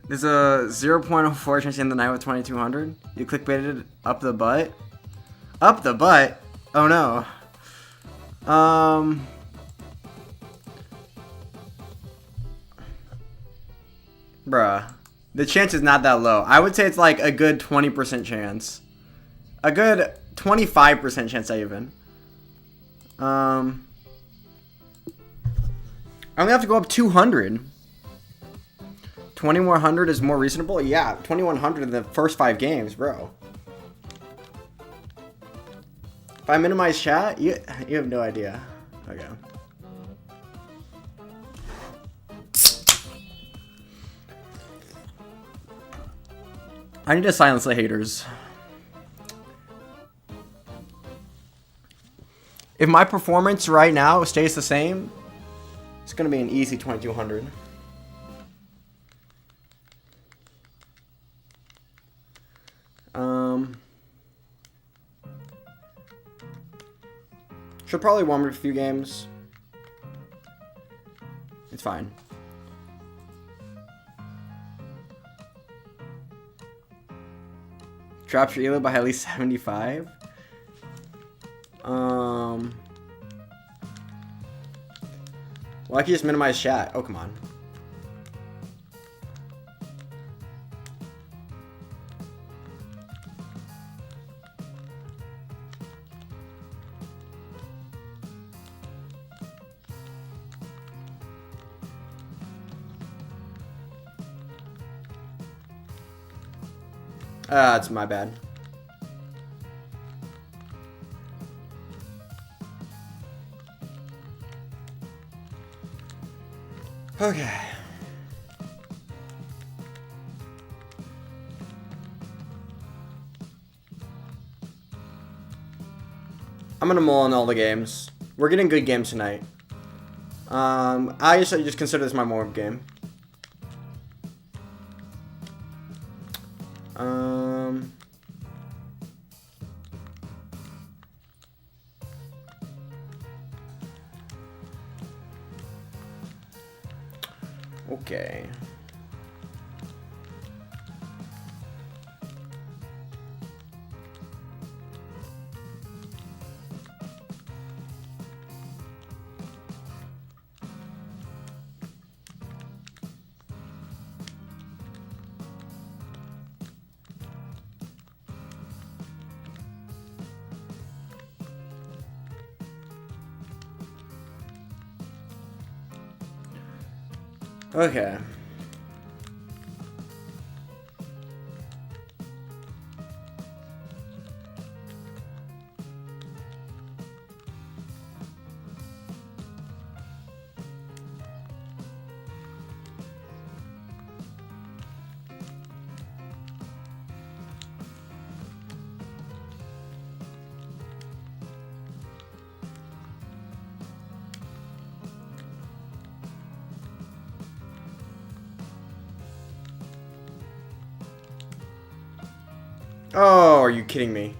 There's a 0.04 chance to end the night with 2200. You clickbaited up the butt. Up the butt? Oh no. Bruh. The chance is not that low. I would say it's like a good 20% chance. A good 25% chance I even. I only have to go up 200. 2100 is more reasonable? Yeah, 2100 in the first 5 games, bro. If I minimize chat, you have no idea. Okay. I need to silence the haters. If my performance right now stays the same, it's going to be an easy 2200. Should probably warm up a few games. It's fine. Drops your elo by at least 75. Well, I can just minimize chat. Oh, come on. It's my bad. Okay. I'm gonna mull on all the games. We're getting good games tonight. I just consider this my warm-up game. Okay. Okay. Oh, are you kidding me?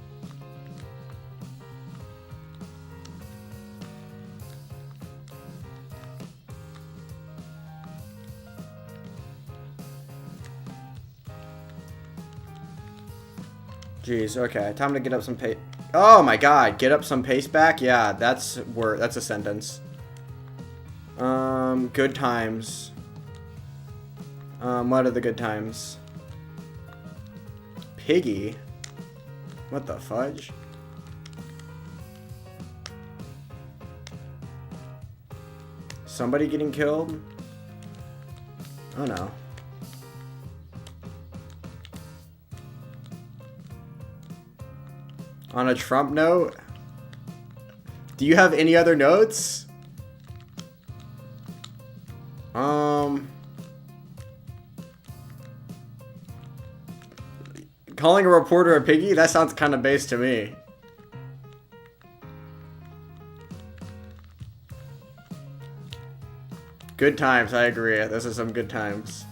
Jeez, okay. Time to get up some pace. Oh my god, get up some pace back? Yeah, that's a sentence. Good times. What are the good times? Piggy? What the fudge? Somebody getting killed? Oh no. On a Trump note? Do you have any other notes? Calling a reporter a piggy? That sounds kind of base to me. Good times, I agree. This is some good times.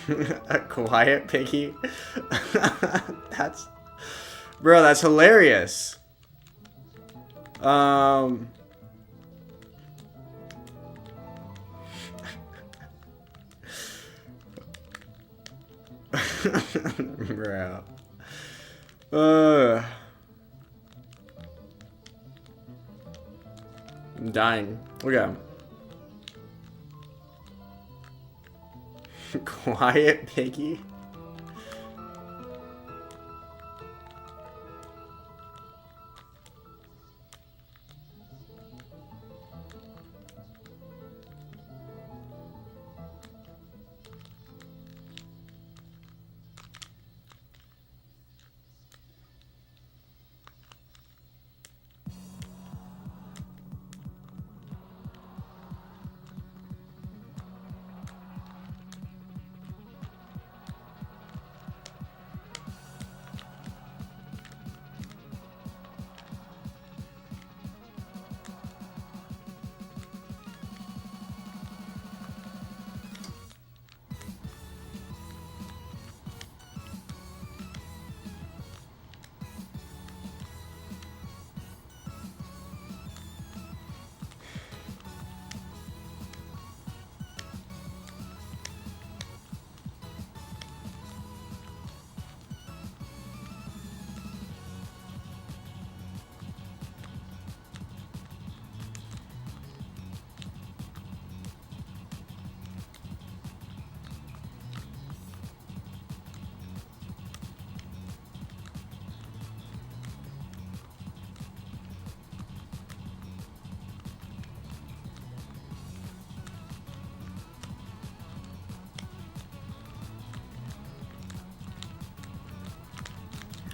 A quiet piggy. That's, bro, that's hilarious. Bro. I'm dying. Okay. Quiet piggy.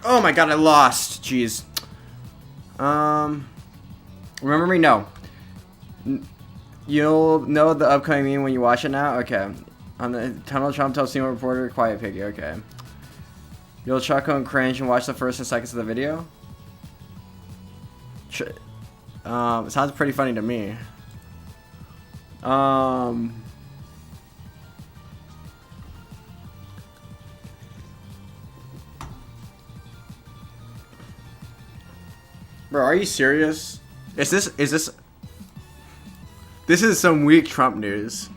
Oh my god, I lost. Jeez. Remember me? No. You'll know the upcoming meme when you watch it now? Okay. On the Tunnel Trump tells Seymour reporter, quiet piggy, okay. You'll chuckle and cringe and watch the first and seconds of the video? It sounds pretty funny to me. Bro, are you serious? Is this is some weak Trump news.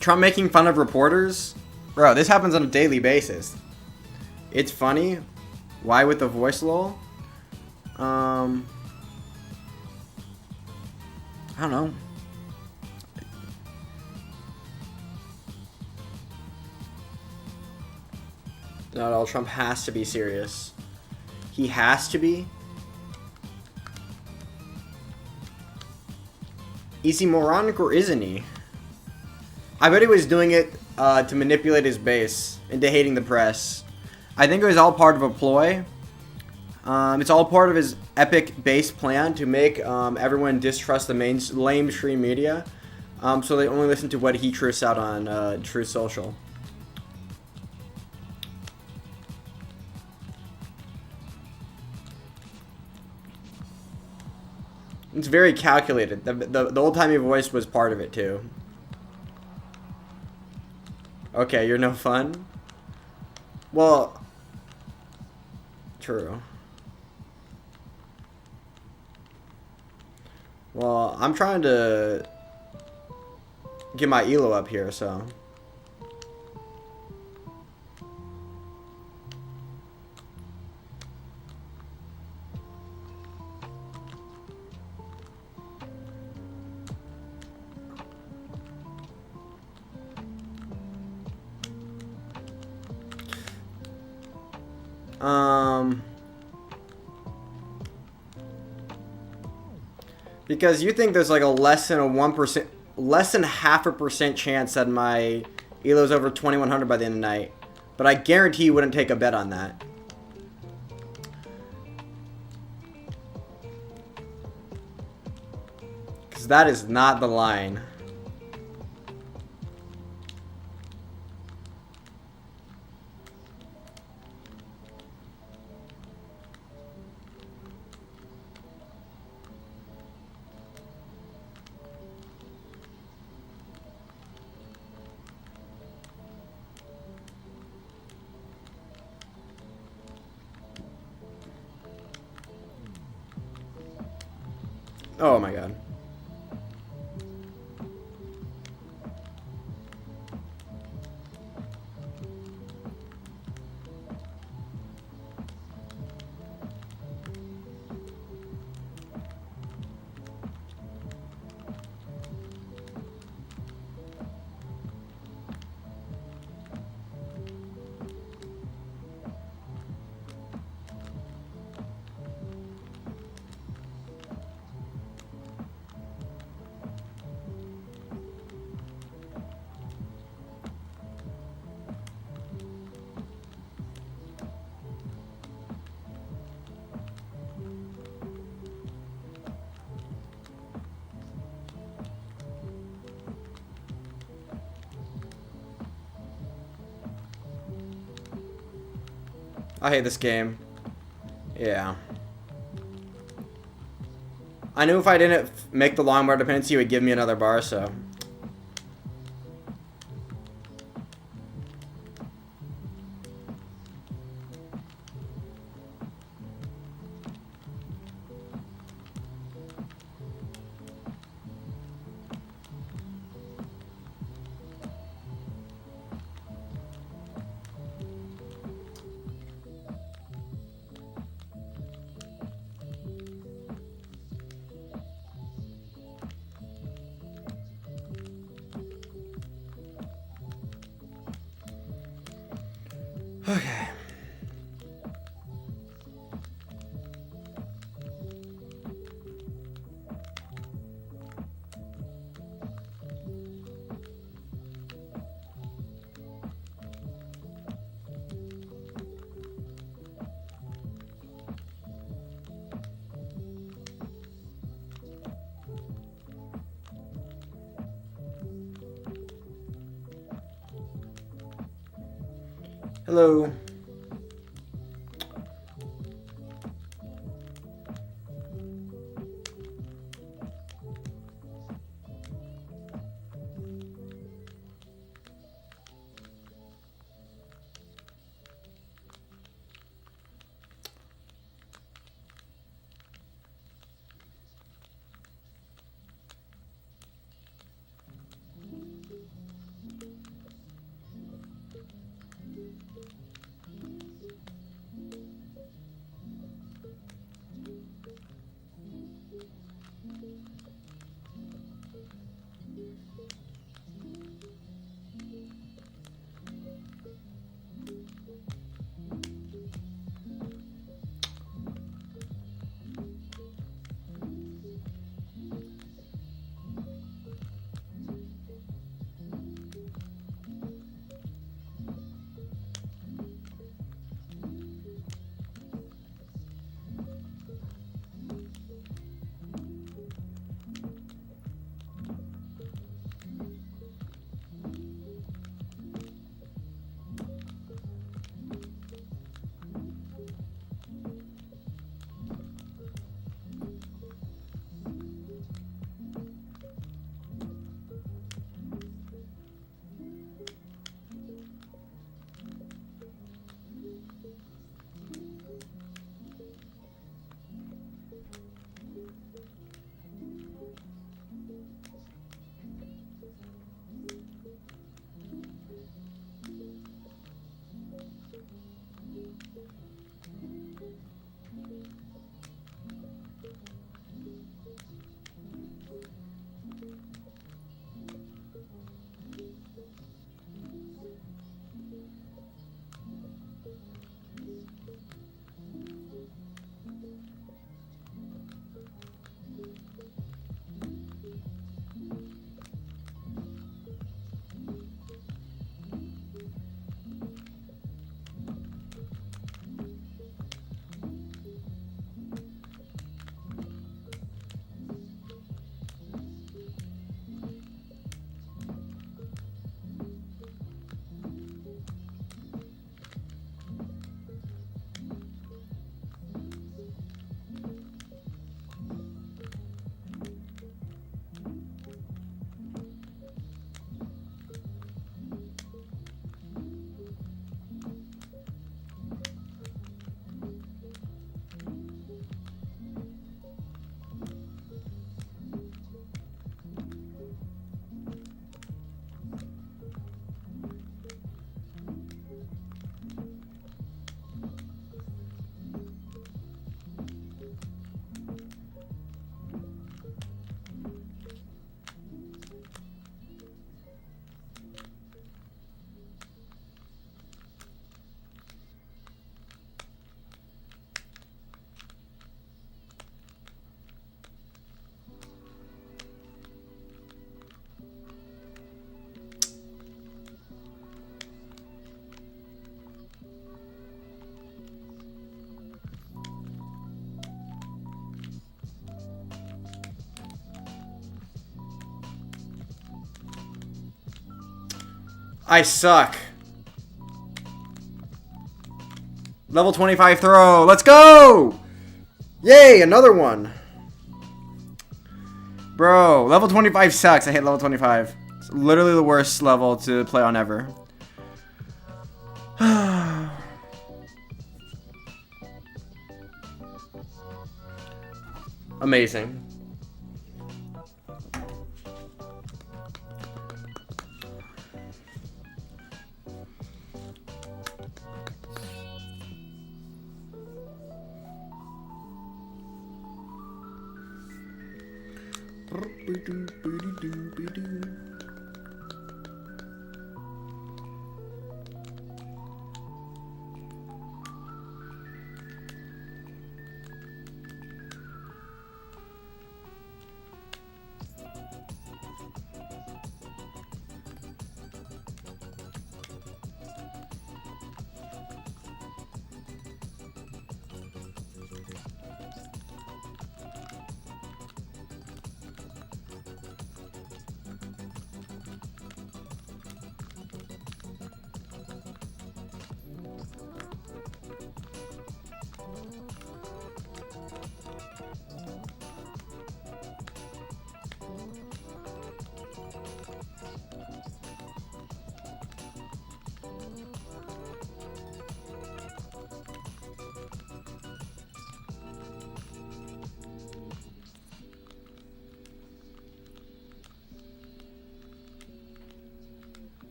Trump making fun of reporters? Bro, this happens on a daily basis. It's funny. Why with the voice lol? I don't know. Not all. Trump has to be serious. He has to be. Is he moronic or isn't he? I bet he was doing it to manipulate his base into hating the press. I think it was all part of a ploy. It's all part of his epic base plan to make everyone distrust the mainstream media, so they only listen to what he truths out on Truth Social. It's very calculated. The old-timey voice was part of it too. Okay, you're no fun? Well, true. Well, I'm trying to get my elo up here, so. Because you think there's like a less than 1%, less than 0.5% chance that my elo's over 2100 by the end of the night. But I guarantee you wouldn't take a bet on that. Because that is not the line. Oh my god. I hate this game. Yeah. I knew if I didn't make the long bar dependency, it would give me another bar, so... Okay. Hello. I suck. Level 25 throw. Let's go! Yay, another one. Bro, level 25 sucks. I hate level 25. It's literally the worst level to play on ever. Amazing.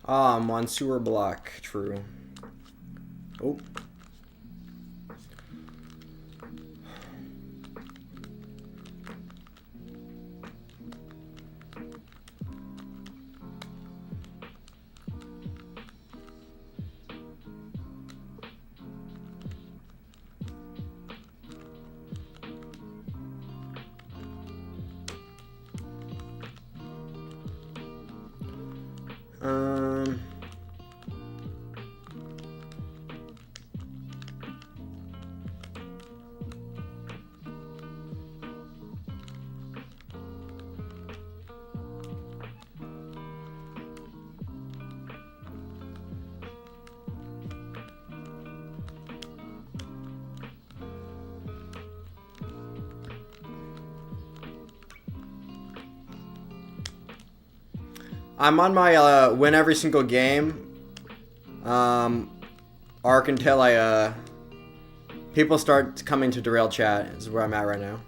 Ah, I'm on sewer block. True. Oh. Um. I'm on my win every single game arc until I people start coming to derail chat is where I'm at right now.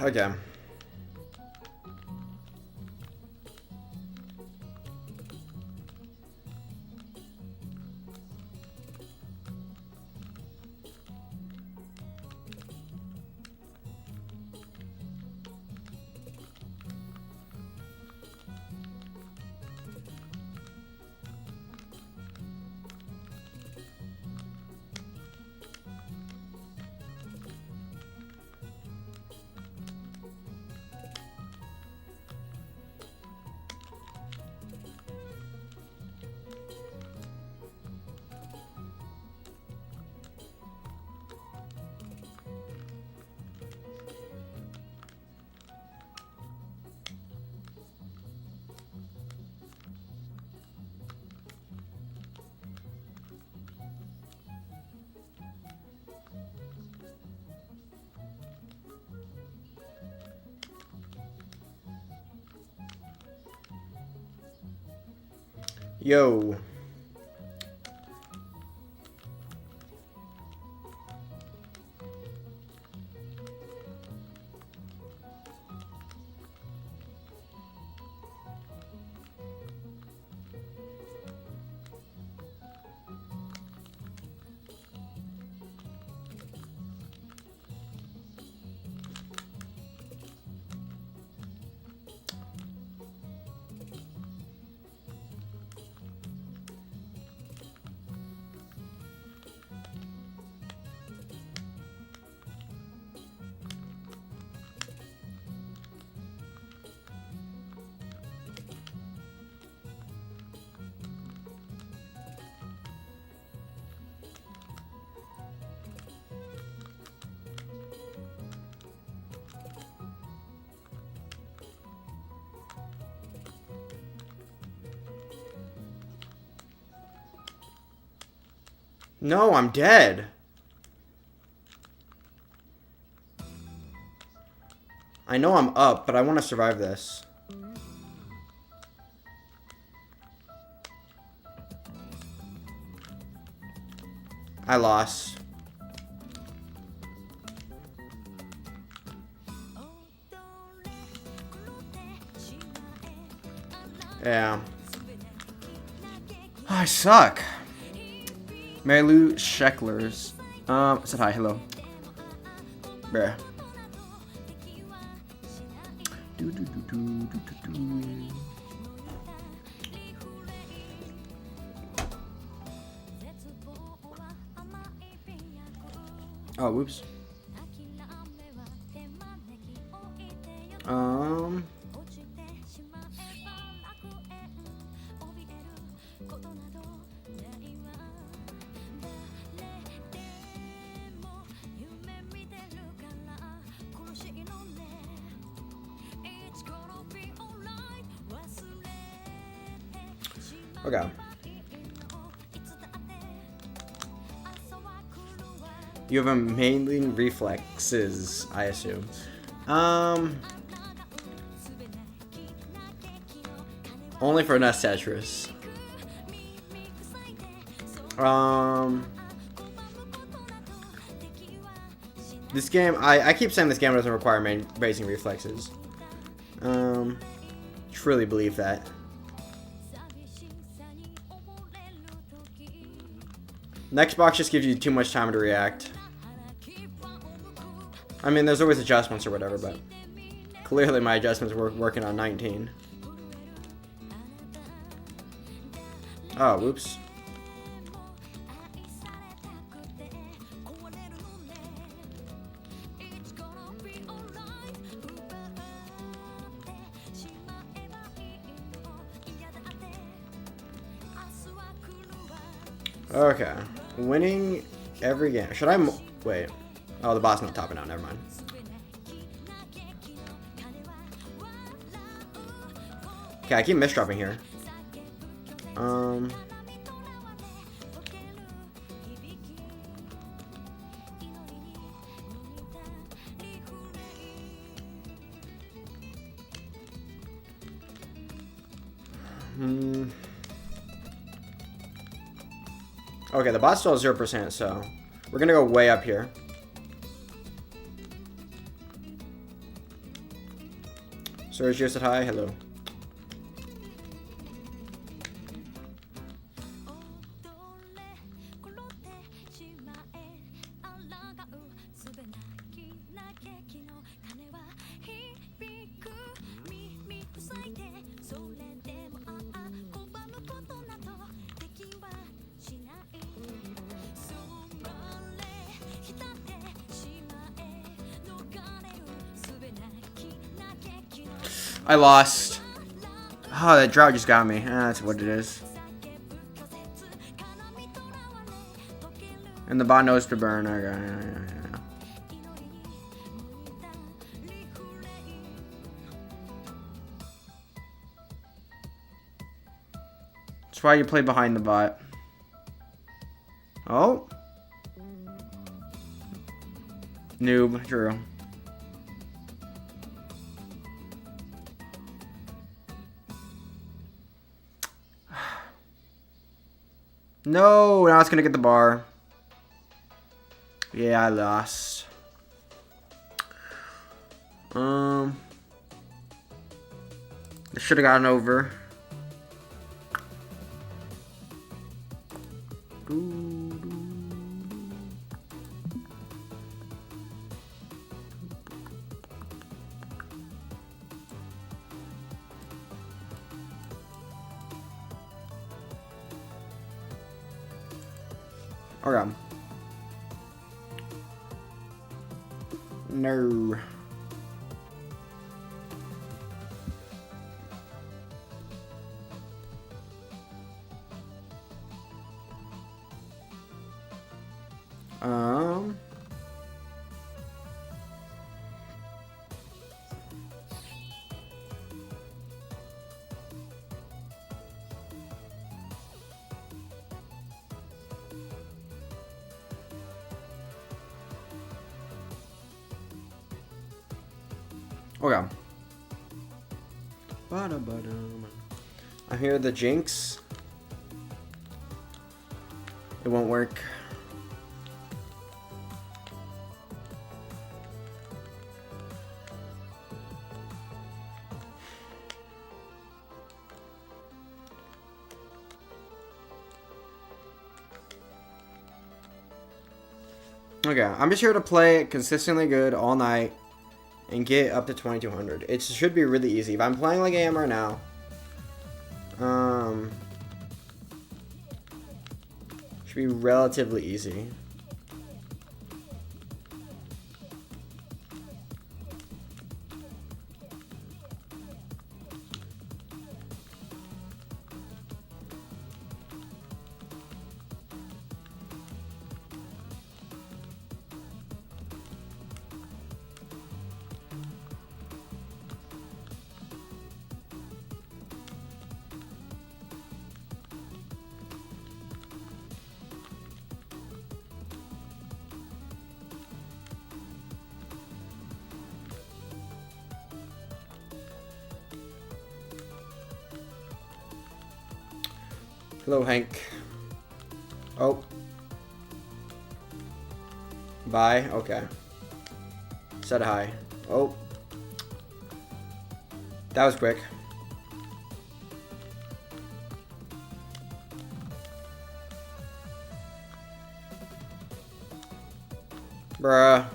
Okay. Yo. No, I'm dead. I know I'm up, but I want to survive this. I lost. Yeah. I suck. Mary Lou Shecklers. Said hi, hello. Bruh. Oh, whoops. Okay. You have amazing reflexes, I assume. Only for NES Tetris. This game, I keep saying this game doesn't require racing reflexes. Truly believe that. Next box just gives you too much time to react. I mean, there's always adjustments or whatever, but clearly my adjustments were working on 19. Oh, whoops. Okay. Winning every game. Should I wait? Oh, the boss not topping out. Never mind. Okay, I keep misdropping here. Okay, the bot still has 0%, so we're gonna go way up here. Sergio said hi, hello. I lost. Oh, that drought just got me. That's what it is. And the bot knows to burn. Okay. That's why you play behind the bot. Oh. Noob, Drew. No, now it's gonna get the bar. Yeah, I lost. I should have gotten over. Okay. No. Okay. I hear the jinx. It won't work. Okay, I'm just here to play consistently good all night and get up to 2200. It should be really easy. If I'm playing like I am right now, should be relatively easy. Hello, Hank. Oh. Bye. Okay. Said hi. Oh. That was quick. Bruh.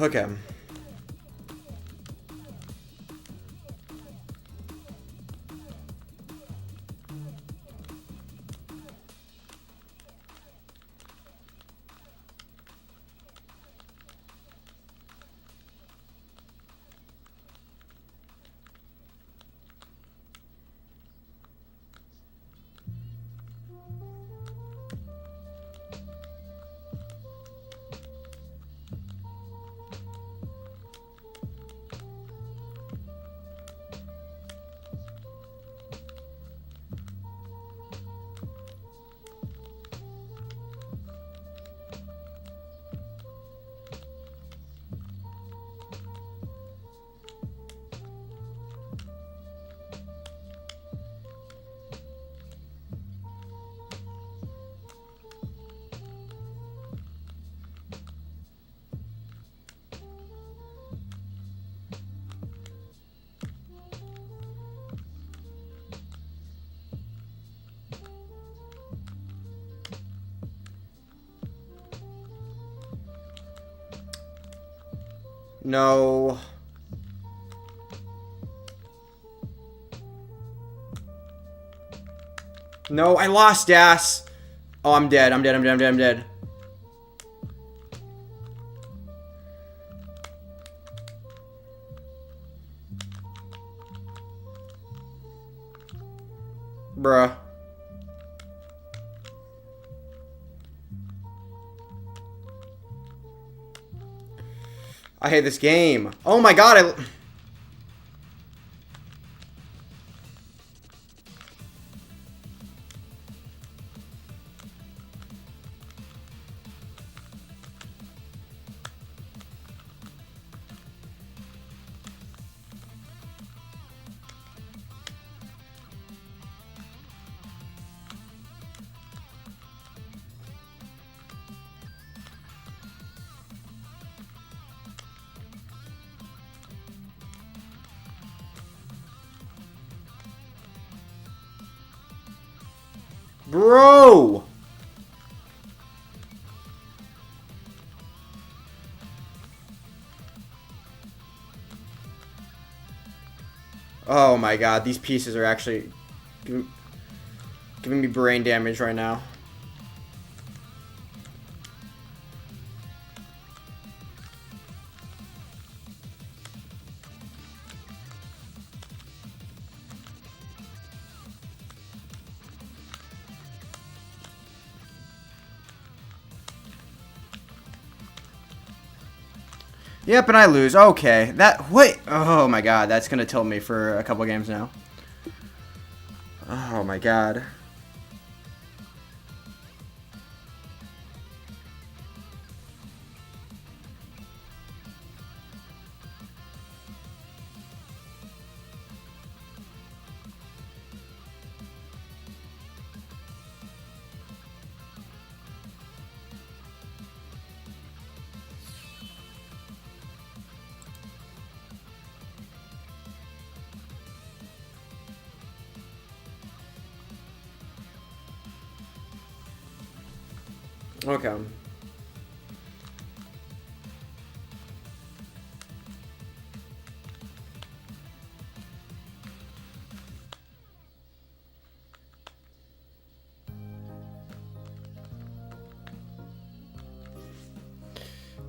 Okay. No. No, I lost gas. Oh, I'm dead. I'm dead. I'm dead. I'm dead. I'm dead. Bruh. I hate this game. Oh my god, Bro! Oh my god, these pieces are actually giving me brain damage right now. Yep, and I lose. Okay. Wait. Oh my god, that's gonna tilt me for a couple games now. Oh my god. Okay.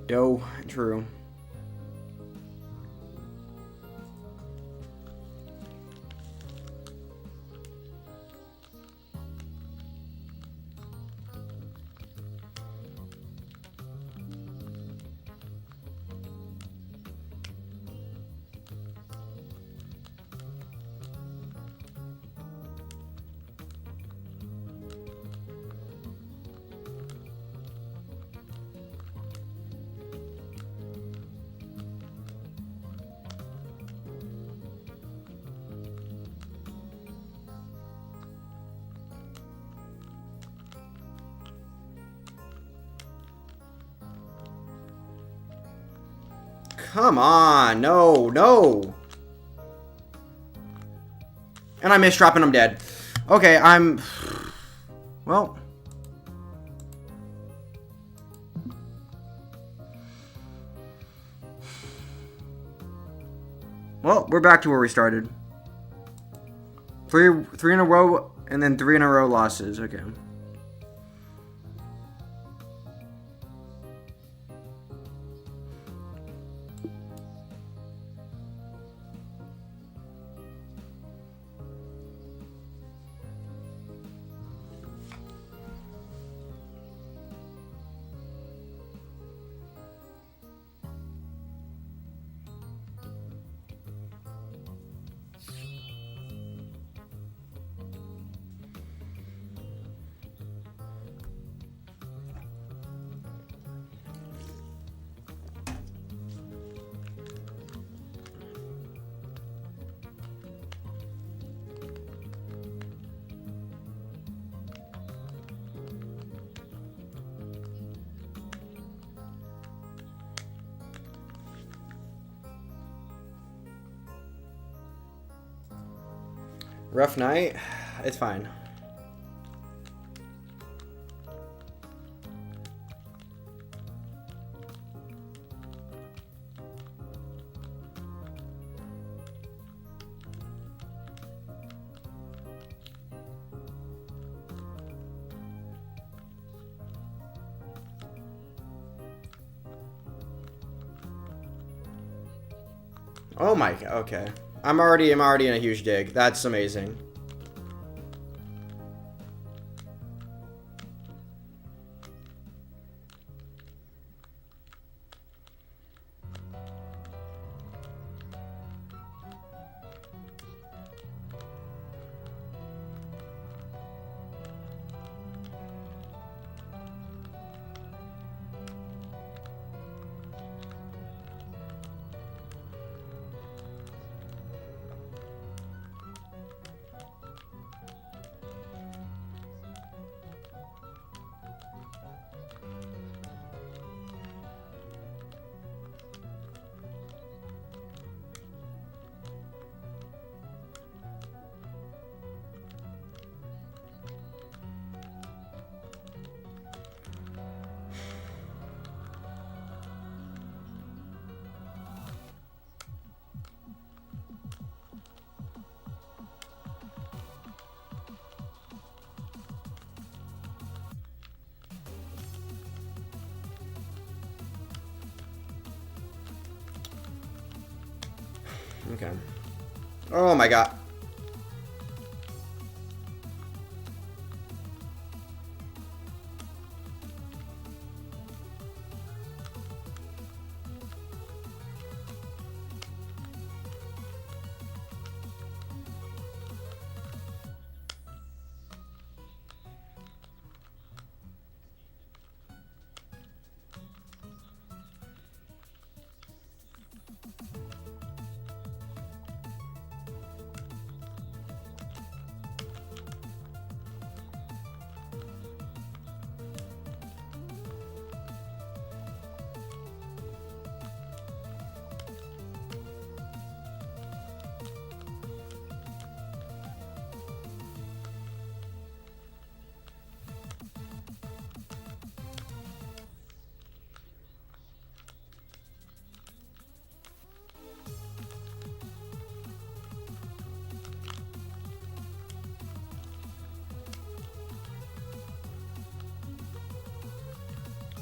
Yo, true. Come on. No, no. And I missed drop and I'm dead. Okay, I'm... Well... Well, we're back to where we started. Three in a row, and then 3 in a row losses. Okay. Rough night. It's fine. Oh my, okay. I'm already in a huge dig. That's amazing. Okay. Oh my god.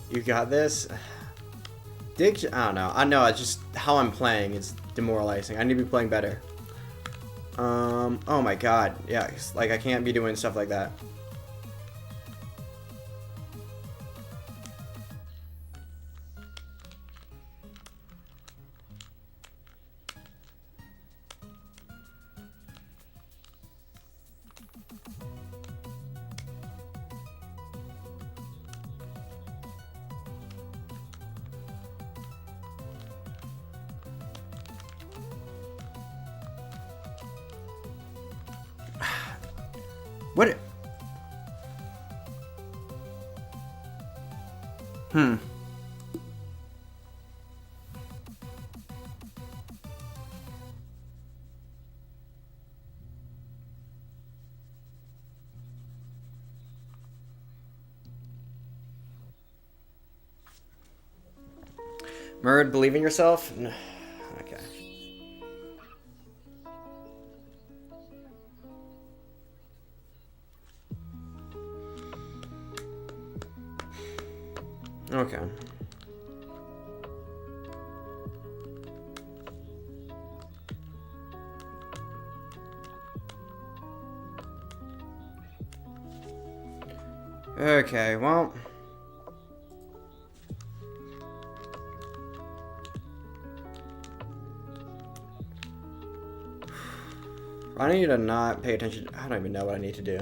You got this. Diction. I don't know. I know. It's just how I'm playing. It's demoralizing. I need to be playing better. Oh my god. Yeah. Like I can't be doing stuff like that. What? Hmm. Murd, believe in yourself? Okay. Okay. Okay, well. I need to not pay attention. I don't even know what I need to do.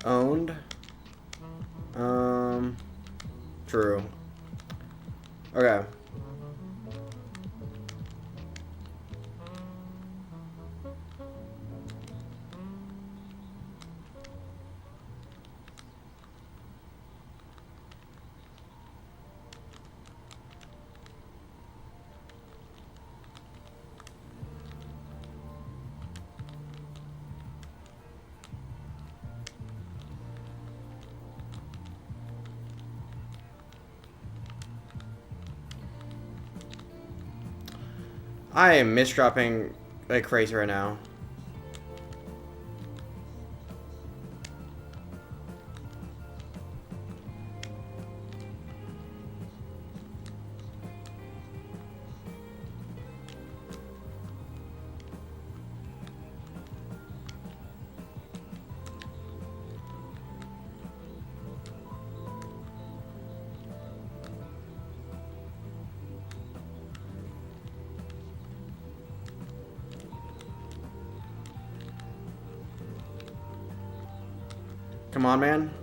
owned. True. Okay. I am misdropping like crazy right now. Come on, man.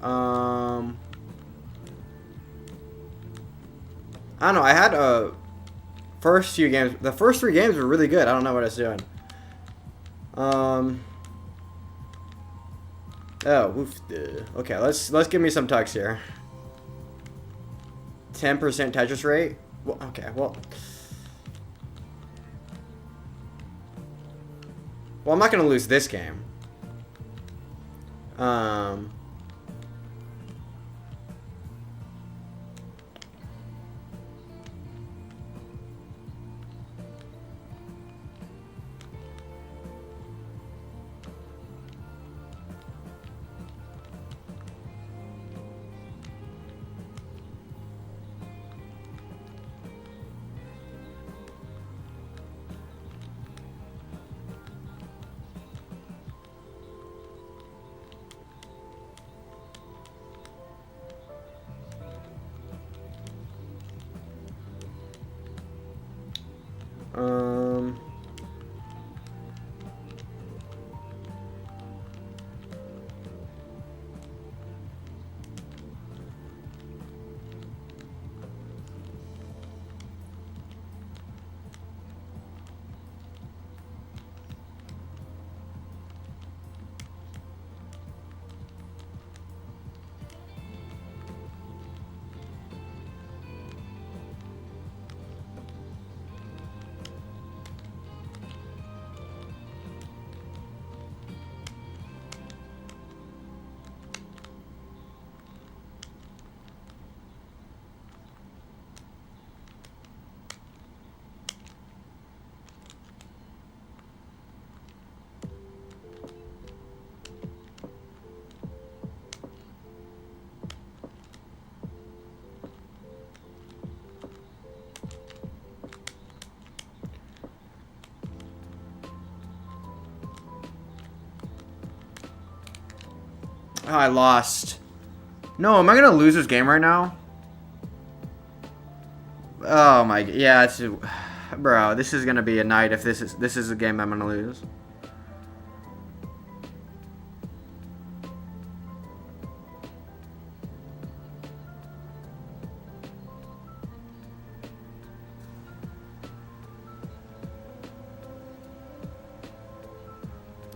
I don't know. I had first few games. The first 3 games were really good. I don't know what I was doing. Oh, oof. Okay. Let's give me some tucks here. 10% Tetris rate. Well, okay. Well, I'm not gonna lose this game. Oh, I lost. No, am I gonna lose this game right now? Oh my, yeah, it's, bro, this is gonna be a night if this is a game I'm gonna lose.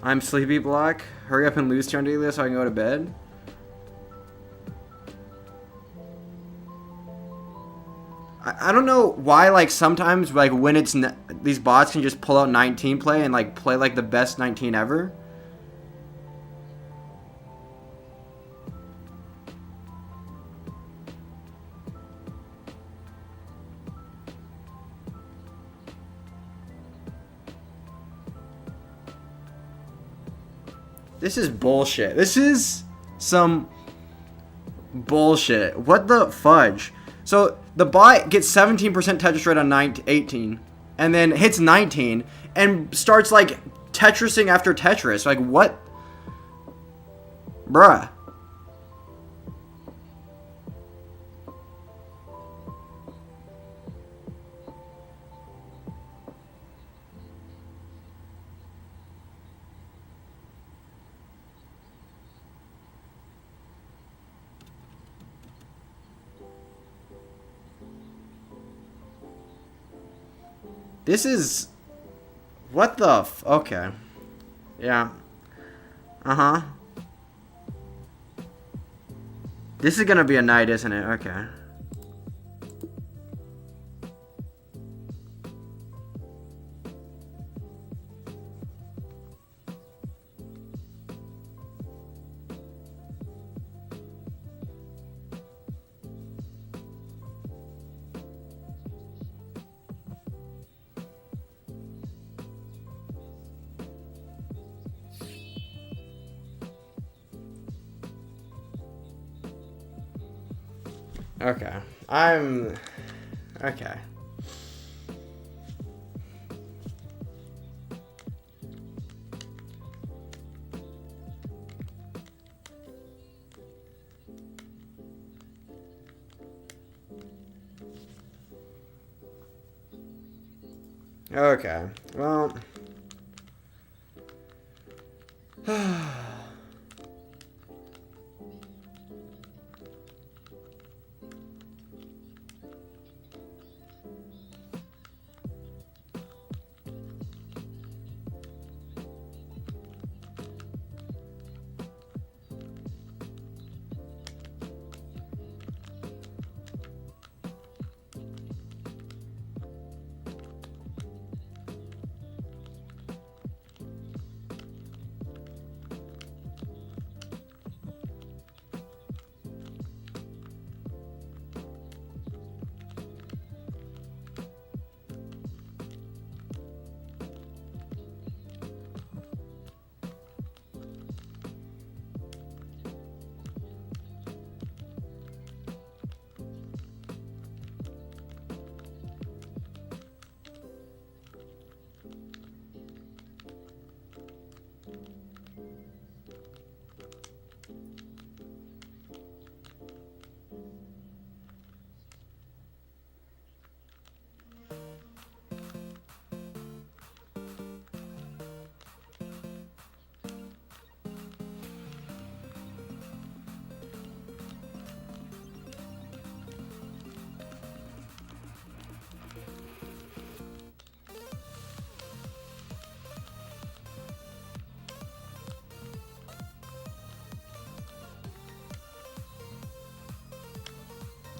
I'm sleepy, Block. Hurry up and lose 200 this so I can go to bed. I don't know why, like, sometimes, like, when it's these bots can just pull out 19 play and, like, play, like, the best 19 ever. This is bullshit. This is some bullshit. What the fudge? So the bot gets 17% Tetris rate on 18, and then hits 19, and starts like Tetrising after Tetris. Like what? Bruh. This is... What the f... Okay. Yeah. Uh-huh. This is gonna be a night, isn't it? Okay. Okay. Okay. Okay. Well...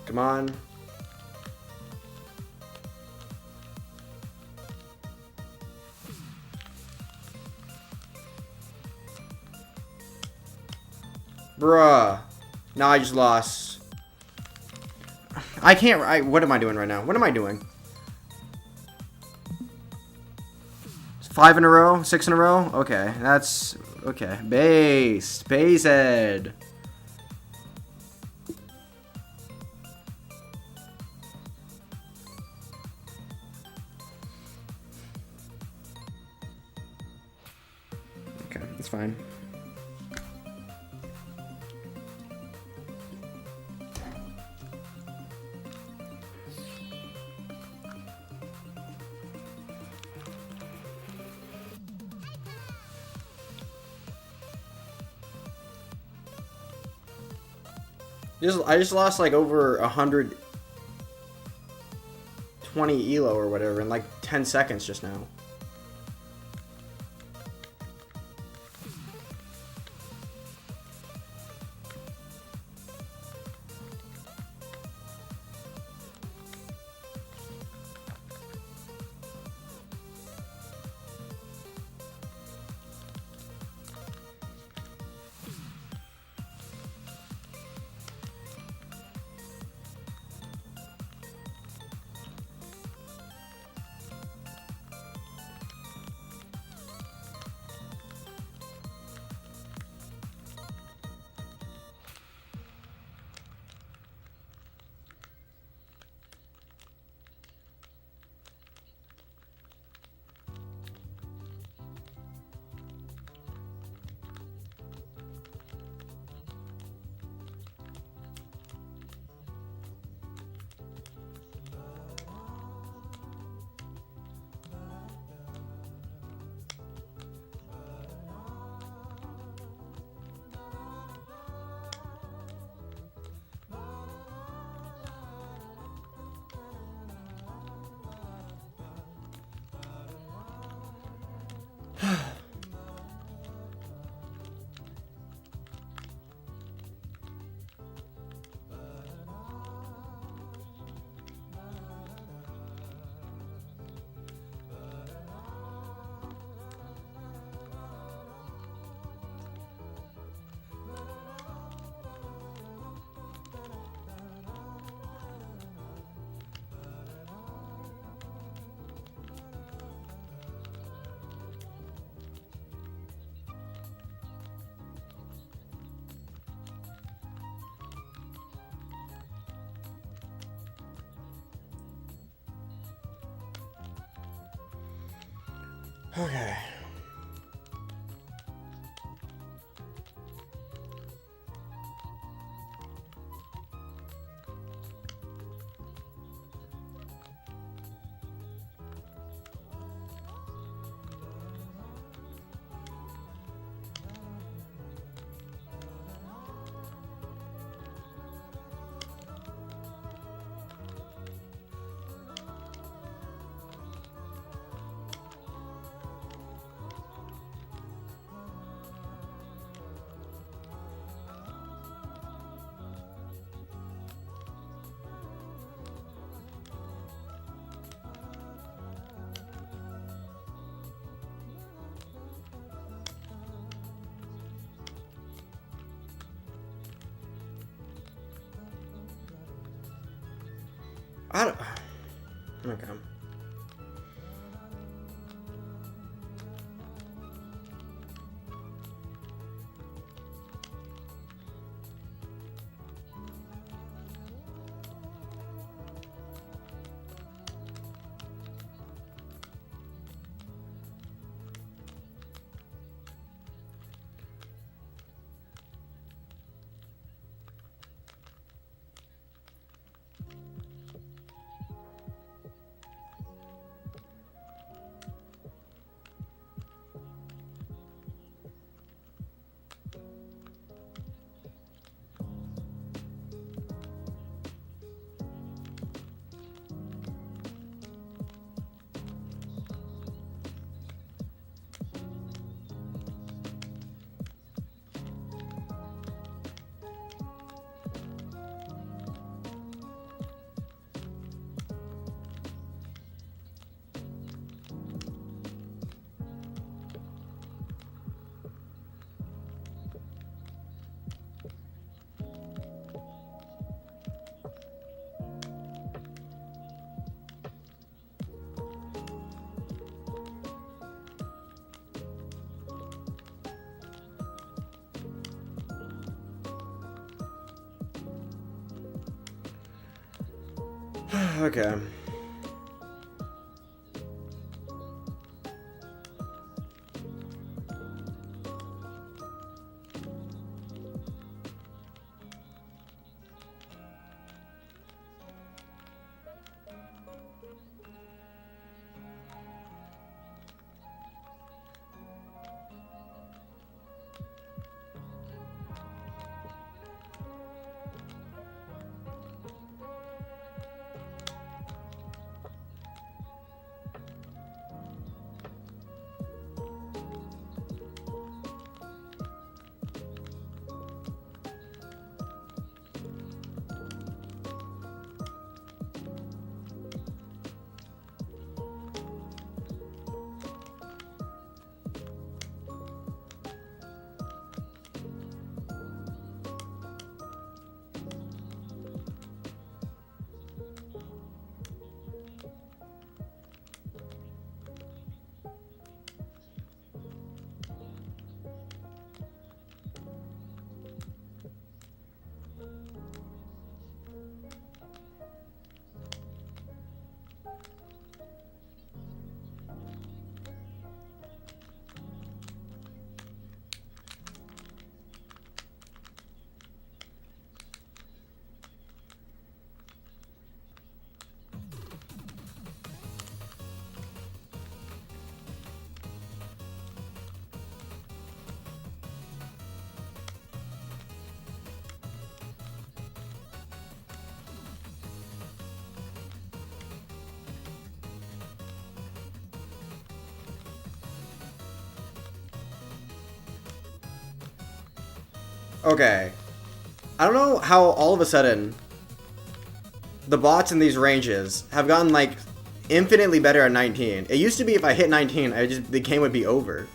Come on. Bruh. Now I just lost. I can't... what am I doing right now? What am I doing? 5 in a row? 6 in a row? Okay, that's... Okay. Base. Base head. Okay, it's fine. I just lost like over 120 elo or whatever in like 10 seconds just now. Okay. I don't... Okay. Okay. Okay. I don't know how all of a sudden the bots in these ranges have gotten like infinitely better at 19. It used to be if I hit 19, the game would be over.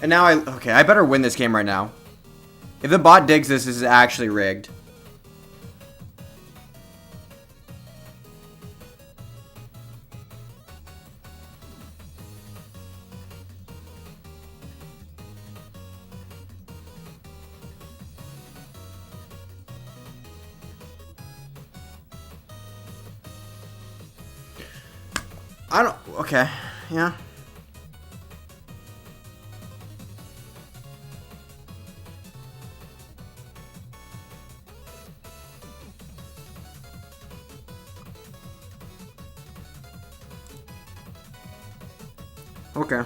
And now okay, I better win this game right now. If the bot digs this, this is actually rigged. I don't, okay, yeah. Okay.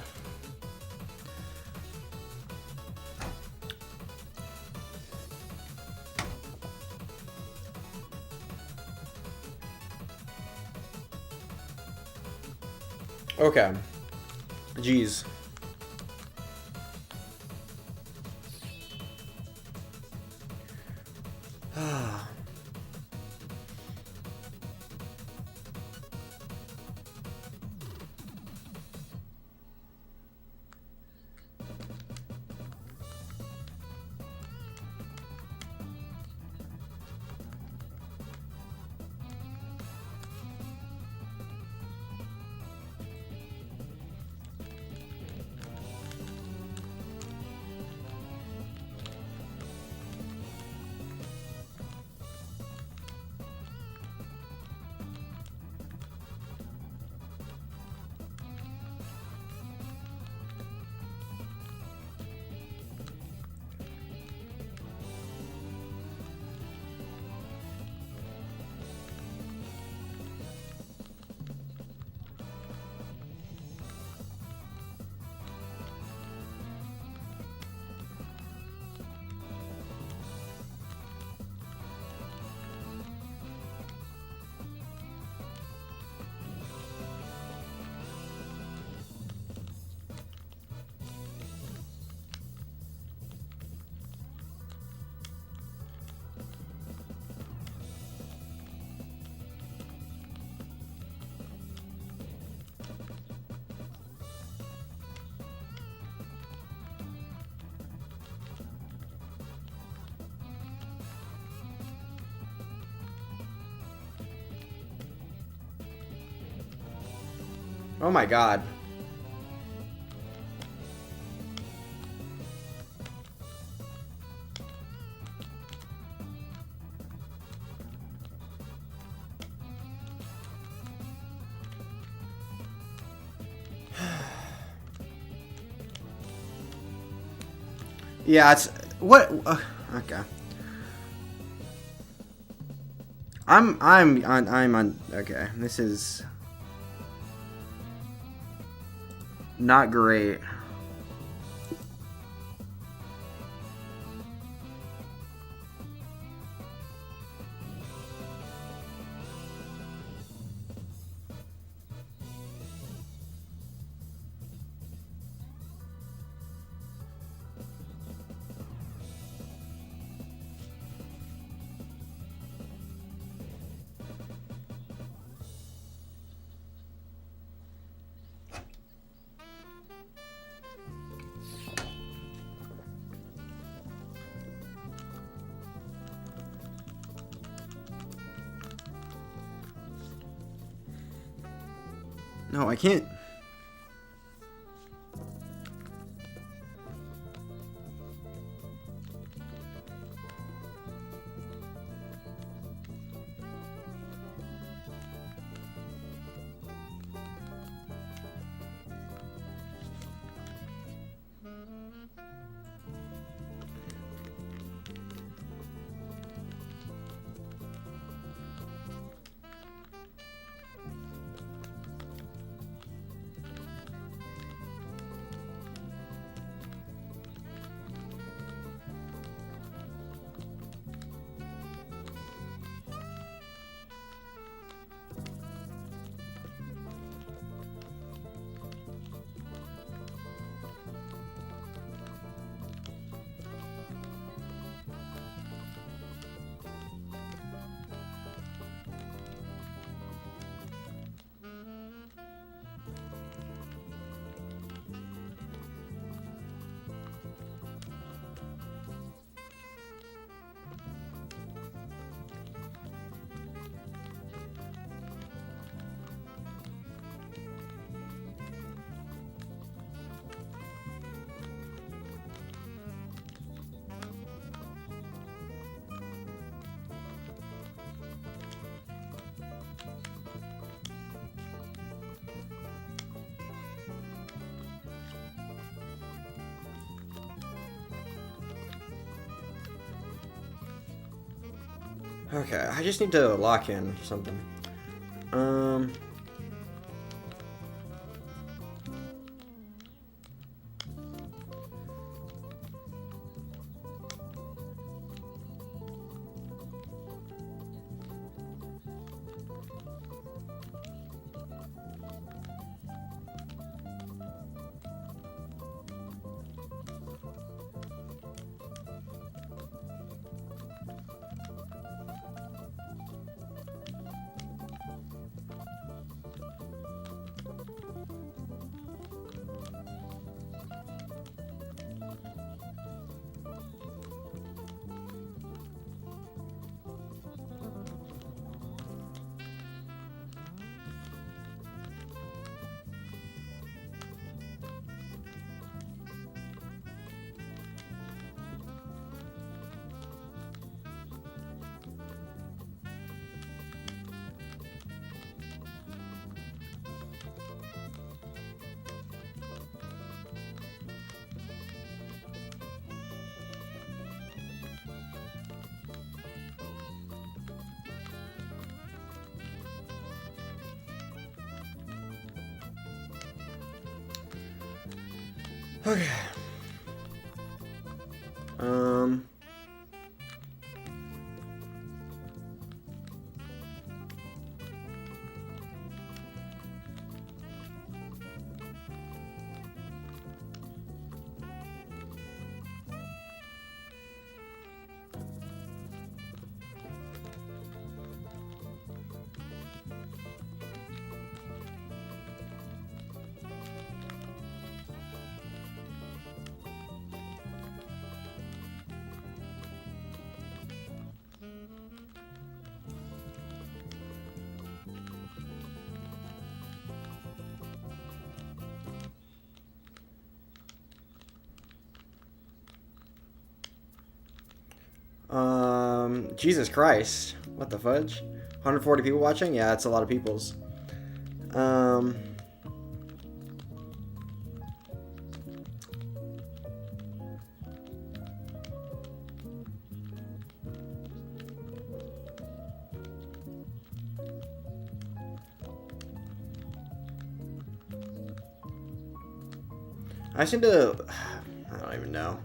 Okay. Jeez. Oh my god. Yeah, it's what okay. I'm on okay. This is not great. No, I can't. Okay, I just need to lock in something. Okay. Jesus Christ. What the fudge? 140 people watching? Yeah, that's a lot of peoples. I seem to... I don't even know.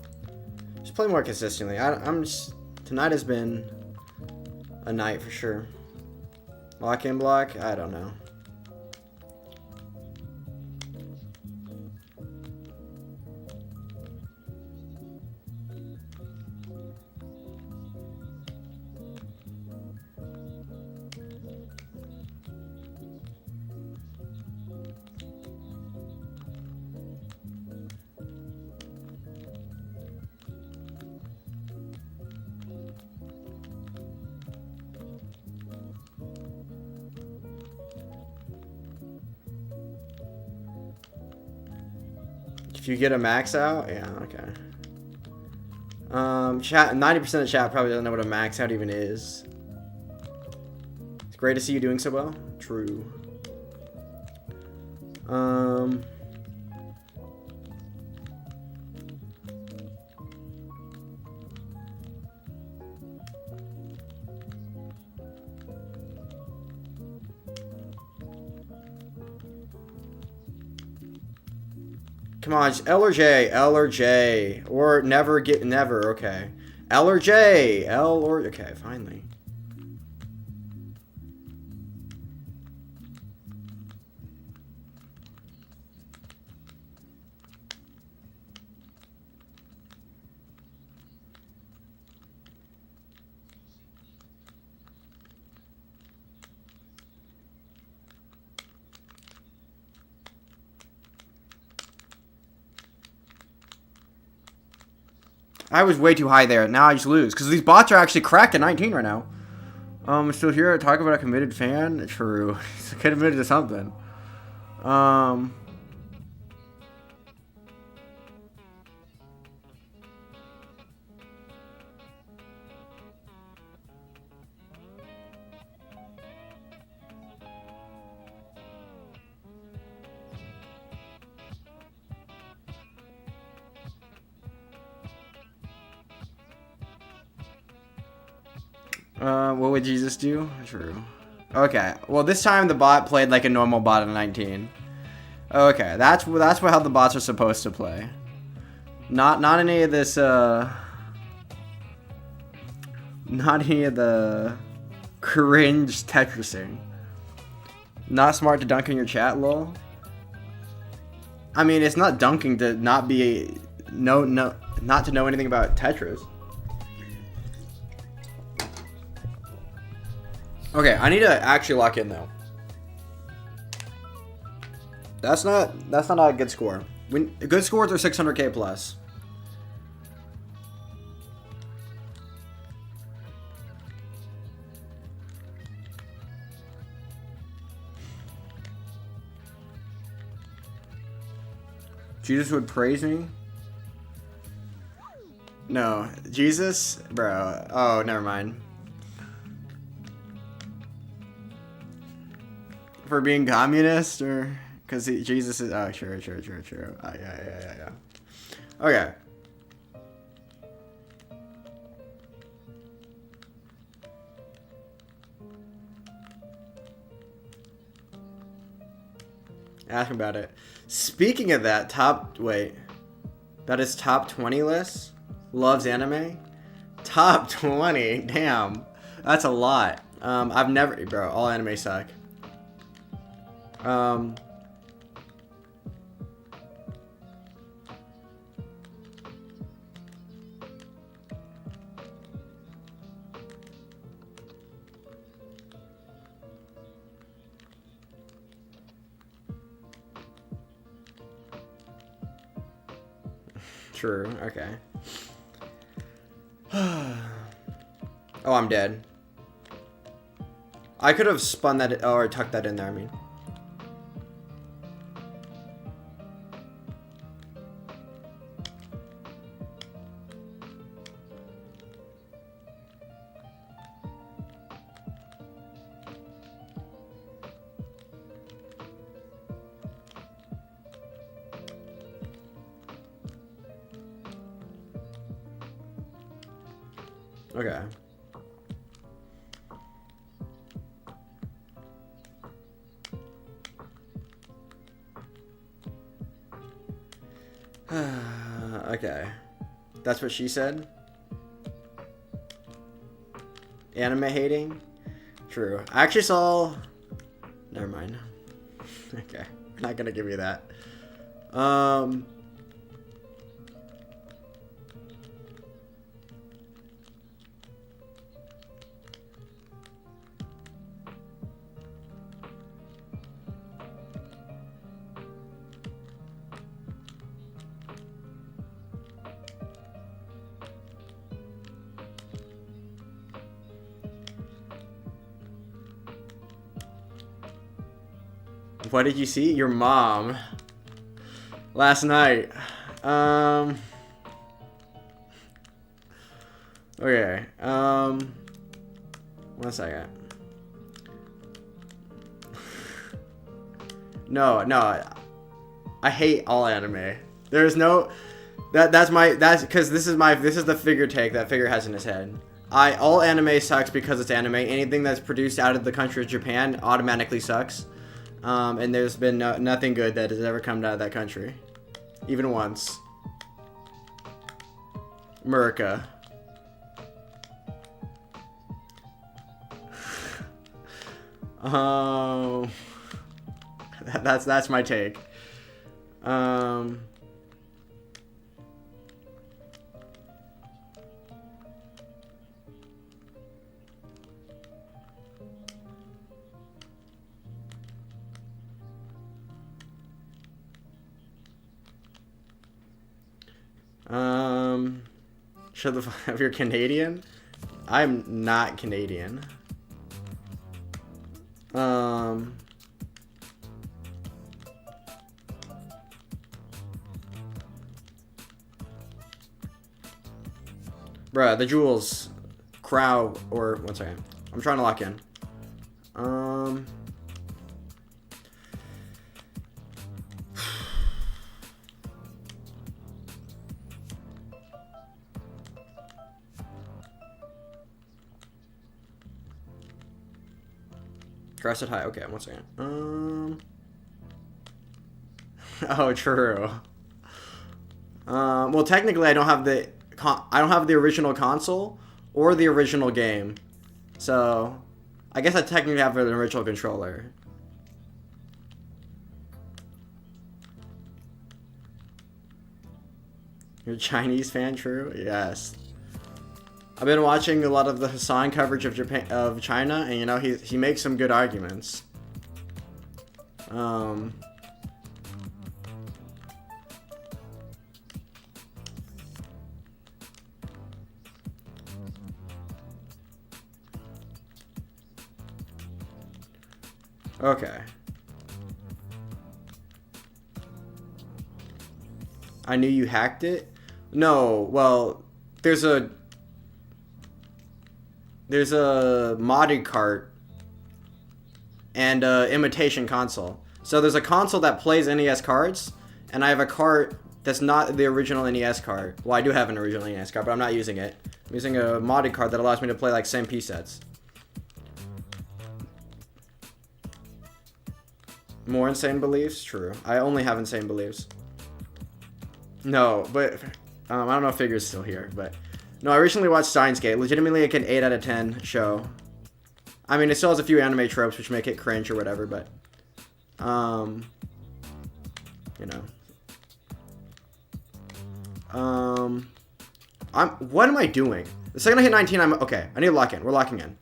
Just play more consistently. I'm just... Tonight has been a night for sure. Lock in block? I don't know. If you get a max out, yeah, okay. Chat, 90% of chat probably doesn't know what a max out even is. It's great to see you doing so well. True. Come on, just L or J, L or J, or never get never. Okay, L or J, L or okay. Finally. I was way too high there. Now I just lose. Because these bots are actually cracked at 19 right now. I'm still here. Talk about a committed fan. True. He's committed to something. What would Jesus do? True. Okay. Well, this time the bot played like a normal bot of 19. Okay, that's how the bots are supposed to play. Not any of this. Not any of the cringe Tetrising. Not smart to dunk in your chat, lol. I mean, it's not dunking to not be not to know anything about Tetris. Okay, I need to actually lock in though. That's not a good score. Good scores are 600k plus. Jesus would praise me? No. Jesus? Bro. Oh, never mind. For being communist or... Because Jesus is... Oh, sure. Yeah. Okay. Ask about it. Speaking of that, that is top 20 list? Loves anime? Top 20? Damn. That's a lot. I've never... Bro, all anime suck. True, okay. Oh, I'm dead. I could have spun that, or tucked that in there, I mean. Okay. Okay. That's what she said? Anime hating? True. I actually saw... Never mind. Okay. I'm not gonna give you that. What did you see? Your mom. Last night. Okay. 1 second. No. I hate all anime. There's no... That's because this is the figure take that figure has in his head. All anime sucks because it's anime. Anything that's produced out of the country of Japan automatically sucks. And there's been nothing good that has ever come out of that country. Even once. America. That's my take. Shut the fuck up, you're Canadian? I'm not Canadian. Bruh, the jewels. Crow, or, 1 second. I'm trying to lock in. Crested high. Okay, one second. Oh, true. Well, technically, I don't have the original console or the original game, so I guess I technically have an original controller. You're a Chinese fan, true? Yes. I've been watching a lot of the Hassan coverage of China, and you know he makes some good arguments. Okay. I knew you hacked it? No, well, there's a modded cart and a imitation console. So there's a console that plays NES cards, and I have a cart that's not the original NES card. Well, I do have an original NES card, but I'm not using it. I'm using a modded card that allows me to play like SMP sets. More insane beliefs? True. I only have insane beliefs. No, but I don't know if Figure's still here, but no, I recently watched Steins Gate. Legitimately like an 8 out of 10 show. I mean, it still has a few anime tropes which make it cringe or whatever, but you know. What am I doing? The second I hit 19, I'm okay. I need to lock in. We're locking in.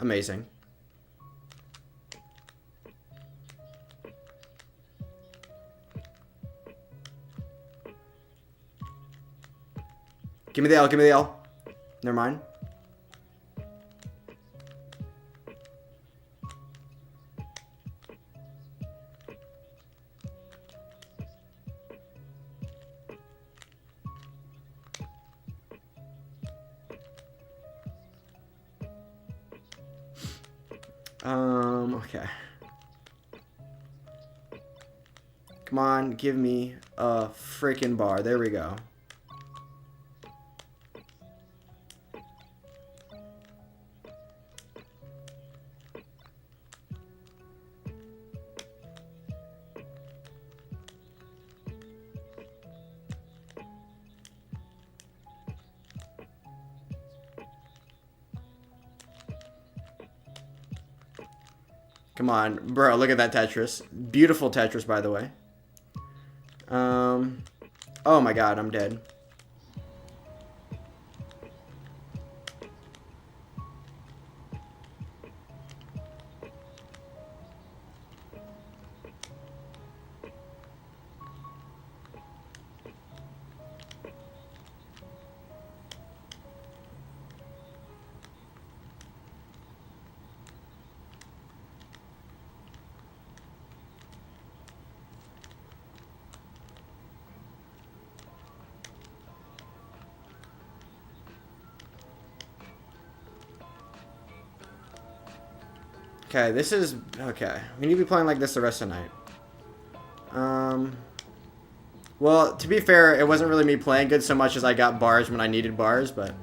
Amazing. Give me the L, give me the L. Never mind. Okay. Come on, give me a freaking bar. There we go. Come on, bro, look at that Tetris. Beautiful Tetris, by the way. Oh my god, I'm dead. Okay, this is... Okay. We need to be playing like this the rest of the night. Well, to be fair, it wasn't really me playing good so much as I got bars when I needed bars, but...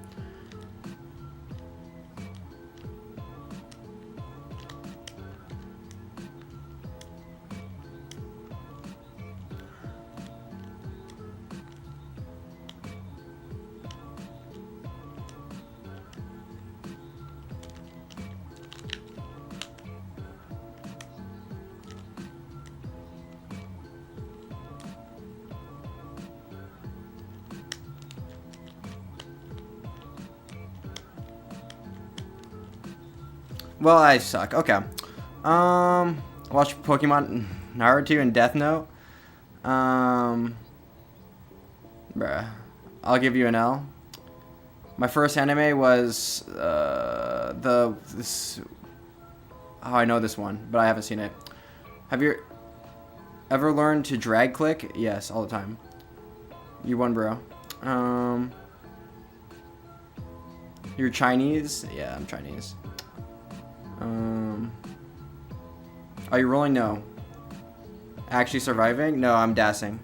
Well, I suck. Okay. Watch Pokemon Naruto and Death Note. Bruh. I'll give you an L. My first anime was this. Oh, I know this one, but I haven't seen it. Have you ever learned to drag click? Yes, all the time. You won, bro. You're Chinese? Yeah, I'm Chinese. Are you rolling? No. Actually surviving? No, I'm dassing.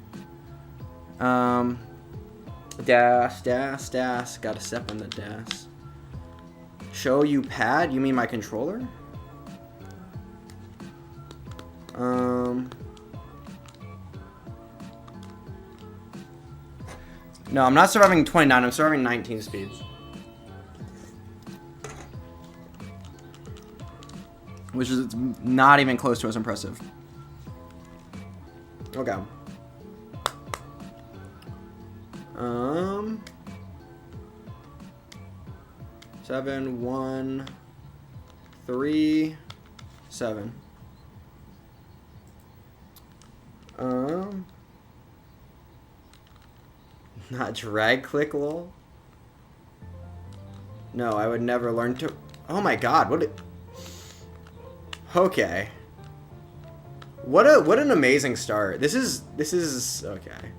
Dash. Gotta step on the dash. Show you pad? You mean my controller? No, I'm not surviving 29. I'm surviving 19 speeds. Which is not even close to as impressive. Okay. 7, 1, 3, 7. Not drag click, lol. No, I would never learn to. Oh my god, what? Okay. What an amazing start. This is okay.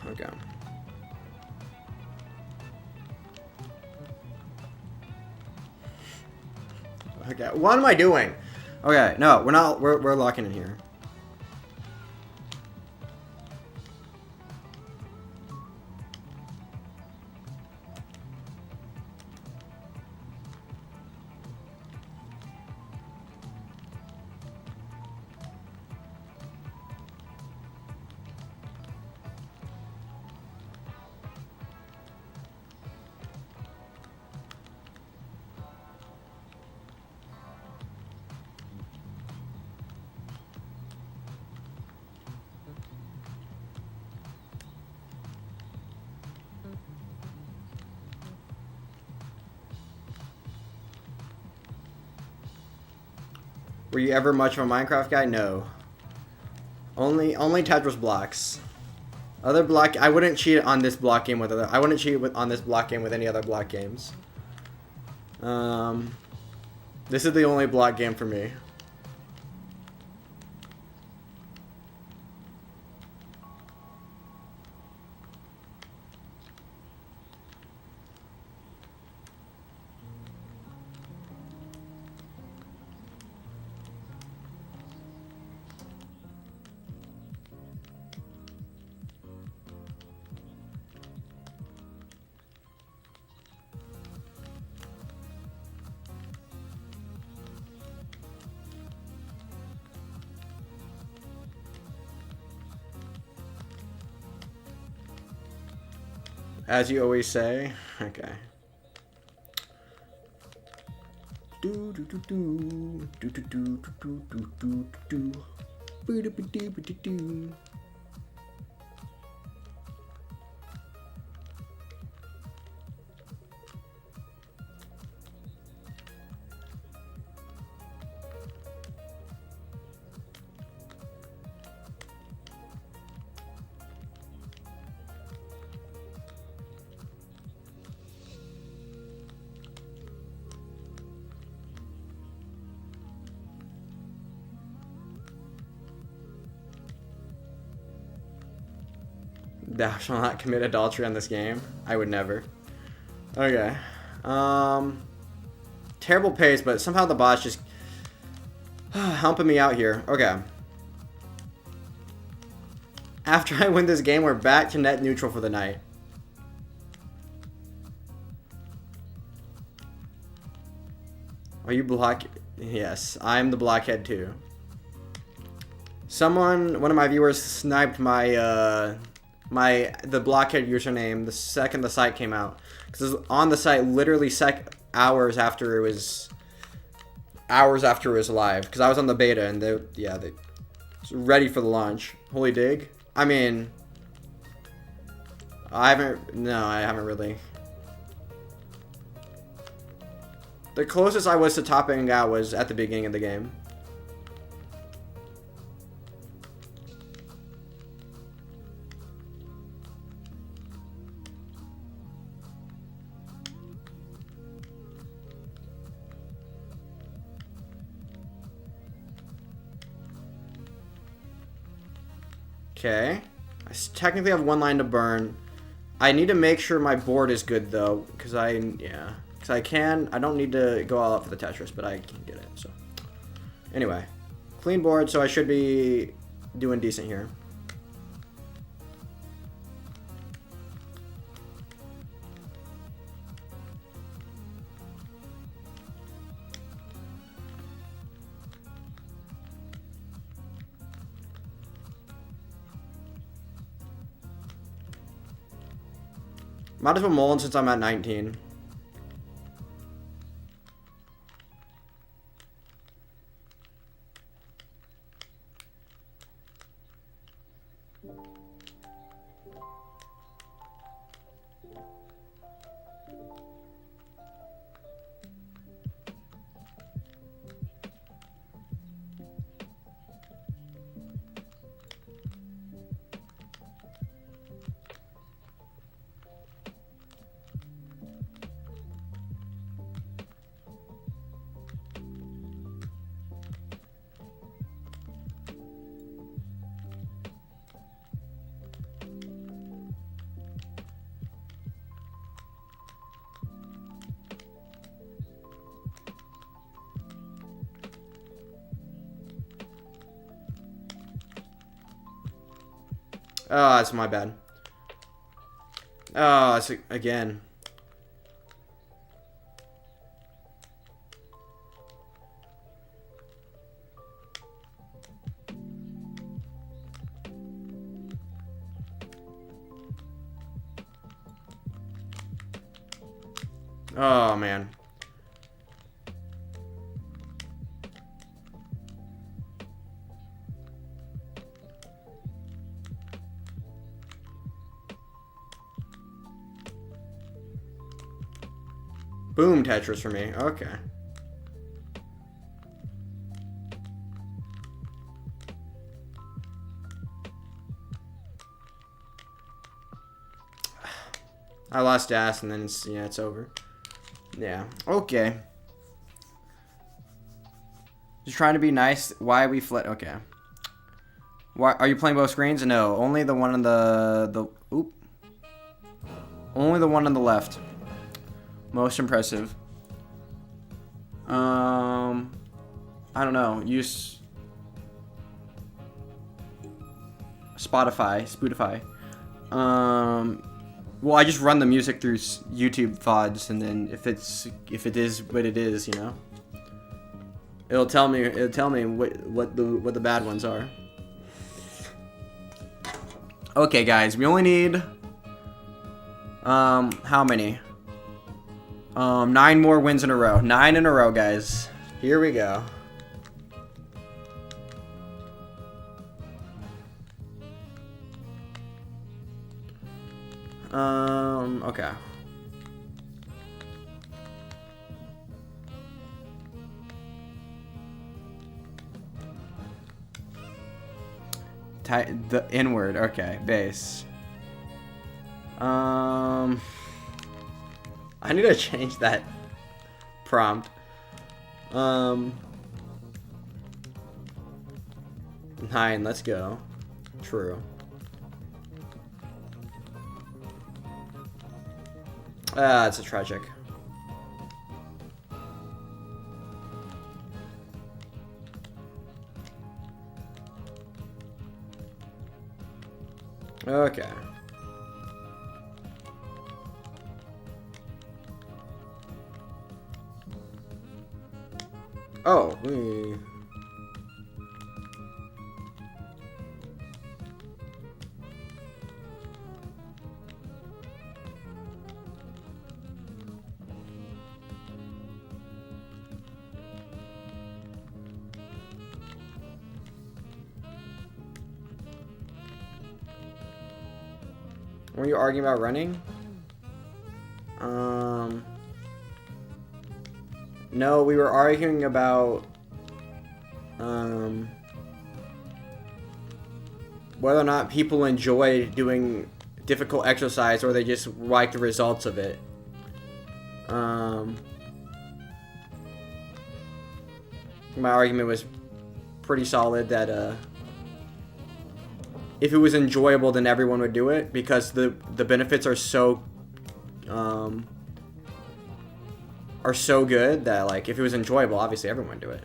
Okay. Okay, what am I doing? Okay, no, we're not. We're locking in here. Were you ever much of a Minecraft guy? No. Only Tetris blocks. Other block, I wouldn't cheat on this block game with other. I wouldn't cheat on this block game with any other block games. This is the only block game for me. As you always say. Okay. Do do do do do do do do do do do do do. Thou shalt not commit adultery on this game. I would never. Okay. Terrible pace, but somehow the bot's just helping me out here. Okay. After I win this game, we're back to net neutral for the night. Are you block? Yes, I'm the blockhead too. One of my viewers sniped my the blockhead username the second the site came out, because it was on the site literally hours after it was live, because I was on the beta and they was ready for the launch. Holy dig. I mean, I haven't really. The closest I was to topping out was at the beginning of the game. Okay. I technically have one line to burn. I need to make sure my board is good though, because I don't need to go all out for the Tetris, but I can get it, so. Anyway. Clean board, so I should be doing decent here. Might as well Mullen since I'm at 19. Oh, that's my bad. Oh, that's again. Oh, man. Boom, Tetris for me. Okay. I lost ass and then it's over. Yeah. Okay. Just trying to be nice. Why we flip? Okay. Why are you playing both screens? No, only the one on the oop. Only the one on the left. Most impressive. I don't know. Use Spotify. Well, I just run the music through YouTube VODs, and then if it is what it is, you know, it'll tell me what the bad ones are. Okay, guys, we only need how many? 9 more wins in a row. 9 in a row, guys. Here we go. Okay. The inward. Okay, base. I need to change that prompt. 9, let's go. True. It's a tragic. Okay. Oh. Were you arguing about running? No, we were arguing about whether or not people enjoy doing difficult exercise or they just like the results of it. My argument was pretty solid that if it was enjoyable, then everyone would do it because the benefits are so good that, like, if it was enjoyable, obviously everyone would do it.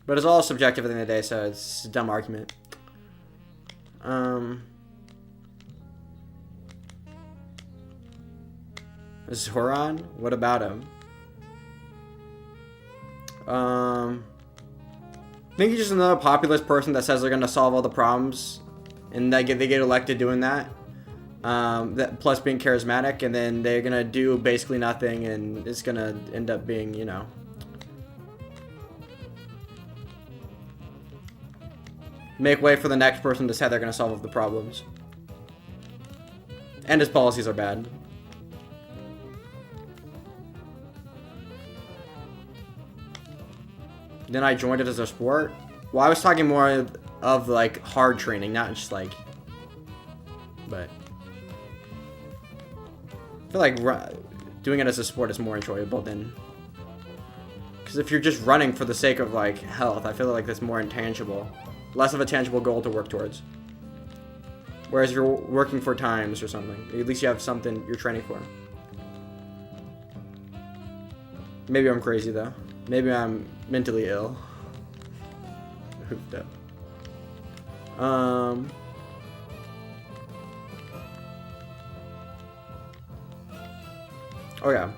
But it's all subjective at the end of the day, so it's a dumb argument. Zoran? What about him? I think he's just another populist person that says they're gonna solve all the problems, and they get elected doing that. Plus being charismatic, and then they're gonna do basically nothing, and it's gonna end up being, you know, make way for the next person to say they're gonna solve the problems. And his policies are bad. Then I joined it as a sport. Well, I was talking more of like hard training, not just like. But I feel like doing it as a sport is more enjoyable than. Because if you're just running for the sake of like health, I feel like that's more intangible, less of a tangible goal to work towards. Whereas if you're working for times or something, at least you have something you're training for. Maybe I'm crazy though. Maybe I'm mentally ill. Hooped up. Oh yeah.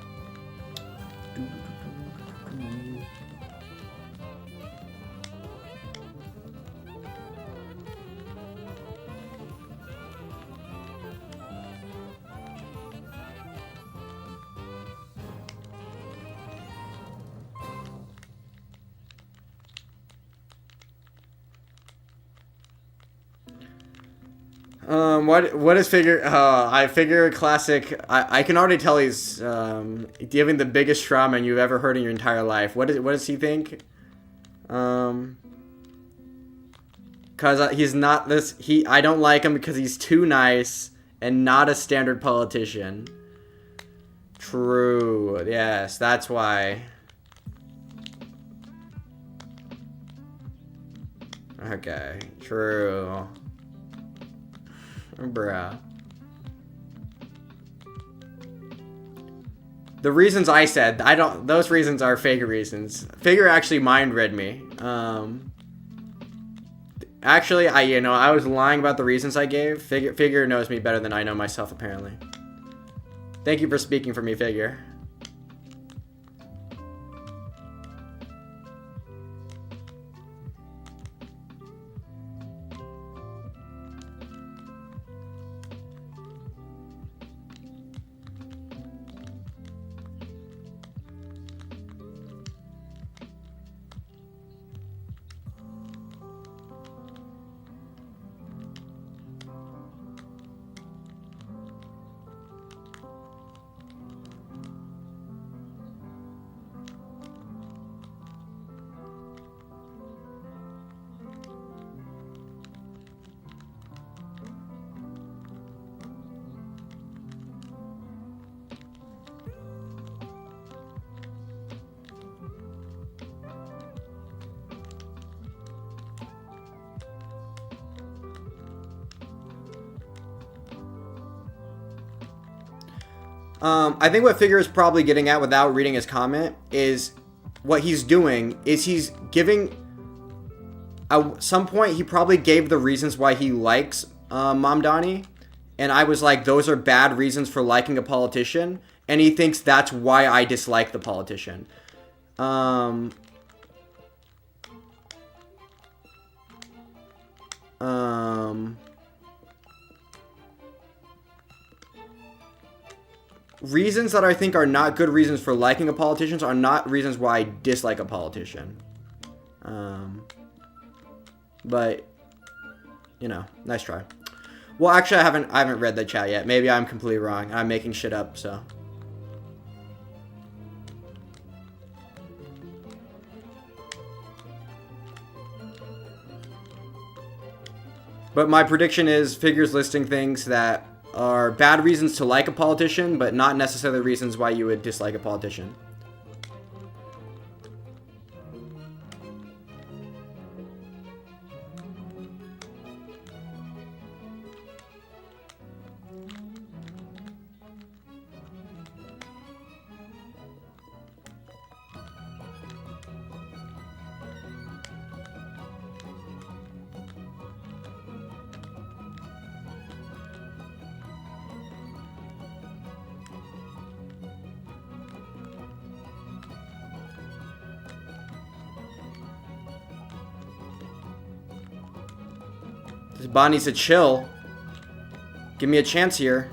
What is Figure? I Figure classic. I can already tell he's giving the biggest straw man you've ever heard in your entire life. What does he think? Cause he's not this. I don't like him because he's too nice and not a standard politician. True. Yes, that's why. Okay. True. Bruh. The reasons I said, those reasons are Figure reasons. Figure actually mind read me. Actually, I was lying about the reasons I gave. Figure knows me better than I know myself, apparently. Thank you for speaking for me, Figure. I think what Figure is probably getting at without reading his comment is what he's doing is he's giving. At some point, he probably gave the reasons why he likes Mamdani, and I was like, those are bad reasons for liking a politician, and he thinks that's why I dislike the politician. Reasons that I think are not good reasons for liking a politician are not reasons why I dislike a politician. But you know, nice try. Well, actually, I haven't read the chat yet. Maybe I'm completely wrong. I'm making shit up, so. But my prediction is Figures listing things that are bad reasons to like a politician, but not necessarily reasons why you would dislike a politician. This bot needs to chill. Give me a chance here.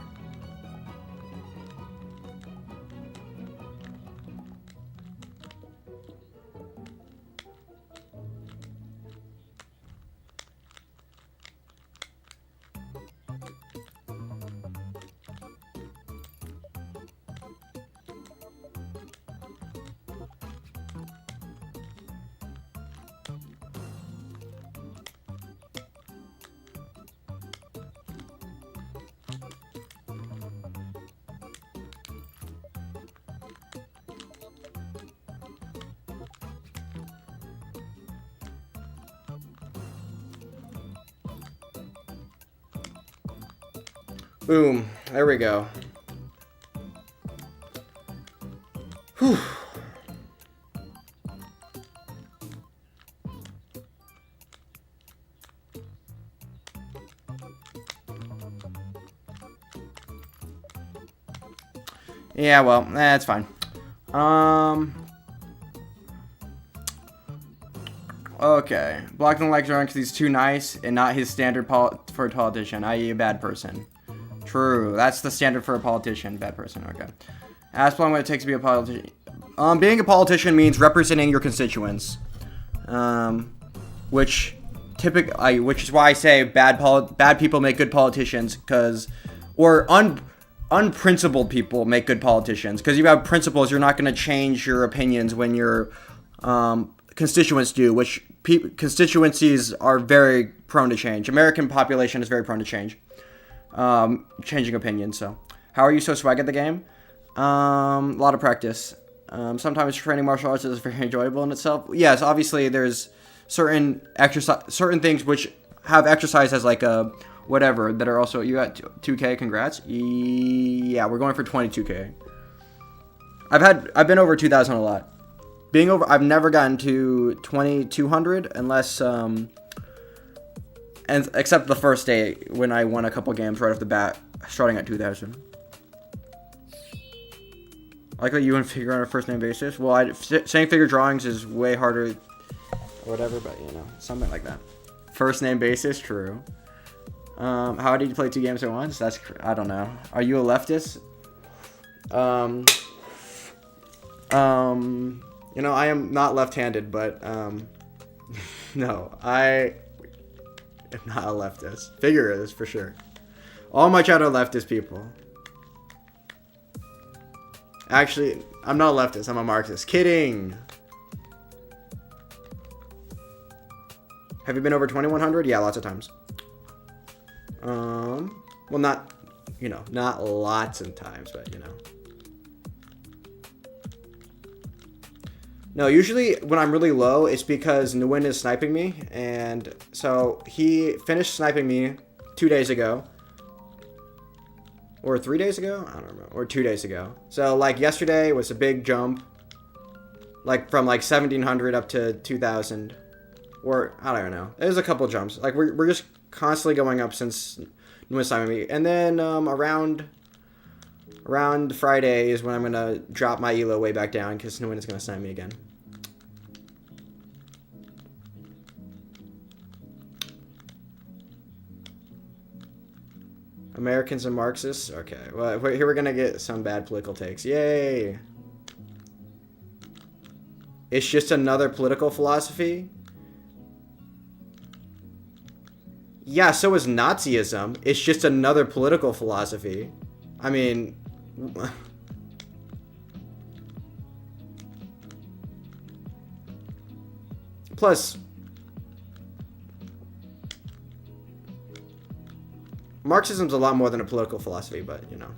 Boom. There we go. Whew. Yeah, well, that's fine. Okay. Blocking the likes around because he's too nice and not his standard for a politician, i.e. a bad person. True. That's the standard for a politician. Bad person. Okay. Ask long what it takes to be a politician. Being a politician means representing your constituents. Which is why I say bad people make good politicians, or unprincipled people make good politicians. Because you have principles, you're not going to change your opinions when your constituents do, which constituencies are very prone to change. American population is very prone to change. Changing opinions. So how are you so swag at the game? A lot of practice. Sometimes training martial arts is very enjoyable in itself. Yes, obviously there's certain things which have exercise as like a whatever that are also. You got 2K, congrats. Yeah, we're going for 22K. I've been over 2,000 a lot. I've never gotten to 2,200 unless and except the first day when I won a couple games right off the bat, starting at 2,000. I like that you and Figure on a first name basis. Well, saying Figure drawings is way harder, or whatever, but you know, something like that. First name basis, true. How did you play 2 games at once? I don't know. Are you a leftist? You know, I am not left-handed, but no, I am not a leftist. Figure is for sure. All my chat are leftist people. Actually, I'm not a leftist. I'm a Marxist. Kidding. Have you been over 2,100? Yeah, lots of times. Well, not lots of times, but you know. No, usually when I'm really low, it's because Nguyen is sniping me, and so he finished sniping me 2 days ago. Or 3 days ago? I don't remember. Or 2 days ago. So, like, yesterday was a big jump. Like from like 1700 up to 2000, or I don't know. There's a couple jumps. Like we're just constantly going up since Nwin signed me, and then around Friday is when I'm gonna drop my elo way back down because Nwin is gonna sign me again. Americans and Marxists? Okay. Well, here we're gonna get some bad political takes. Yay! It's just another political philosophy? Yeah, so is Nazism. It's just another political philosophy. I mean... Plus... Marxism's a lot more than a political philosophy, but, you know.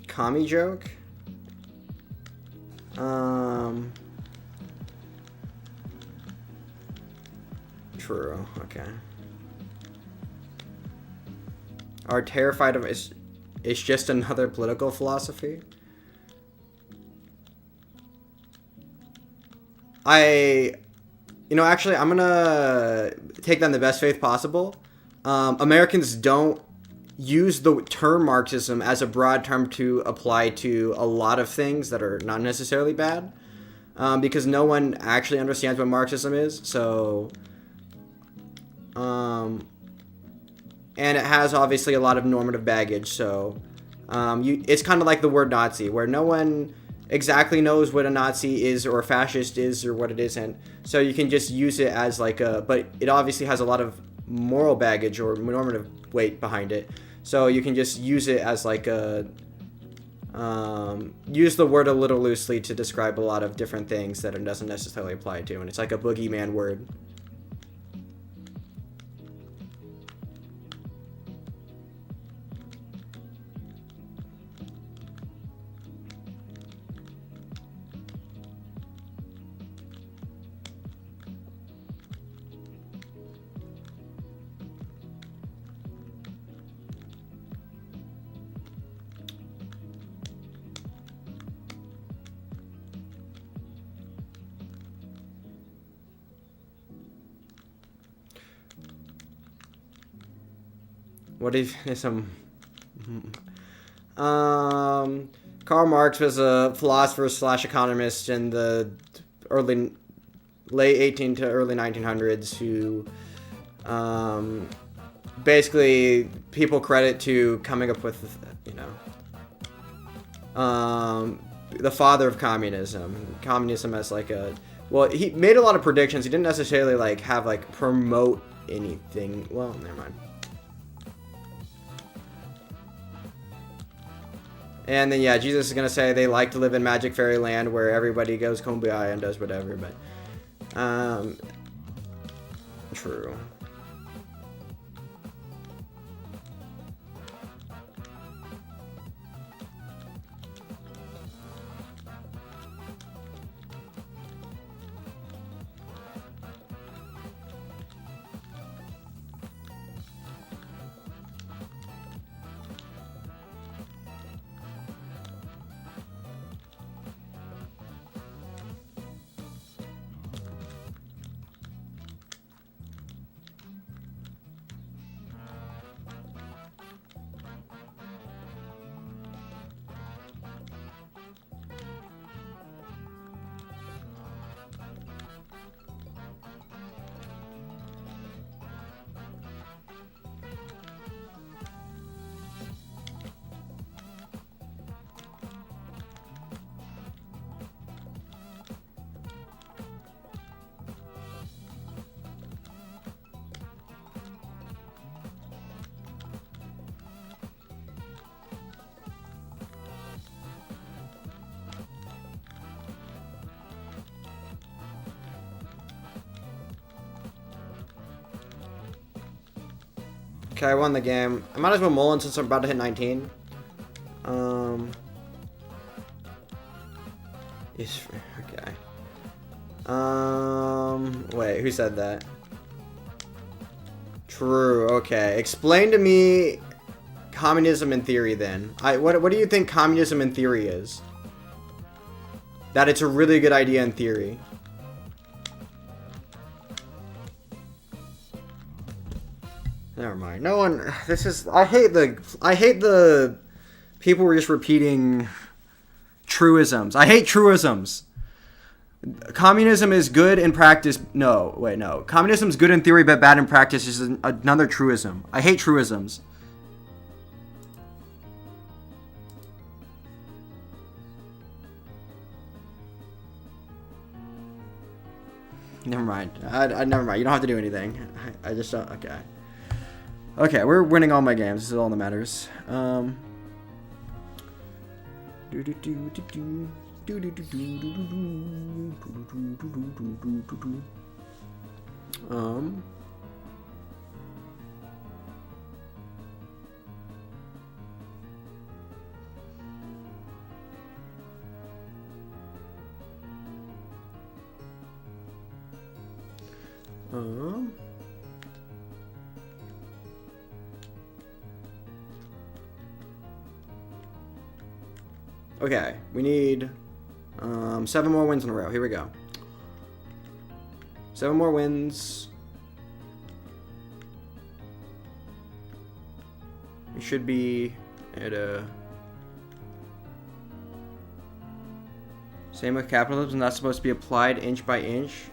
Commie joke? True, okay. Are terrified of it's just another political philosophy? Actually, I'm gonna take that in the best faith possible. Americans don't use the term Marxism as a broad term to apply to a lot of things that are not necessarily bad, because no one actually understands what Marxism is. So, and it has obviously a lot of normative baggage. So, it's kind of like the word Nazi, where no one exactly knows what a Nazi is or a fascist is or what it isn't. So you can just use it as like but it obviously has a lot of moral baggage or normative weight behind it. So you can just use it as like use the word a little loosely to describe a lot of different things that it doesn't necessarily apply to. And it's like a boogeyman word. What if some... Karl Marx was a philosopher / economist in the late 18 to early 1900s who basically people credit to coming up with, the father of communism. Communism as like he made a lot of predictions. He didn't necessarily promote anything. Well, never mind. And then, yeah, Jesus is going to say they like to live in magic fairyland where everybody goes kumbaya and does whatever, but, true. Okay, I won the game. I might as well Mullen since I'm about to hit 19. Is okay. Wait, who said that? True. Okay. Explain to me communism in theory then. What do you think communism in theory is? That it's a really good idea in theory. Never mind. No one. This is. I hate the people who are just repeating truisms. I hate truisms. Communism is good in practice. No, wait, no. Communism is good in theory but bad in practice is another truism. I hate truisms. Never mind. Never mind. You don't have to do anything. I just don't. Okay. Okay, we're winning all my games. This is all that matters. Okay, we need 7 more wins in a row. Here we go. 7 more wins. We should be at a... Same with capitalism, not supposed to be applied inch by inch.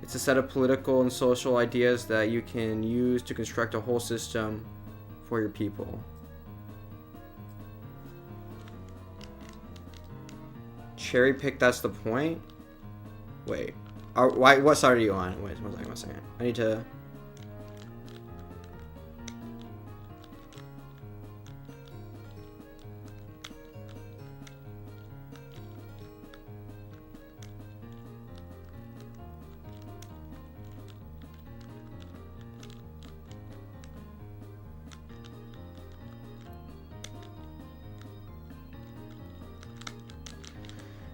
It's a set of political and social ideas that you can use to construct a whole system for your people. Cherry pick, that's the point? Wait. What side are you on? Wait, one second. I need to...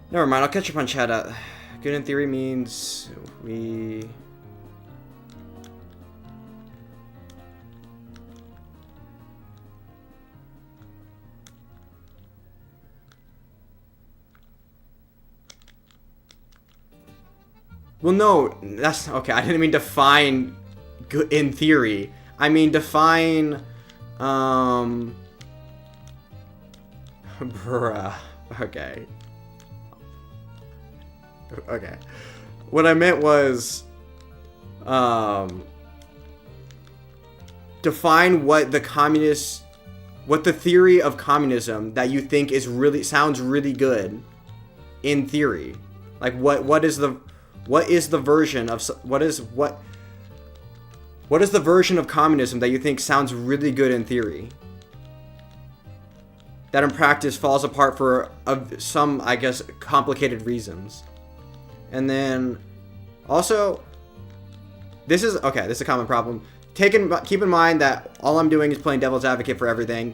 Never mind, I'll catch up on chat. Good in theory means we... Well, no, that's... Okay, I didn't mean define good in theory. I mean define... Bruh. Okay. Okay. What I meant was define what the theory of communism that you think is sounds really good in theory. Like what is the version of what is the version of communism that you think sounds really good in theory? That in practice falls apart for some, I guess, complicated reasons. And then, also, this is a common problem. Keep in mind that all I'm doing is playing devil's advocate for everything.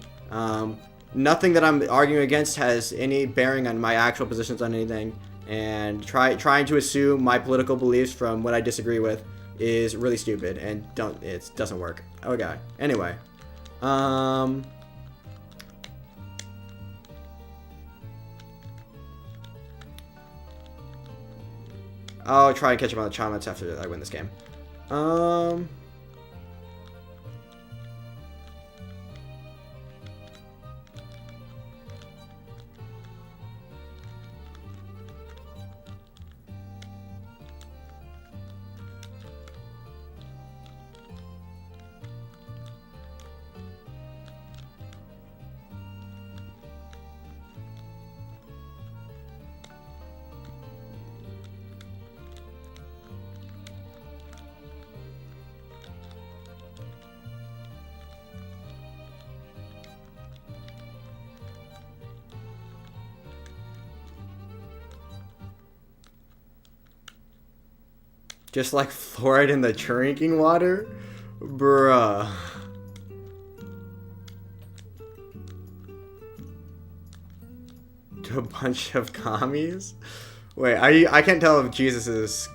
Nothing that I'm arguing against has any bearing on my actual positions on anything. And trying to assume my political beliefs from what I disagree with is really stupid and it doesn't work. Okay. Anyway, I'll try and catch up on the comments after I win this game. Just like fluoride in the drinking water? Bruh. to a bunch of commies. Wait, I can't tell if Jesus is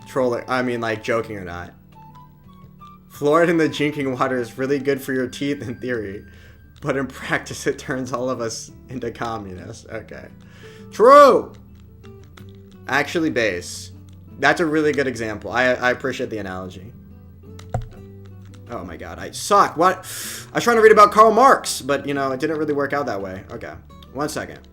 trolling. I mean, like, joking or not. Fluoride in the drinking water is really good for your teeth in theory, but in practice it turns all of us into communists. Okay. True! Actually, base. That's a really good example. I appreciate the analogy. Oh my god, I suck. What? I was trying to read about Karl Marx, but, you know, it didn't really work out that way. Okay. 1 second.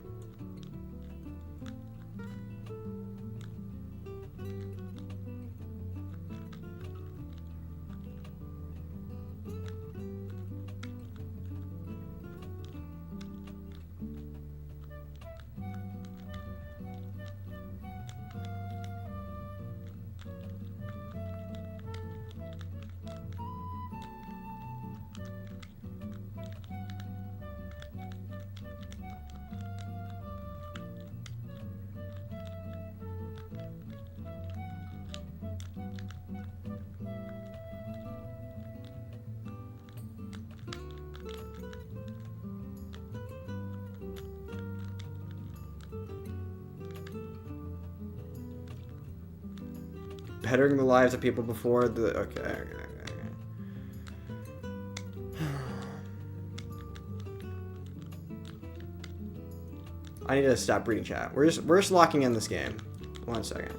Bettering the lives of people before the... Okay. I need to stop reading chat. We're just locking in this game. 1 second.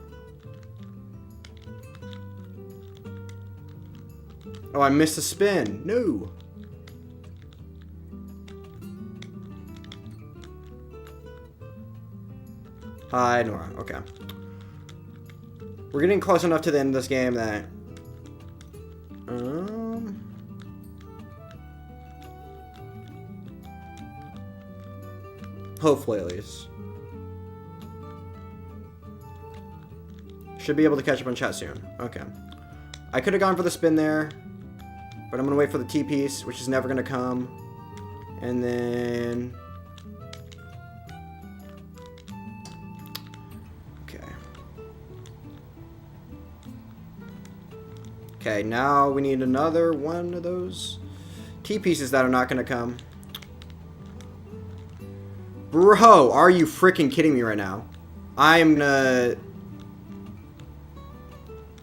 Oh, I missed a spin. No. Hi, Nora. Okay. We're getting close enough to the end of this game that... hopefully, at least. Should be able to catch up on chat soon. Okay. I could have gone for the spin there, but I'm going to wait for the T-piece, which is never going to come. And then... Okay, now we need another one of those T-pieces that are not going to come. Bro, are you freaking kidding me right now? I'm gonna...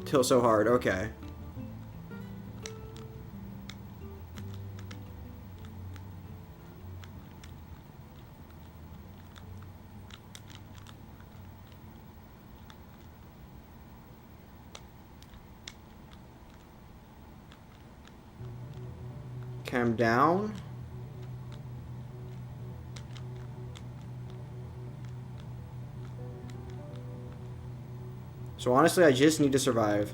tilt so hard. Okay. Cam down. So honestly, I just need to survive.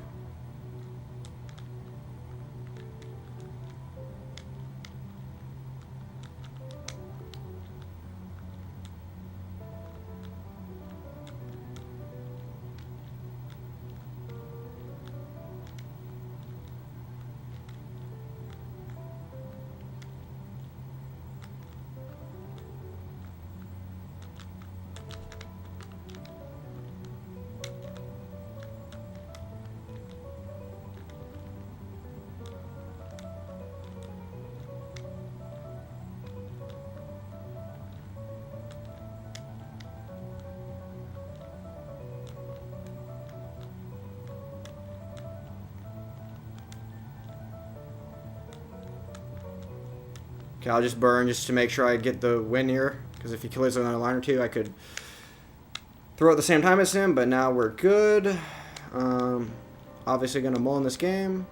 Okay, I'll just burn just to make sure I get the win here. Because if he kills another line or two, I could throw at the same time as him. But now we're good. Obviously going to mull in this game.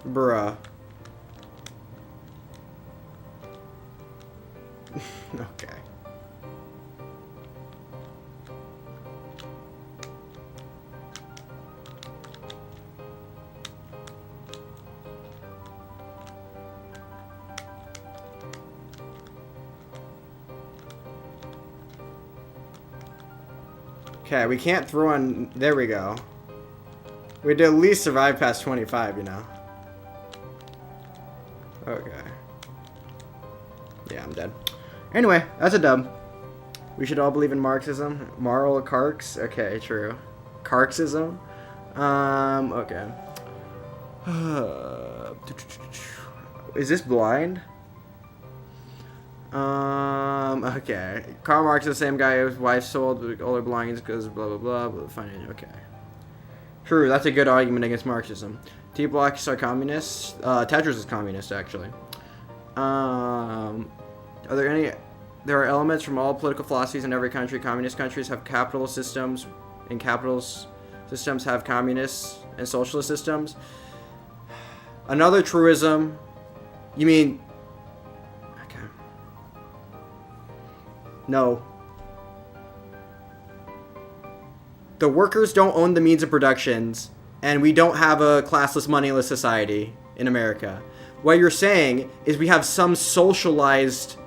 Bruh. Okay. Okay, we can't throw on... There we go. We'd at least survive past 25, you know. Okay. Yeah, I'm dead. Anyway, that's a dub. We should all believe in Marxism. Moral Carx? Okay, true. Carxism? Okay. Is this blind? Okay. Karl Marx is the same guy whose wife sold all her belongings because blah blah blah. But financial. Okay. True. That's a good argument against Marxism. T-blocks are communists. Tetris is communist, actually. Are there any? There are elements from all political philosophies in every country. Communist countries have capitalist systems, and capitalist systems have communist and socialist systems. Another truism. You mean? Okay. No. The workers don't own the means of productions, and we don't have a classless, moneyless society in America. What you're saying is we have some socialized,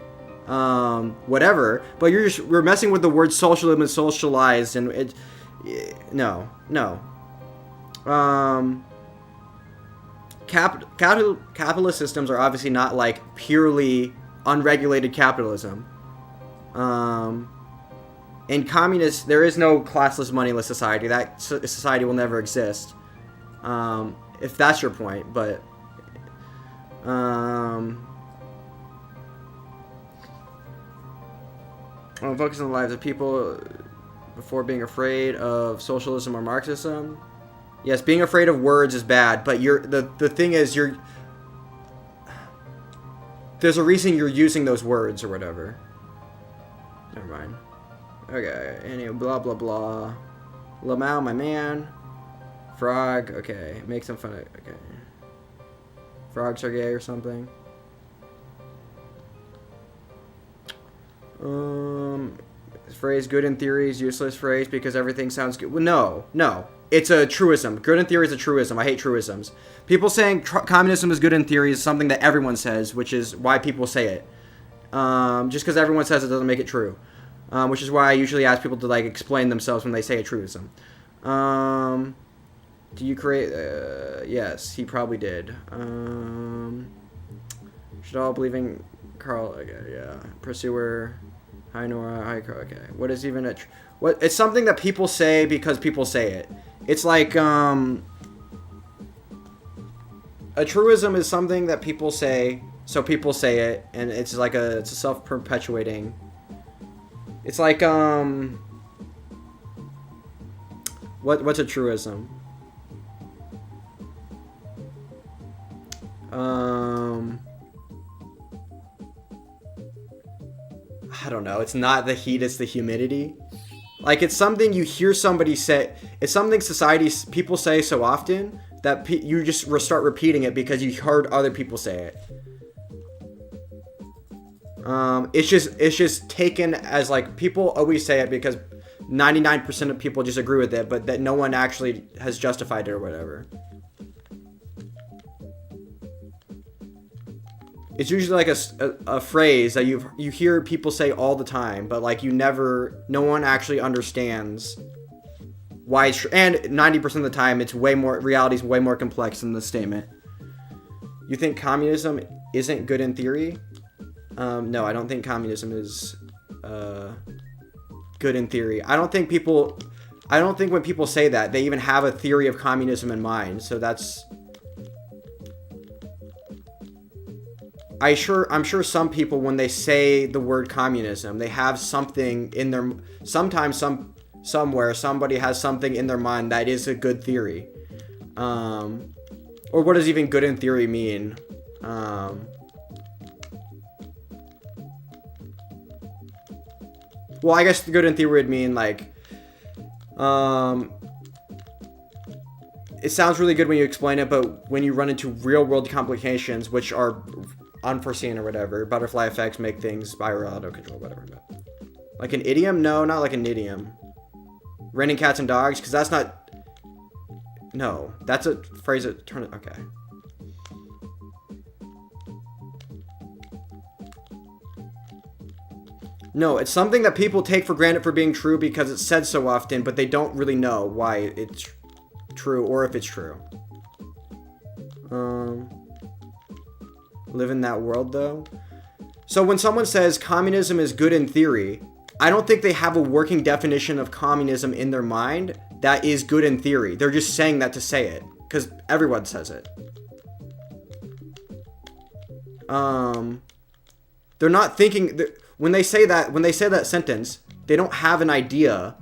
whatever, but we're messing with the word socialism and socialized, and it. No. Capitalist systems are obviously not like purely unregulated capitalism. In communist, there is no classless, moneyless society. That society will never exist. If that's your point, but I'm focusing on the lives of people before being afraid of socialism or Marxism. Yes, being afraid of words is bad, but the thing is there's a reason you're using those words or whatever. Never mind. Okay, anyway, blah blah blah. Lamau, my man. Frog, okay. Make some fun of okay. Frogs are gay or something. Phrase good in theory is useless phrase because everything sounds good. Well, no. It's a truism. Good in theory is a truism. I hate truisms. People saying communism is good in theory is something that everyone says, which is why people say it. Just because everyone says it doesn't make it true. Which is why I usually ask people to like explain themselves when they say a truism. Do you create... yes, he probably did. Should all believing Carl... Okay, yeah. Pursuer... Hi, Nora. Hi, Carl. Okay. What is even a... What? It's something that people say because people say it. It's like, a truism is something that people say, so people say it, and it's like it's a self-perpetuating... It's like, what's a truism? I don't know. It's not the heat, it's the humidity. Like, it's something you hear somebody say. It's something people say so often that you just start repeating it because you heard other people say it. It's just taken as like people always say it because 99% of people just agree with it, but that no one actually has justified it or whatever. It's usually like a phrase that you hear people say all the time, but like no one actually understands why it's true. And 90% of the time, reality's way more complex than the statement. You think communism isn't good in theory? No, I don't think communism is good in theory. I don't think when people say that, they even have a theory of communism in mind. So that's... I'm sure some people, when they say the word communism, they have something in their... Sometimes somewhere, somebody has something in their mind that is a good theory. Or what does even good in theory mean? Well, I guess good in theory would mean, like... It sounds really good when you explain it, but when you run into real-world complications, which are... unforeseen or whatever, butterfly effects make things spiral out of control, whatever. But like an idiom? No, not like an idiom. Raining cats and dogs, because that's not... No, that's a phrase that... Okay. No, it's something that people take for granted for being true because it's said so often, but they don't really know why it's true or if it's true. Live in that world, though. So when someone says communism is good in theory, I don't think they have a working definition of communism in their mind that is good in theory. They're just saying that to say it, because everyone says it. They're not thinking when they say that sentence, they don't have an idea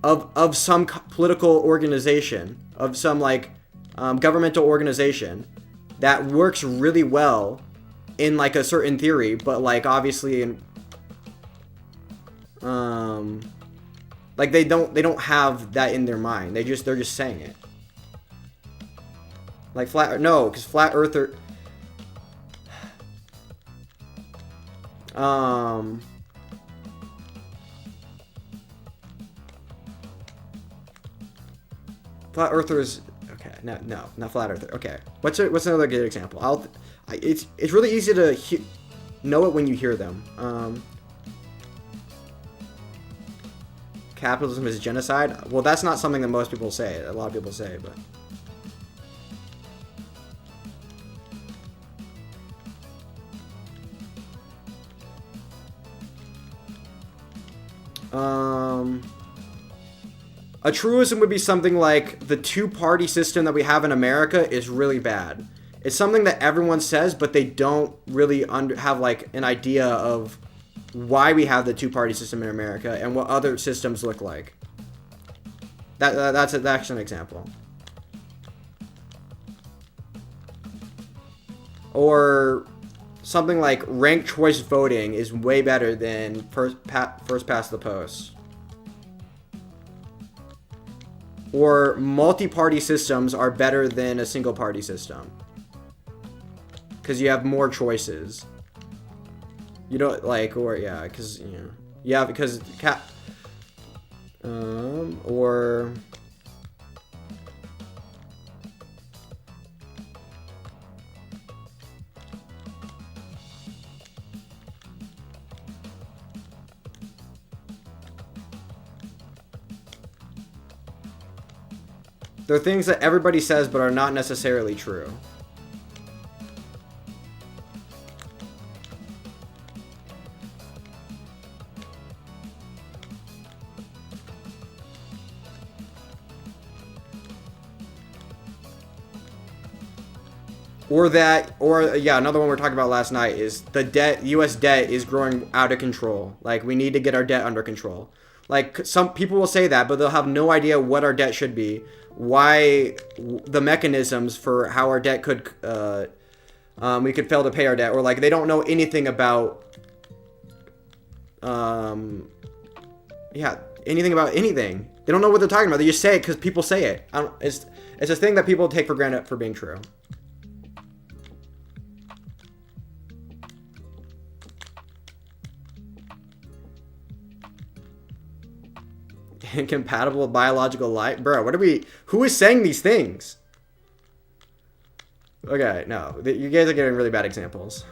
of some political organization, of some like governmental organization that works really well in like a certain theory, but like obviously in like they don't have that in their mind. They're just saying it. Like because flat earther. Flat earthers. Okay, no, not flat earther. Okay, what's another good example? It's really easy to know it when you hear them. Capitalism is genocide. Well, that's not something that most people say. A lot of people say, but. A truism would be something like the two-party system that we have in America is really bad. It's something that everyone says, but they don't really have like an idea of why we have the two-party system in America and what other systems look like. That's an example. Or something like ranked choice voting is way better than first past the post. Or multi-party systems are better than a single-party system. Because you have more choices. You don't like, or yeah, because, you know. Yeah, because or... There are things that everybody says but are not necessarily true. Or yeah, another one we were talking about last night is the debt, US debt is growing out of control. Like, we need to get our debt under control. Like, some people will say that, but they'll have no idea what our debt should be, why the mechanisms for how our debt could, we could fail to pay our debt, or like they don't know anything about, yeah, anything about anything. They don't know what they're talking about. They just say it because people say it. It's a thing that people take for granted for being true. Incompatible with biological life? Bro, who is saying these things? Okay, no. You guys are getting really bad examples.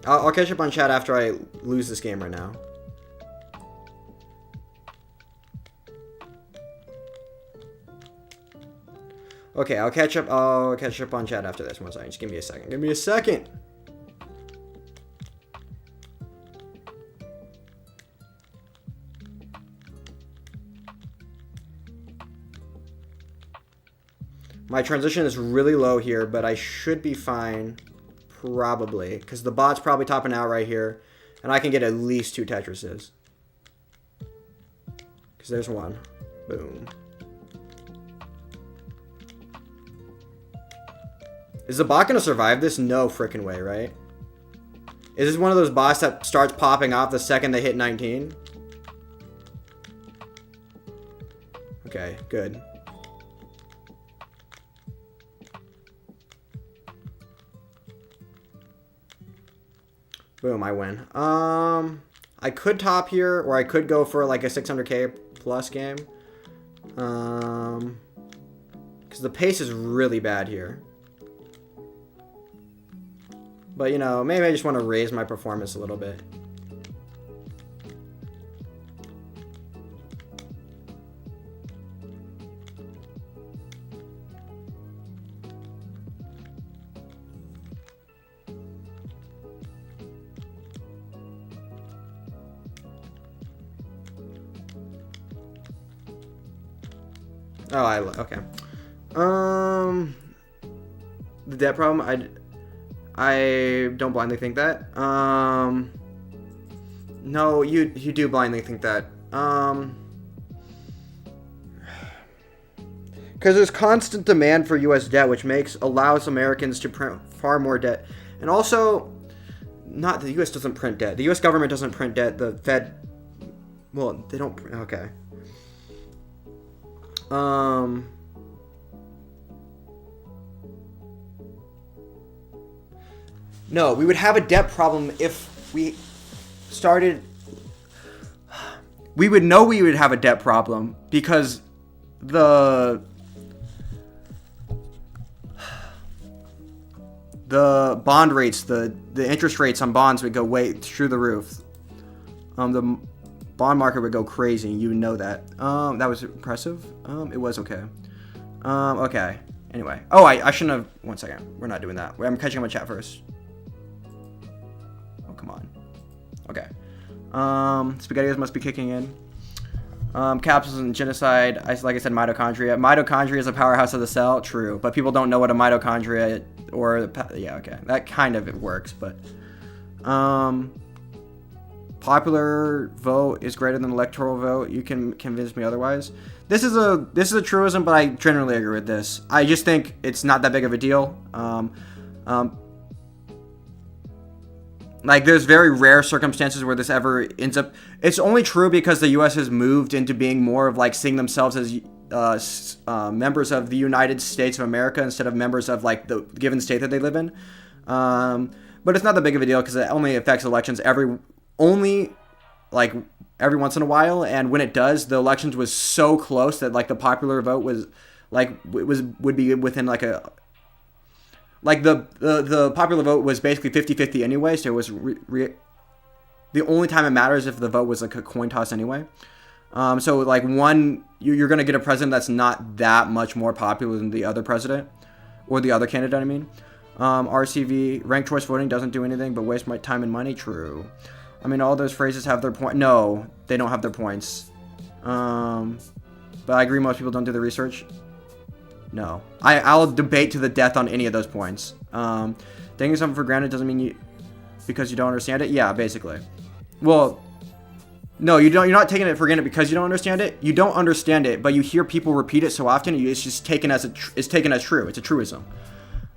I'll catch up on chat after I lose this game right now. Okay, I'll catch up on chat after this. One second. Just give me a second. Give me a second. My transition is really low here, but I should be fine. Probably. Because the bot's probably topping out right here. And I can get at least 2 Tetrises. Because there's one. Boom. Is the bot gonna survive this? No frickin' way, right? Is this one of those bots that starts popping off the second they hit 19? Okay, good. Boom, I win. I could top here, or I could go for like a 600k plus game. Because the pace is really bad here. But, you know, maybe I just want to raise my performance a little bit. Oh, okay. The debt problem, I don't blindly think that. No, you do blindly think that. Because there's constant demand for U.S. debt, which allows Americans to print far more debt. And also, not the U.S. doesn't print debt. The U.S. government doesn't print debt. The Fed, well, they don't. Okay. No, we would have a debt problem if we started. We would know we would have a debt problem because the bond rates, the interest rates on bonds would go way through the roof. The bond market would go crazy. You would know that. That was impressive. It was okay. Okay. Anyway. Oh, I shouldn't have. 1 second. We're not doing that. I'm catching up my chat first. Oh, come on. Okay. SpaghettiOs must be kicking in. Capitalism and genocide. Like I said, mitochondria. Mitochondria is a powerhouse of the cell. True, but people don't know what a mitochondria or yeah. Okay, that kind of it works, but popular vote is greater than electoral vote. You can convince me otherwise. This is a truism, but I generally agree with this. I just think it's not that big of a deal. Like, there's very rare circumstances where this ever ends up. It's only true because the U.S. has moved into being more of like seeing themselves as members of the United States of America instead of members of like the given state that they live in. But it's not that big of a deal because it only affects elections every once in a while, and when it does, the elections was so close that like the popular vote was like would be within like a. Like, the popular vote was basically 50-50 anyway, so it was the only time it matters if the vote was, like, a coin toss anyway. So, like, you're going to get a president that's not that much more popular than the other president, or the other candidate, I mean. RCV, ranked choice voting doesn't do anything but waste my time and money. True. I mean, all those phrases have their point. No, they don't have their points. But I agree most people don't do the research. No. I'll debate to the death on any of those points. Taking something for granted doesn't mean because you don't understand it? Yeah, basically. Well, no, you're not taking it for granted because you don't understand it. You don't understand it, but you hear people repeat it so often, it's just taken as true. It's a truism.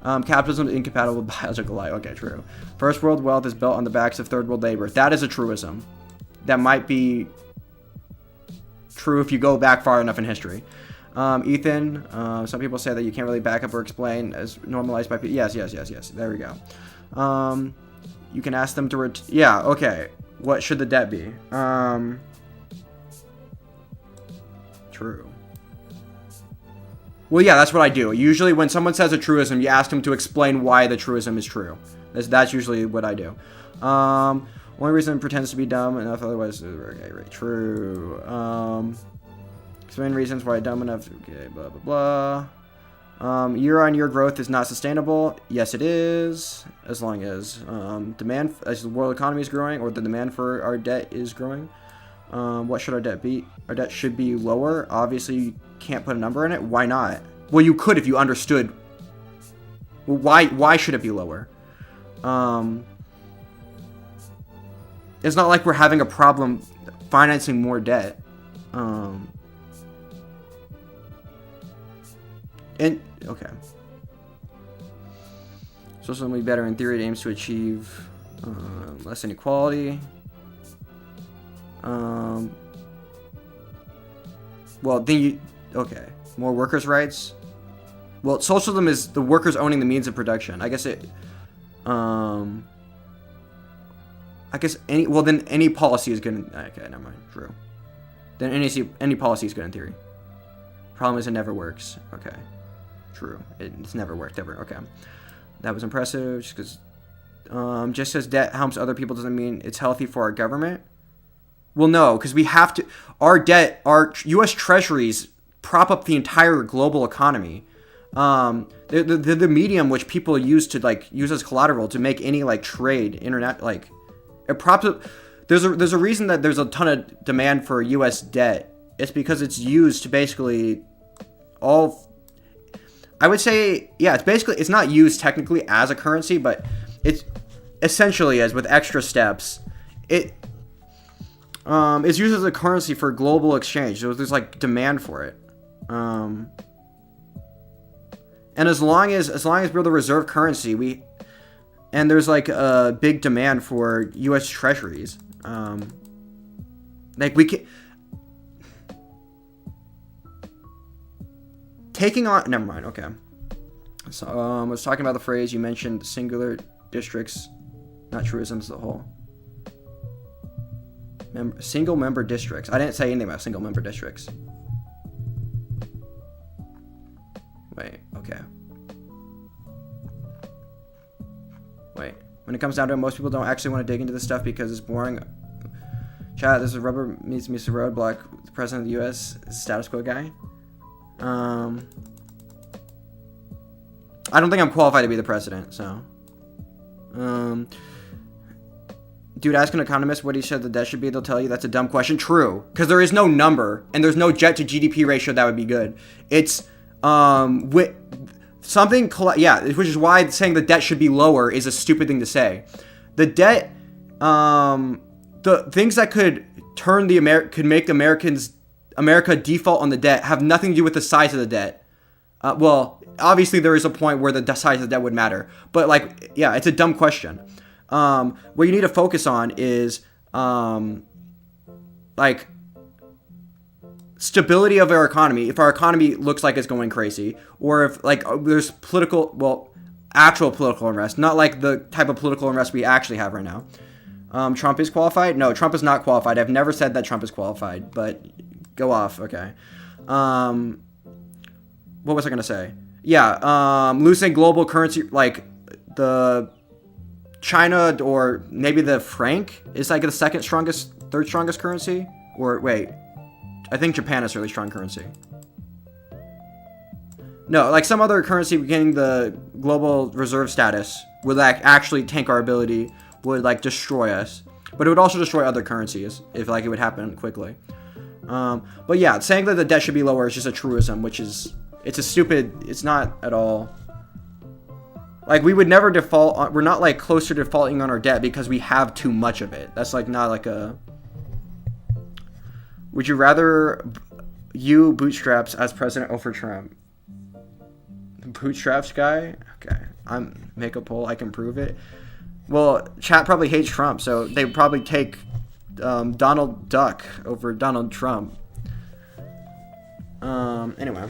Capitalism is incompatible with biological life. Okay, true. First world wealth is built on the backs of third world labor. That is a truism. That might be true if you go back far enough in history. Ethan, some people say that you can't really back up or explain as normalized by people. Yes. There we go. You can ask them to yeah, okay. What should the debt be? True. Well, yeah, that's what I do. Usually when someone says a truism, you ask them to explain why the truism is true. That's usually what I do. Only reason it pretends to be dumb enough, otherwise, okay, right, true. Explain reasons why dumb enough. Okay, blah blah blah. Year-on-year growth is not sustainable. Yes, it is, as long as demand, as the world economy is growing, or the demand for our debt is growing. What should our debt be? Our debt should be lower. Obviously, you can't put a number in it. Why not? Well, you could if you understood. Well, why should it be lower? It's not like we're having a problem financing more debt. And okay, socialism will be better in theory. It aims to achieve less inequality. Well, then more workers' rights. Well, socialism is the workers owning the means of production. I guess it. I I guess any, well, then any policy is good in, okay, never mind, true. Then any policy is good in theory. Problem is it never works. Okay, true. It's never worked ever. Okay, that was impressive. Just because debt helps other people doesn't mean it's healthy for our government. Well, no, because we have to. Our debt, our U.S. treasuries prop up the entire global economy. The medium which people use to like use as collateral to make any like trade, internet, like it props up. There's a reason that there's a ton of demand for U.S. debt. It's because it's used to basically I would say, yeah, it's not used technically as a currency, but it's essentially as with extra steps. It's used as a currency for global exchange. So there's like demand for it. And as long as we're the reserve currency, and there's like a big demand for U.S. treasuries. Like we can taking on. Never mind. Okay. So I was talking about the phrase you mentioned: singular districts, not truisms as a whole. Single member districts. I didn't say anything about single member districts. Wait. Okay. Wait. When it comes down to it, most people don't actually want to dig into this stuff because it's boring. Chat, this is rubber meets the roadblock. The president of the U.S. is a status quo guy. I don't think I'm qualified to be the president, so. Dude, ask an economist what he said the debt should be. They'll tell you that's a dumb question. True, because there is no number, and there's no debt to GDP ratio that would be good. It's which is why saying the debt should be lower is a stupid thing to say. The debt, the things that could make America default on the debt have nothing to do with the size of the debt. Well, obviously there is a point where the size of the debt would matter, but like, yeah, it's a dumb question. What you need to focus on is like stability of our economy. If our economy looks like it's going crazy, or if like there's actual political unrest, not like the type of political unrest we actually have right now. Trump is qualified? No, Trump is not qualified. I've never said that Trump is qualified, but go off. Okay. What was I going to say? Yeah. Losing global currency, like the China or maybe the franc is like the third strongest currency. Or wait, I think Japan is a really strong currency. No, like some other currency getting the global reserve status would like actually tank our ability, would like destroy us, but it would also destroy other currencies if like it would happen quickly. But yeah, saying that the debt should be lower is just a truism, which is it's not at all. Like we would never default. We're not like close to defaulting on our debt because we have too much of it. That's like not like a. Would you rather you bootstraps as president over Trump? Bootstraps guy? Okay, make a poll. I can prove it. Well, chat probably hates Trump, so they would probably take Donald Duck over Donald Trump. Anyway.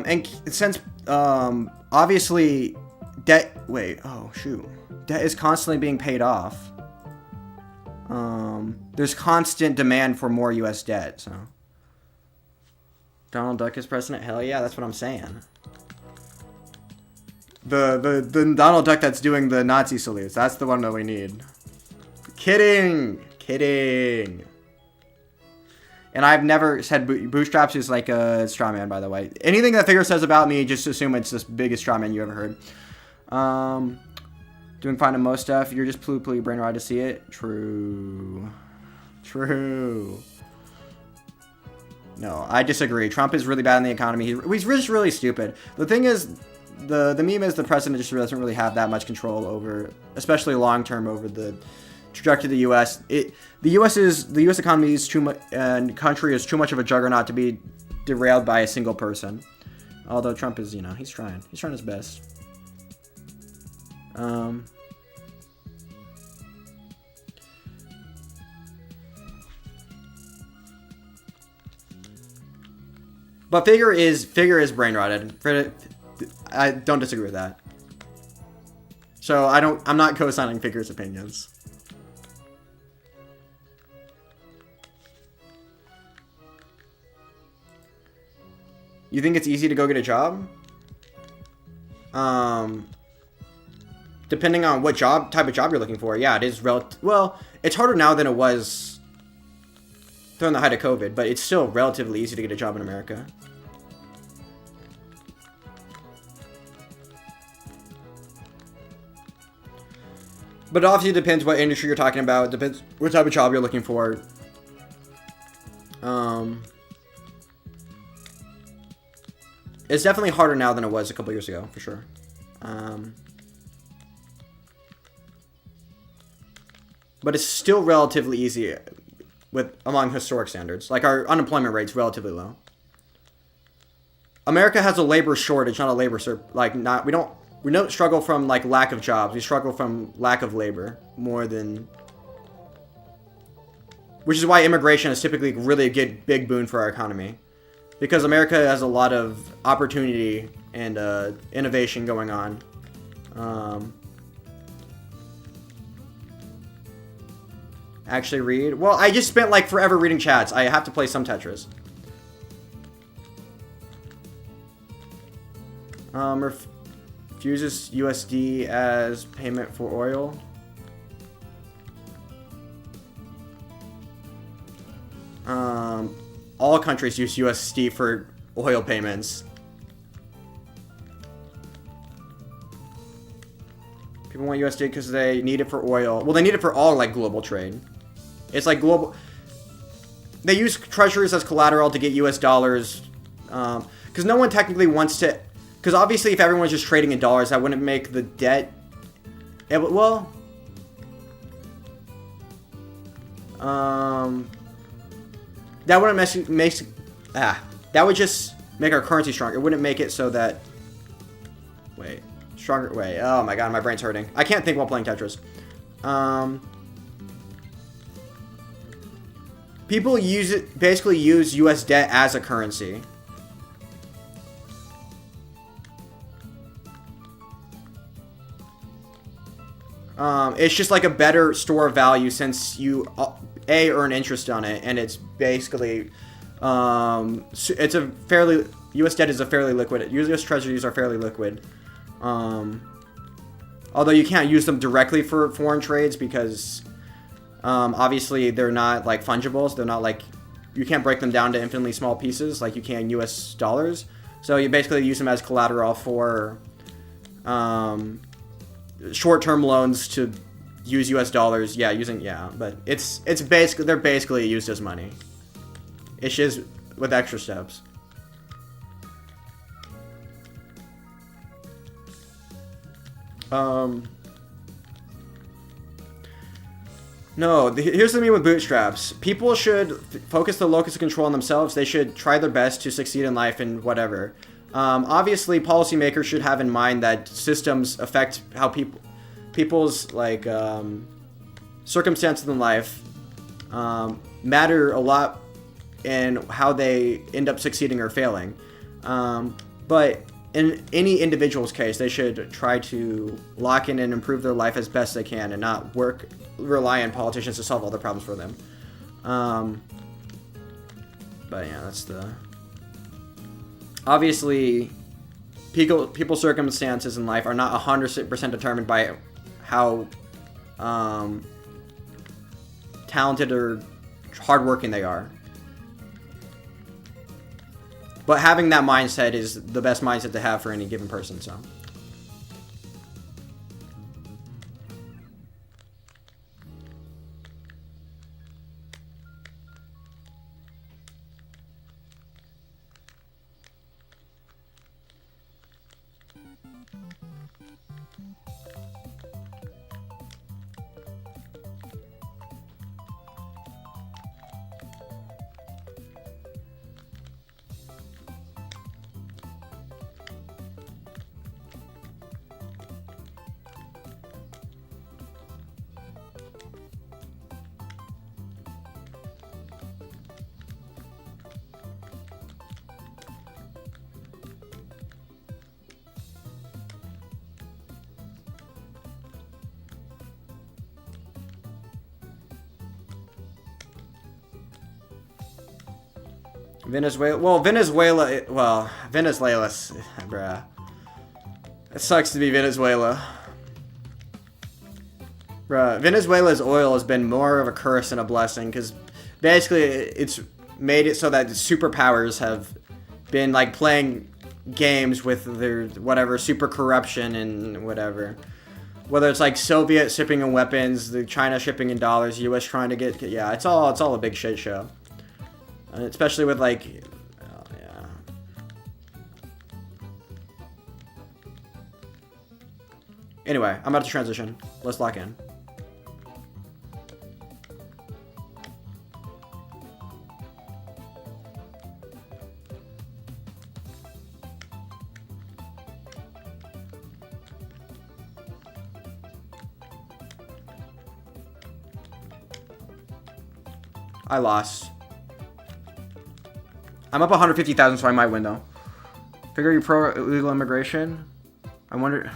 And since, obviously, debt is constantly being paid off. There's constant demand for more U.S. debt, so. Donald Duck is president? Hell yeah, that's what I'm saying. The Donald Duck that's doing the Nazi salutes, that's the one that we need. Kidding! And I've never said bootstraps is like a straw man, by the way. Anything that figure says about me, just assume it's the biggest straw man you ever heard. Doing fine in most stuff. You're just ploo brain ride to see it. True. No, I disagree. Trump is really bad in the economy. He's just really stupid. The thing is, the meme is the president just doesn't really have that much control over, especially long term, over the trajectory of the U.S. The U.S. economy is too much, and country is too much of a juggernaut to be derailed by a single person. Although Trump is, he's trying. He's trying his best. But Figure is brain rotted. I don't disagree with that. So I'm not co-signing Figure's opinions. You think it's easy to go get a job? Depending on what type of job you're looking for. Yeah, it is well, it's harder now than it was during the height of COVID, but it's still relatively easy to get a job in America. But it obviously depends what industry you're talking about. It depends what type of job you're looking for. It's definitely harder now than it was a couple years ago, for sure. But it's still relatively easy among historic standards. Like, our unemployment rate's relatively low. America has a labor shortage, not a labor we don't struggle from like lack of jobs. We struggle from lack of labor more than, which is why immigration is typically really a good big boon for our economy, because America has a lot of opportunity and innovation going on. Actually read? Well, I just spent like forever reading chats. I have to play some Tetris. Refuses USD as payment for oil. All countries use USD for oil payments. People want USD because they need it for oil. Well, they need it for all like global trade. It's like global. They use treasuries as collateral to get US dollars, because no one technically wants to. Because obviously, if everyone's just trading in dollars, that wouldn't make the debt. Well, that wouldn't that would just make our currency stronger. It wouldn't make it so that. Stronger. Wait. Oh my god, my brain's hurting. I can't think while playing Tetris. People basically use US debt as a currency. It's just like a better store of value since you earn interest on it, and it's basically it's a fairly US debt is a fairly liquid. US treasuries are fairly liquid. Although you can't use them directly for foreign trades because obviously they're not like fungibles. They're not like, you can't break them down to infinitely small pieces like you can US dollars. So you basically use them as collateral for short-term loans to use US dollars. But it's basically, they're basically used as money. It's just with extra steps. No, here's the thing with bootstraps. People should focus the locus of control on themselves. They should try their best to succeed in life and whatever. Obviously, policymakers should have in mind that systems affect how people's like circumstances in life matter a lot in how they end up succeeding or failing. But in any individual's case, they should try to lock in and improve their life as best they can and not rely on politicians to solve all the problems for them. But yeah, that's obviously, people's circumstances in life are not 100% determined by how talented or hardworking they are. But having that mindset is the best mindset to have for any given person, so. Venezuela. Well, Venezuela. Well, Venezuela's. Bruh. It sucks to be Venezuela. Bruh. Venezuela's oil has been more of a curse than a blessing. Because basically, it's made it so that the superpowers have been like playing games with their whatever super corruption and whatever. Whether it's like Soviet shipping in weapons, the China shipping in dollars, U.S. trying to get, yeah, it's all a big shit show. Especially with like, oh, yeah. Anyway, I'm about to transition. Let's lock in. I lost. I'm up 150,000, so I might win though. Figure you pro illegal immigration. I wonder.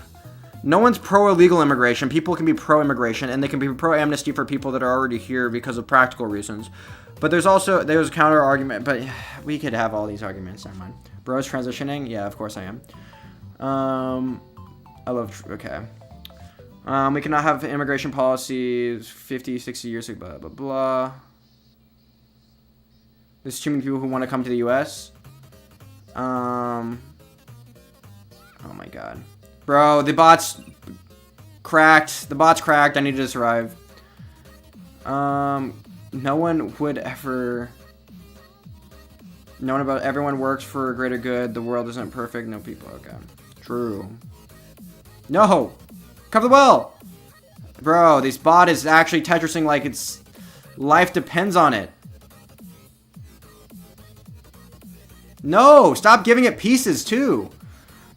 No one's pro illegal immigration. People can be pro immigration, and they can be pro amnesty for people that are already here because of practical reasons. But there's a counter argument. But we could have all these arguments. Never mind. Bro's transitioning. Yeah, of course I am. I love. Okay. We cannot have immigration policies 50, 60 years ago. Blah blah blah. There's too many people who want to come to the U.S. Oh my god. Bro, the bot's cracked. The bot's cracked. I need to survive. No one would ever... No one about... Everyone works for a greater good. The world isn't perfect. No people. Okay. True. No! Cover the well! Bro, this bot is actually Tetrising like its life depends on it. No! Stop giving it pieces, too!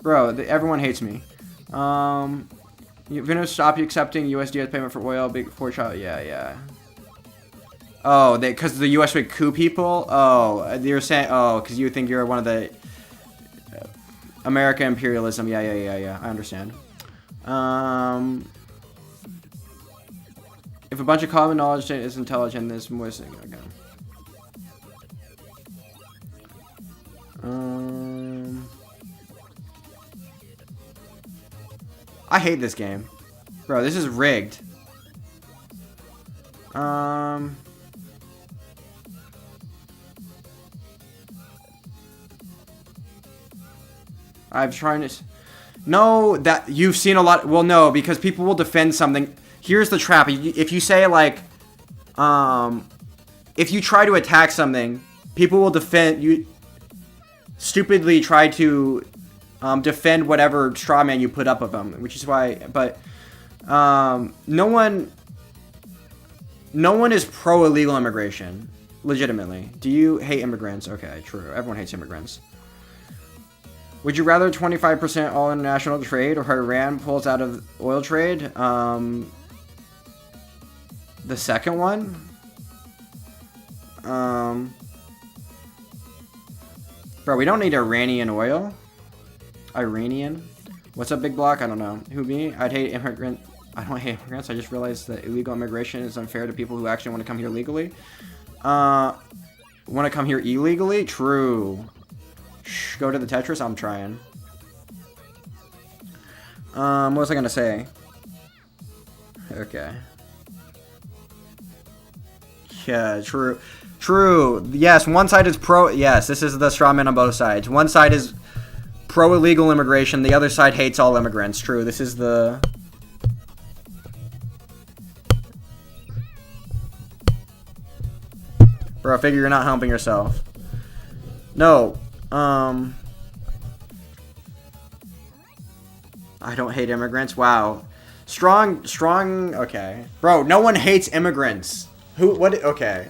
Bro, everyone hates me. Venus, stop you accepting USD as payment for oil. Big four shot. Yeah. Oh, because the US would coup people? Oh, you're saying... Oh, because you think you're one of the... America imperialism. Yeah. I understand. If a bunch of common knowledge is intelligent, this was... Okay. I hate this game. Bro, this is rigged. I'm trying to... No, that... You've seen a lot... Well, no, because people will defend something. Here's the trap. If you say, like... If you try to attack something, people will defend... You stupidly try to... defend whatever straw man you put up of them, which is why, but no one is pro illegal immigration, legitimately. Do you hate immigrants? Okay, true. Everyone hates immigrants. Would you rather 25% all international trade or Iran pulls out of oil trade? The second one. Bro, we don't need Iranian oil. Iranian? What's up, Big Block? I don't know. Who, me? I'd hate immigrant. I don't hate immigrants. I just realized that illegal immigration is unfair to people who actually want to come here legally. Want to come here illegally? True. Shh, go to the Tetris? I'm trying. What was I gonna say? Okay. Yeah, true. True. Yes, one side is pro... Yes, this is the straw man on both sides. One side is... pro-illegal immigration. The other side hates all immigrants. True. This is the... Bro, I figure you're not helping yourself. No. I don't hate immigrants. Wow. Strong... Okay. Bro, no one hates immigrants. Who... What... Okay.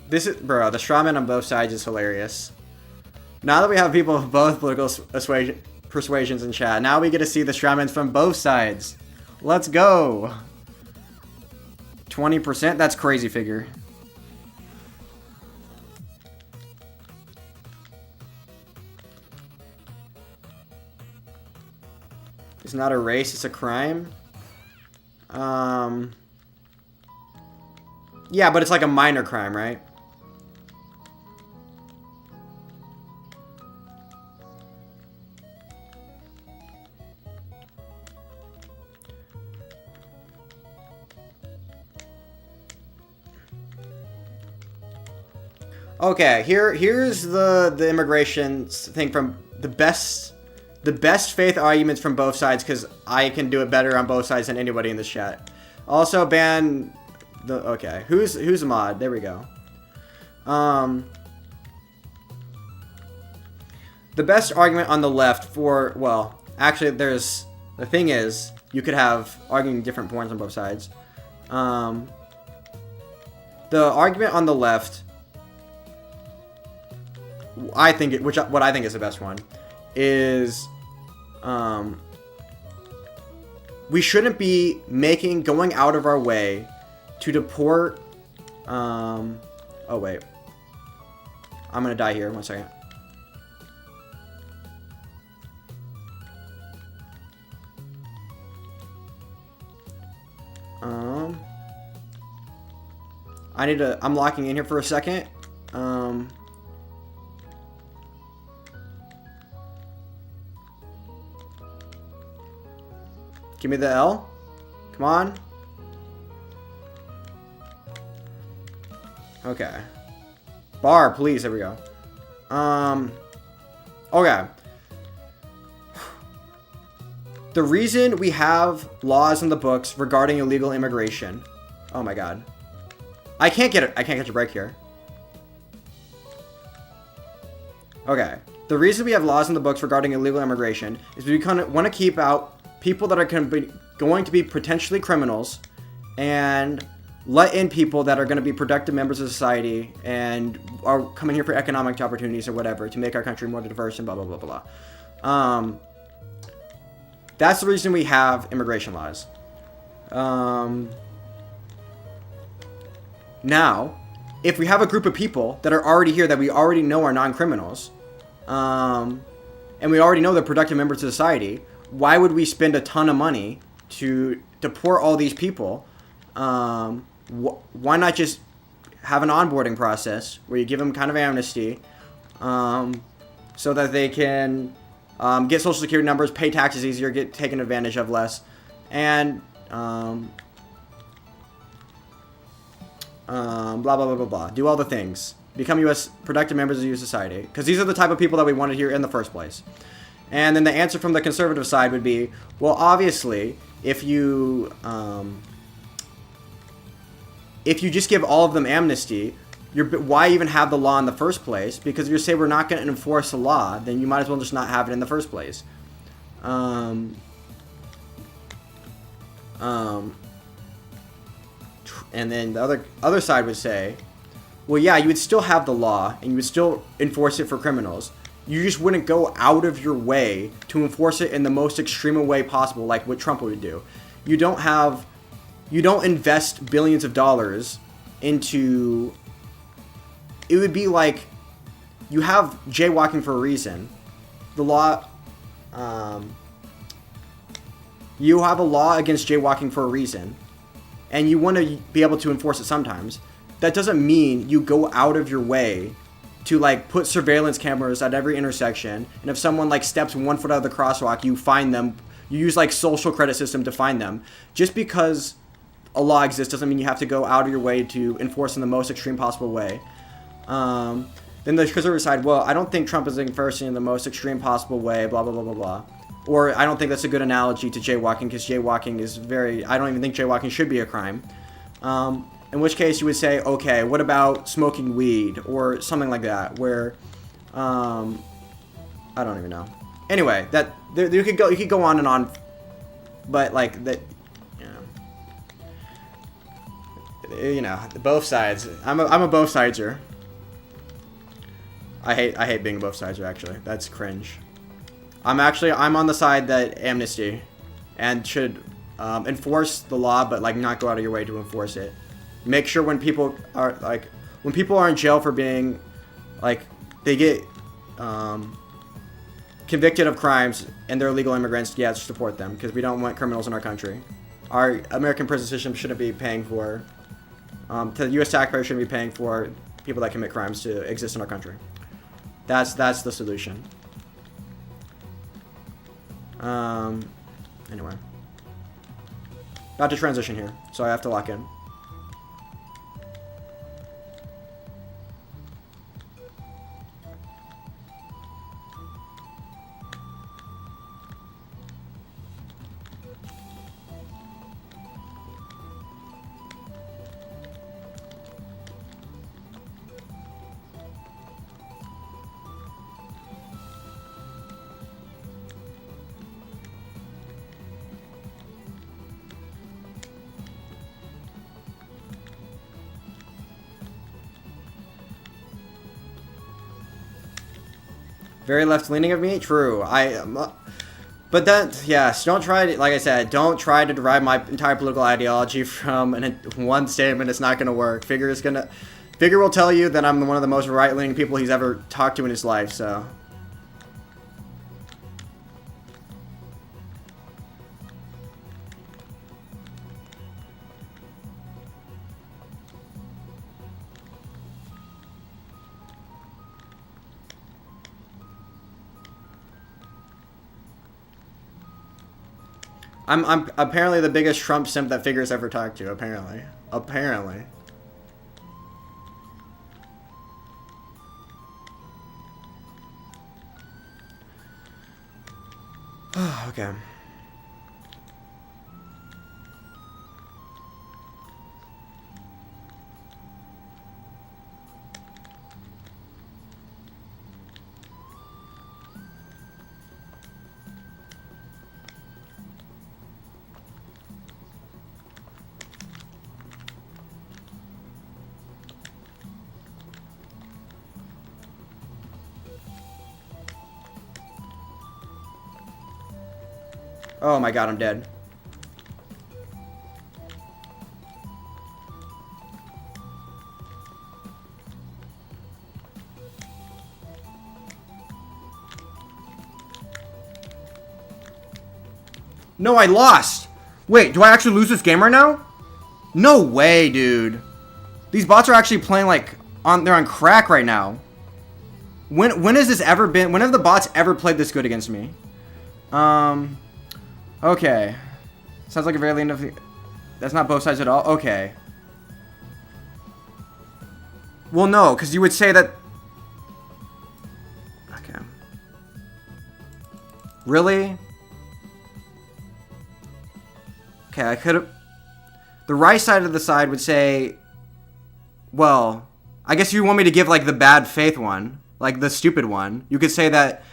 This is... Bro, the straw man on both sides is hilarious. Now that we have people of both political persuasions in chat, now we get to see the strawmans from both sides. Let's go. 20%? That's crazy figure. It's not a race, it's a crime. Yeah, but it's like a minor crime, right? Okay, here's the immigration thing from the best faith arguments from both sides, because I can do it better on both sides than anybody in this chat. Also ban the okay. Who's a mod? There we go. The best argument on the left for, well, actually the thing is, you could have arguing different points on both sides. The argument on the left, what I think is the best one, is we shouldn't be going out of our way to deport. Oh wait, I'm gonna die here. 1 second. I'm locking in here for a second. Give me the L. Come on. Okay. Bar, please. There we go. Okay. The reason we have laws in the books regarding illegal immigration. Oh my god. I can't catch a break here. Okay. The reason we have laws in the books regarding illegal immigration is we kind of want to keep out people that are going to be potentially criminals, and let in people that are going to be productive members of society and are coming here for economic opportunities or whatever to make our country more diverse and blah blah blah blah. That's the reason we have immigration laws. Now, if we have a group of people that are already here that we already know are non-criminals, and we already know they're productive members of society, why would we spend a ton of money to deport all these people? Why not just have an onboarding process where you give them kind of amnesty, so that they can get social security numbers, pay taxes easier, get taken advantage of less, and blah blah blah blah blah. Do all the things. Become productive members of U.S. society, because these are the type of people that we wanted here in the first place. And then the answer from the conservative side would be, well, obviously, if you just give all of them amnesty, why even have the law in the first place? Because if you say we're not going to enforce the law, then you might as well just not have it in the first place. And then the other side would say, well, yeah, you would still have the law, and you would still enforce it for criminals. You just wouldn't go out of your way to enforce it in the most extreme way possible, like what Trump would do. You don't invest billions of dollars into. It would be like you have jaywalking for a reason. The law. You have a law against jaywalking for a reason, and you want to be able to enforce it sometimes. That doesn't mean you go out of your way to like put surveillance cameras at every intersection, and if someone like steps 1 foot out of the crosswalk, you find them. You use like social credit system to find them. Just because a law exists doesn't mean you have to go out of your way to enforce in the most extreme possible way. Then the conservative side, well, I don't think Trump is enforcing in the most extreme possible way, blah blah blah blah blah. Or I don't think that's a good analogy to jaywalking, because jaywalking is I don't even think jaywalking should be a crime. In which case you would say, okay, what about smoking weed or something like that, where, I don't even know. Anyway, you could go on and on, but like that, both sides. I'm a both sideser. I hate being a both sideser. Actually, that's cringe. I'm on the side that amnesty, and should enforce the law, but like not go out of your way to enforce it. Make sure when people are in jail for being, like, they get convicted of crimes and they're illegal immigrants, yeah, support them, because we don't want criminals in our country. Our American prison system shouldn't be paying for, the U.S. taxpayers shouldn't be paying for people that commit crimes to exist in our country. That's the solution. Anyway. About to transition here, so I have to lock in. Very left-leaning of me? True. But that, yes, don't try to, like I said, don't try to derive my entire political ideology from one statement. It's not going to work. Figure will tell you that I'm one of the most right-leaning people he's ever talked to in his life, so. I'm apparently the biggest Trump simp that Figure's ever talked to, apparently. Apparently. Okay. Oh my god, I'm dead. No, I lost! Wait, do I actually lose this game right now? No way, dude. These bots are actually playing like they're on crack right now. When has this ever been? When have the bots ever played this good against me? Okay. Sounds like a very lean of. That's not both sides at all. Okay. Well, no, because you would say that. Okay. Really? Okay, I could have. The right side of the side would say. Well, I guess you want me to give like the bad faith one, like the stupid one. You could say that.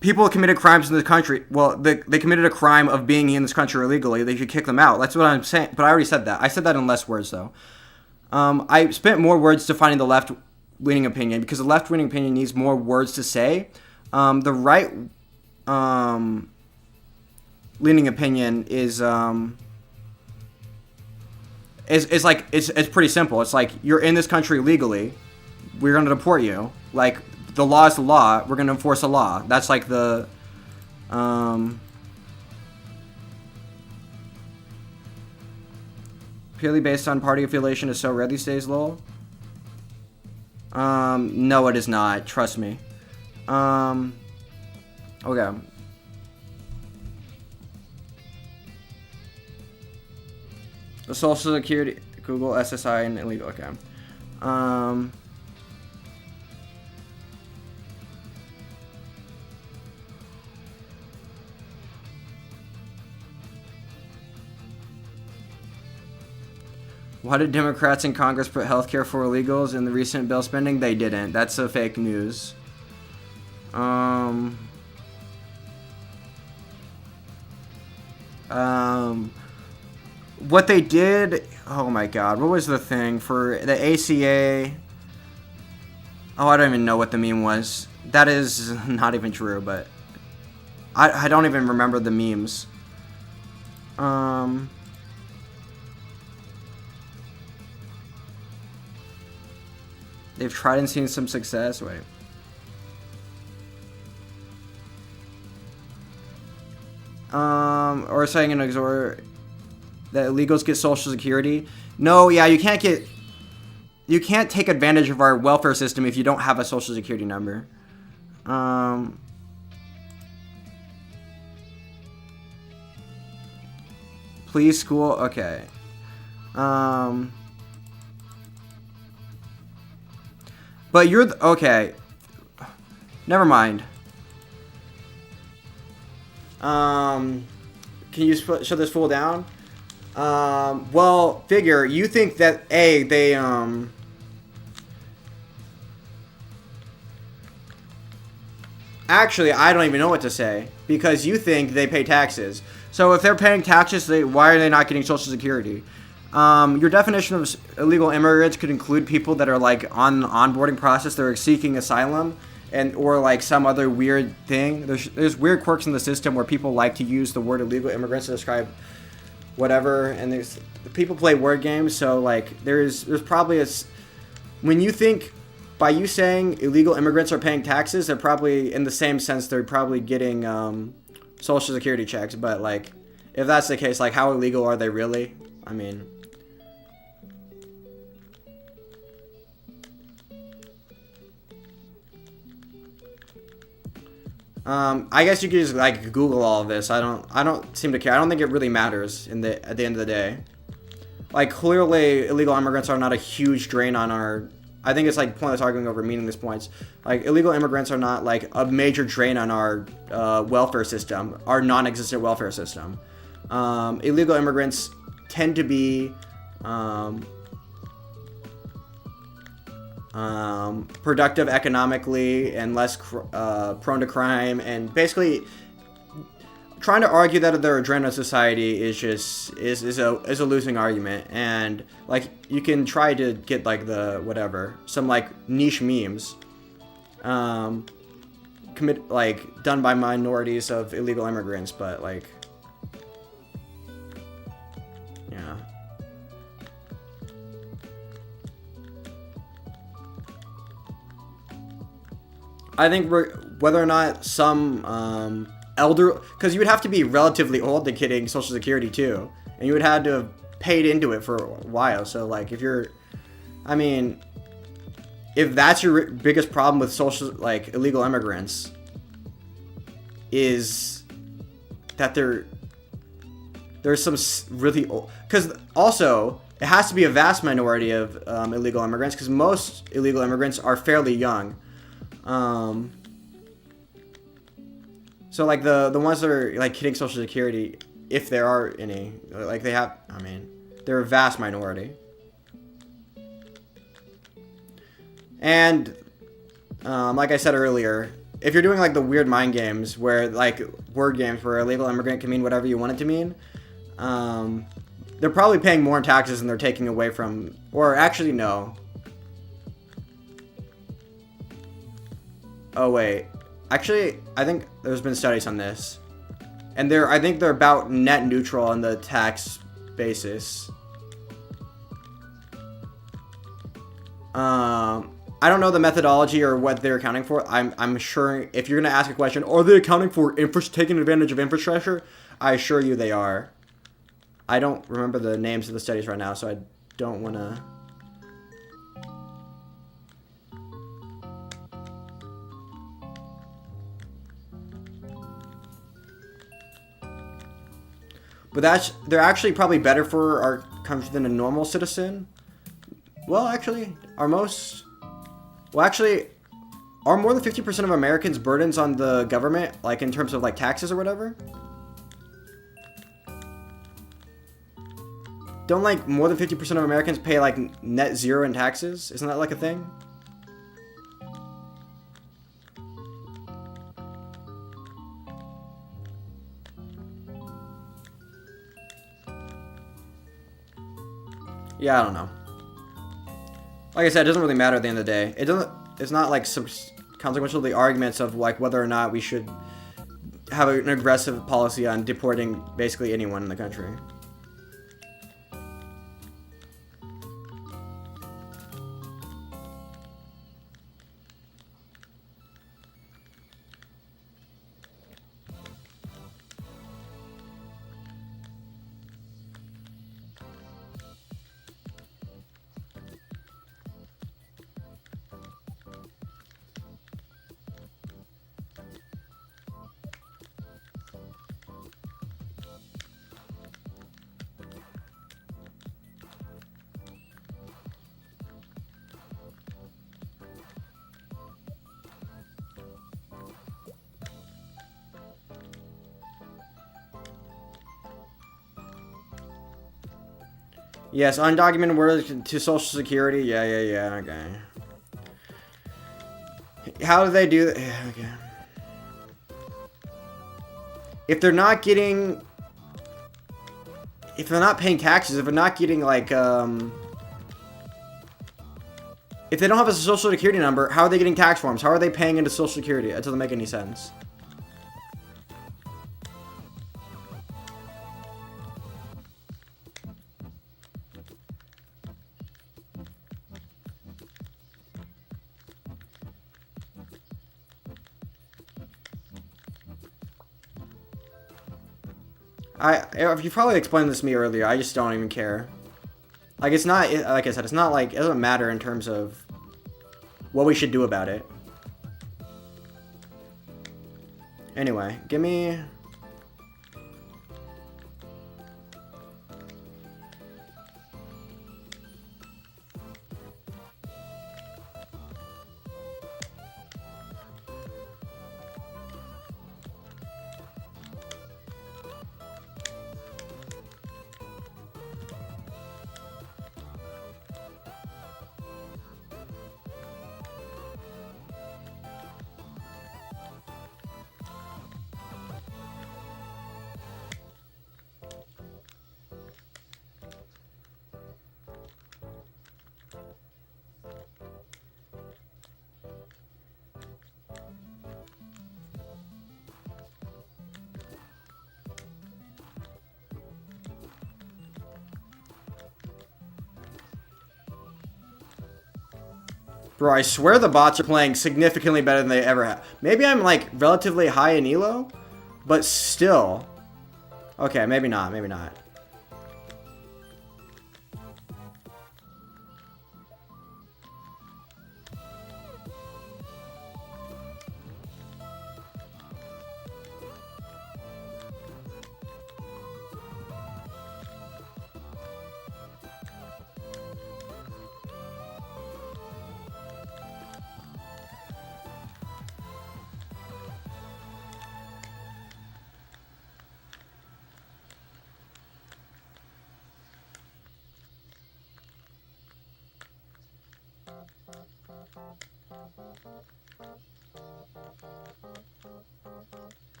People committed crimes in this country. Well, they committed a crime of being in this country illegally. They should kick them out. That's what I'm saying. But I already said that. I said that in less words, though. I spent more words defining the left-leaning opinion because the left-leaning opinion needs more words to say. The right-leaning opinion is like it's pretty simple. It's like you're in this country illegally. We're gonna deport you. Like. The law is the law. We're going to enforce the law. That's like the... purely based on party affiliation is so rare these days, lol. No, it is not. Trust me. Okay. The Social Security, Google, SSI, and illegal. Okay. Why did Democrats in Congress put healthcare for illegals in the recent bill spending? They didn't. That's a fake news. What they did... Oh my god. What was the thing for the ACA? Oh, I don't even know what the meme was. That is not even true, but... I don't even remember the memes. They've tried and seen some success. Wait. Or saying an exhort that illegals get Social Security. No, yeah, you can't take advantage of our welfare system if you don't have a Social Security number. Please school. Okay. But you're okay. Never mind. Can you shut this fool down? Well, Figure, you think that they actually, I don't even know what to say because you think they pay taxes. So if they're paying taxes, why are they not getting Social Security? Your definition of illegal immigrants could include people that are like on the onboarding process, they're seeking asylum, and or like some other weird thing. There's weird quirks in the system where people like to use the word illegal immigrants to describe whatever, and there's people play word games, so like there's probably when you think by you saying illegal immigrants are paying taxes, they're probably in the same sense they're probably getting social security checks, but like if that's the case, like how illegal are they really? I mean, I guess you could just like Google all of this. I don't seem to care. I don't think it really matters at the end of the day. Like clearly, illegal immigrants are not a huge drain on our. I think it's like pointless arguing over meaningless points. Like illegal immigrants are not like a major drain on our welfare system, our non-existent welfare system. Illegal immigrants tend to be productive economically and less prone to crime, and basically trying to argue that they're a drain on society is just is a losing argument. And like you can try to get like the whatever some like niche memes commit like done by minorities of illegal immigrants, but like yeah. I think whether or not some elder, because you would have to be relatively old to getting Social Security too, and you would have to have paid into it for a while. So like if you're, I mean, if that's your biggest problem with like illegal immigrants, is that there's some really old, because also it has to be a vast minority of illegal immigrants, because most illegal immigrants are fairly young. So like the ones that are like hitting Social Security, if there are any, like they have, I mean, they're a vast minority. And like I said earlier, if you're doing like the weird mind games where like word games where illegal immigrant can mean whatever you want it to mean, they're probably paying more in taxes than they're taking away from, or actually no. Oh wait, actually, I think there's been studies on this, and I think they're about net neutral on the tax basis. I don't know the methodology or what they're accounting for. I'm sure if you're gonna ask a question, are they accounting for taking advantage of infrastructure? I assure you they are. I don't remember the names of the studies right now, so I don't want to. But they're actually probably better for our country than a normal citizen. Well, actually, are more than 50% of Americans burdens on the government, like in terms of like taxes or whatever? Don't like more than 50% of Americans pay like net zero in taxes? Isn't that like a thing? Yeah, I don't know. Like I said, it doesn't really matter at the end of the day. It's not like consequential to the arguments of like whether or not we should have an aggressive policy on deporting basically anyone in the country. Yes, undocumented workers to Social Security. Yeah. Okay. How do they do that? Yeah, okay. If they're not getting... if they're not paying taxes, if they're not getting like if they don't have a social security number, how are they getting tax forms? How are they paying into social security? That doesn't make any sense. You probably explained this to me earlier. I just don't even care. Like, it's not, like I said, it's not like, it doesn't matter in terms of what we should do about it. Anyway, give me... Bro, I swear the bots are playing significantly better than they ever have. Maybe I'm, like, relatively high in elo, but still. Okay, maybe not, maybe not.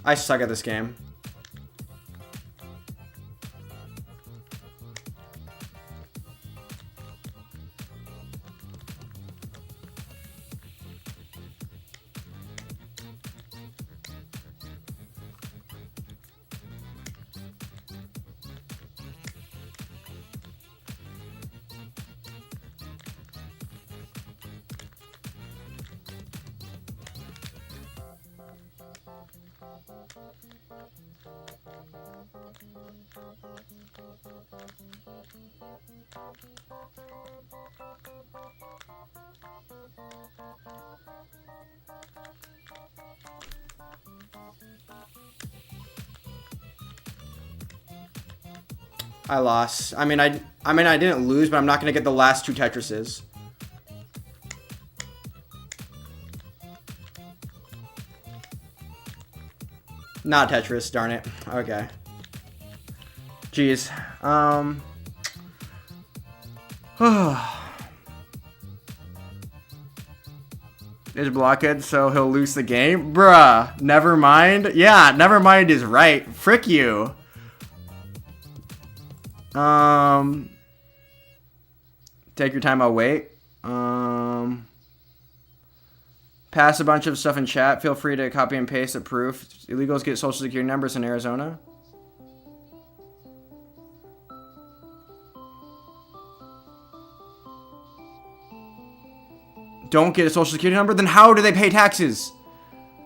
I suck at this game. I lost. I mean, I didn't lose, but I'm not gonna get the last two Tetrises. Not Tetris, darn it. Okay. Jeez. Is blockhead, so he'll lose the game? Bruh. Never mind. Yeah, never mind is right. Frick you. Take your time, I'll wait. Pass a bunch of stuff in chat. Feel free to copy and paste the proof. Illegals get social security numbers in Arizona. Don't get a social security number? Then how do they pay taxes?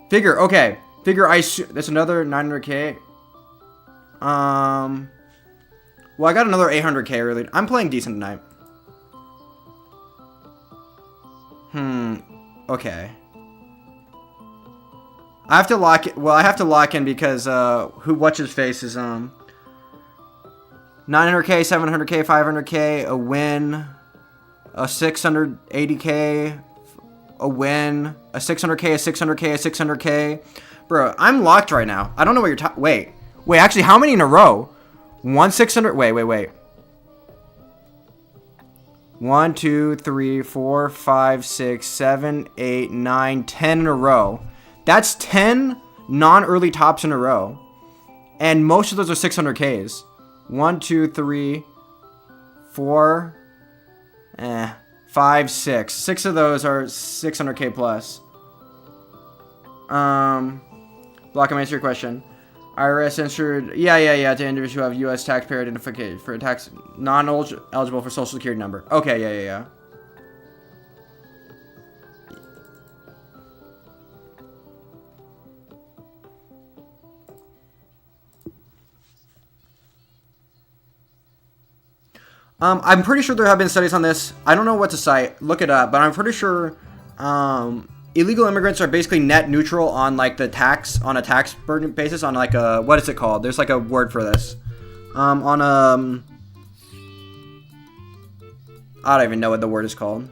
Figure, okay. Figure, that's another 900k. Well, I got another 800k early. I'm playing decent tonight. Okay. I have to lock it. Well, I have to lock in because what's his face is 900k, 700k, 500k, a win, a 680k, a win, a 600k, a 600k, a 600k. Bro, I'm locked right now. I don't know what you're talking. Wait, actually, how many in a row? 600. Wait. 1, 2, 3, 4, 5, 6, 7, 8, 9, 10 in a row. That's 10 non-early tops in a row. And most of those are 600Ks. 1, 2, 3, 4, 5, 6. 6 of those are 600K plus. Block, I'm answering your question. IRS insured, yeah, to individuals who have U.S. taxpayer identification for a tax non-eligible for Social Security number. Okay, yeah. I'm pretty sure there have been studies on this. I don't know what to cite. Look it up, but I'm pretty sure illegal immigrants are basically net neutral on like the tax on a tax burden basis on like a what is it called? There's like a word for this. I don't even know what the word is called.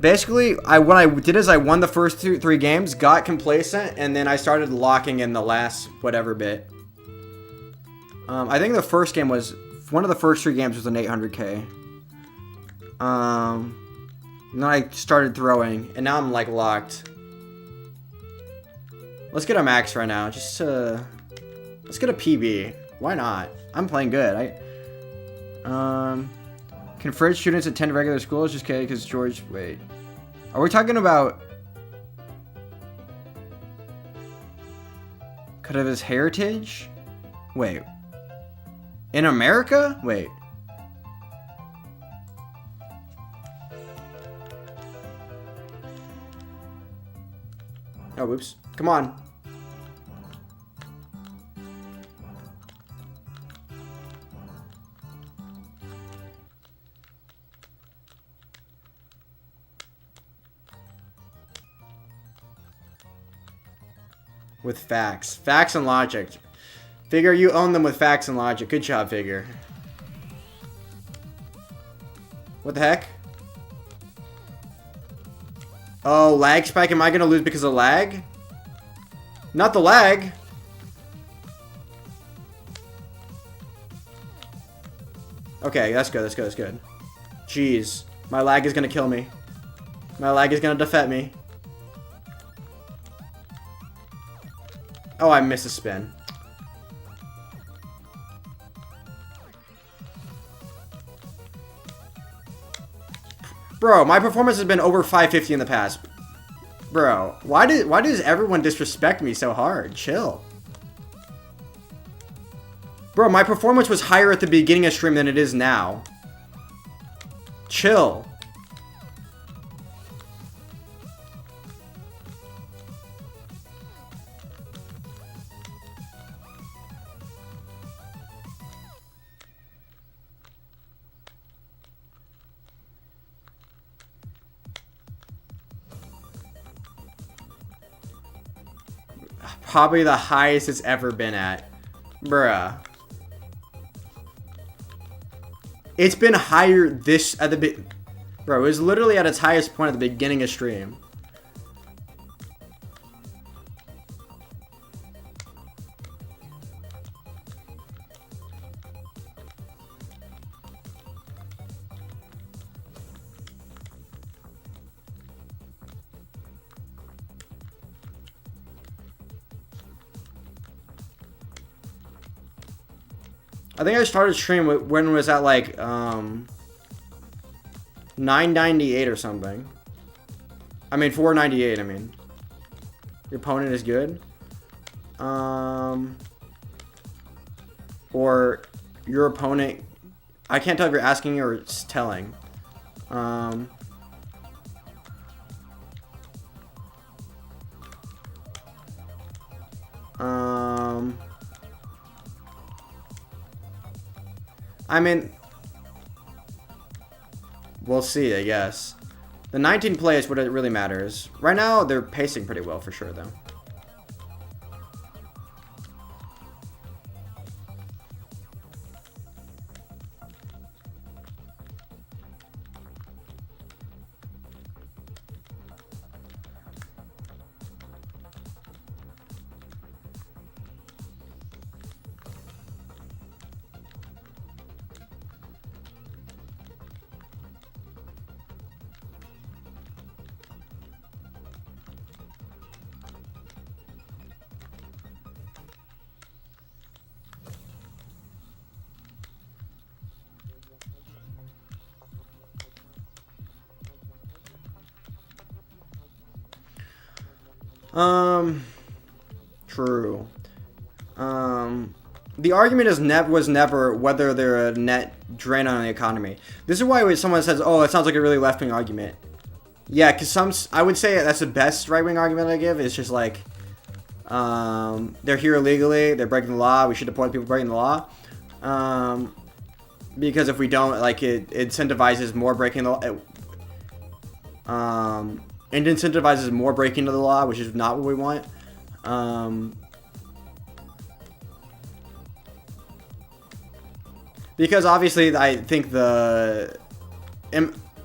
Basically, what I did is I won the first 3 games, got complacent, and then I started locking in the last whatever bit. I think the first game was one of the first 3 games was an 800k. And then I started throwing, and now I'm like locked. Let's get a max right now. Let's get a PB. Why not? I'm playing good. Can French students attend regular schools? Just kidding, because George. Wait, are we talking about? Kind of his heritage? Wait. In America? Wait. Oh, whoops. Come on. With facts. Facts and logic. Figure, you own them with facts and logic. Good job, Figure. What the heck? Oh, lag spike. Am I going to lose because of lag? Not the lag. Okay, that's good. That's good. Jeez. My lag is going to kill me. My lag is going to defeat me. Oh, I missed a spin. Bro, my performance has been over 550 in the past. Bro, why does everyone disrespect me so hard? Chill. Bro, my performance was higher at the beginning of stream than it is now. Chill. Probably the highest it's ever been at. Bruh. It's been higher this at the bro, it was literally at its highest point at the beginning of stream. I think I started stream when it was at like 998 or something. I mean 498. I mean, your opponent is good, or your opponent. I can't tell if you're asking or it's telling. I mean, we'll see, I guess. The 19th place, what it really matters. Right now, they're pacing pretty well for sure, though. True. The argument was never whether they're a net drain on the economy. This is why when someone says, "Oh, that sounds like a really left-wing argument." Yeah, because I would say that's the best right-wing argument I give. It's just like, they're here illegally, they're breaking the law, we should deport people breaking the law. Because if we don't, like, it incentivizes more breaking the law. It incentivizes more breaking of the law, which is not what we want. Because obviously, I think the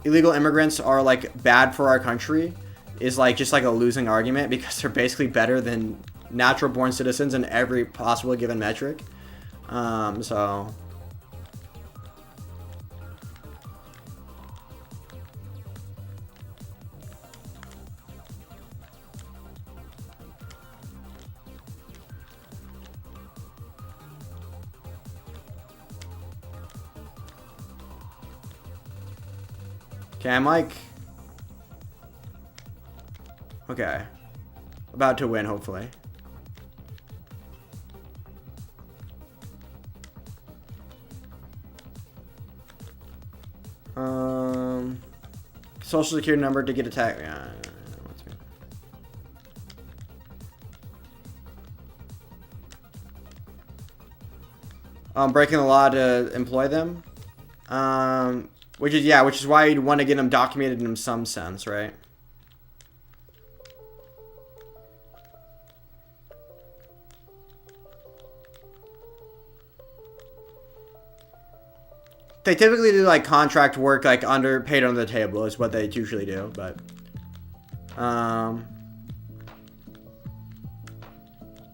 illegal immigrants are like bad for our country is like just like a losing argument because they're basically better than natural born citizens in every possible given metric. So. Okay, I'm like... Okay. About to win, hopefully. Social security number to get attacked. Yeah. Breaking the law to employ them. Which is why you'd want to get them documented in some sense, right? They typically do like contract work, like paid under the table is what they usually do, but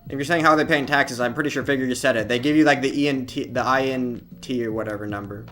if you're saying how they're paying taxes, I'm pretty sure Figure just said it. They give you like the INT or whatever number.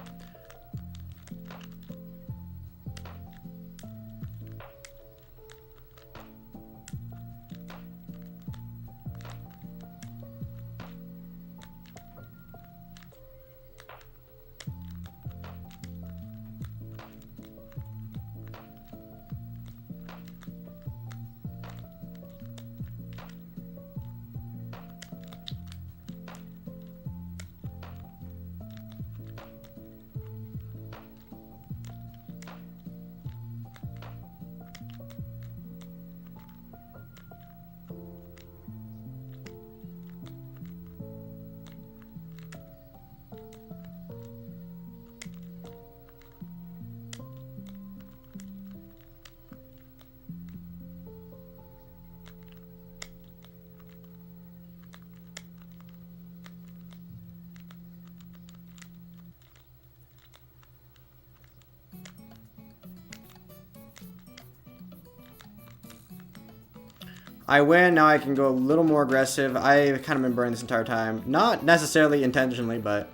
I win, now I can go a little more aggressive. I've kind of been burning this entire time. Not necessarily intentionally, but...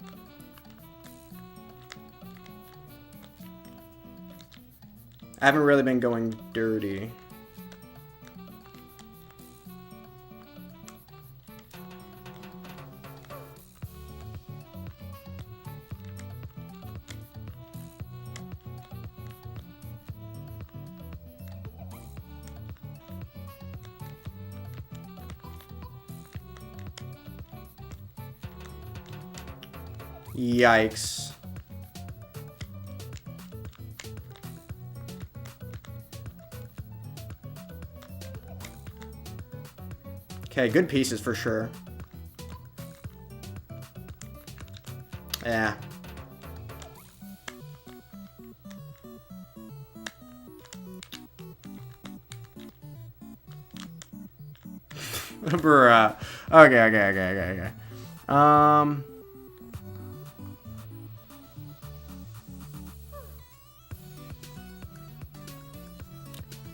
I haven't really been going dirty. Yikes. Okay, good pieces for sure. Yeah. Bruh. Okay.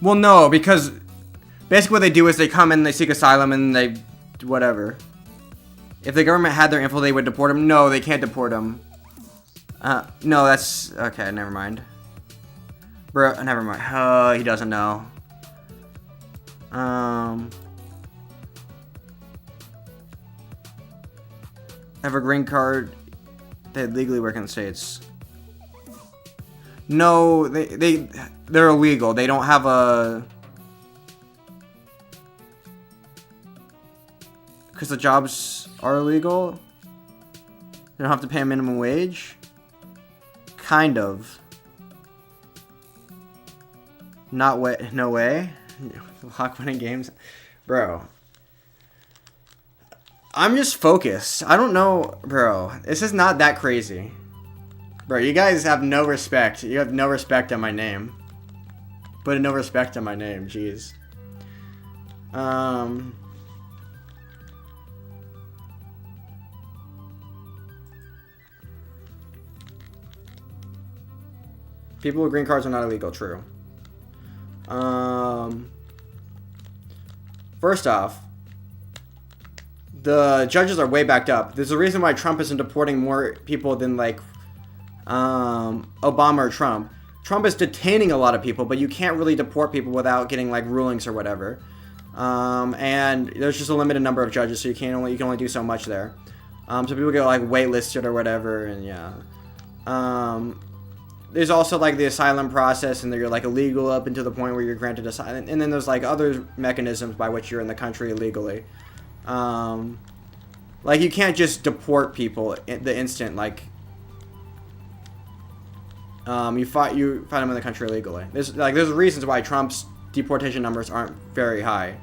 Well, no, because basically what they do is they come in, they seek asylum, and they whatever. If the government had their info, they would deport them. No, they can't deport them. No, that's okay. Never mind. Bro, never mind. He doesn't know. Have a green card. They legally work in the States. No, they're illegal. They don't have a... Because the jobs are illegal? They don't have to pay a minimum wage? Kind of. Not way. No way. Lock winning games. Bro. I'm just focused. I don't know. Bro, this is not that crazy. Bro, you guys have no respect. You have no respect on my name. Put no respect on my name. Jeez. People with green cards are not illegal. True. First off, the judges are way backed up. There's a reason why Trump isn't deporting more people than like Obama or Trump. Trump is detaining a lot of people, but you can't really deport people without getting like rulings or whatever. And there's just a limited number of judges, so you can only do so much there. So people get like waitlisted or whatever, and yeah. There's also like the asylum process, and you're like illegal up until the point where you're granted asylum, and then there's like other mechanisms by which you're in the country illegally. Like you can't just deport people the instant like you find them in the country illegally. There's reasons why Trump's deportation numbers aren't very high.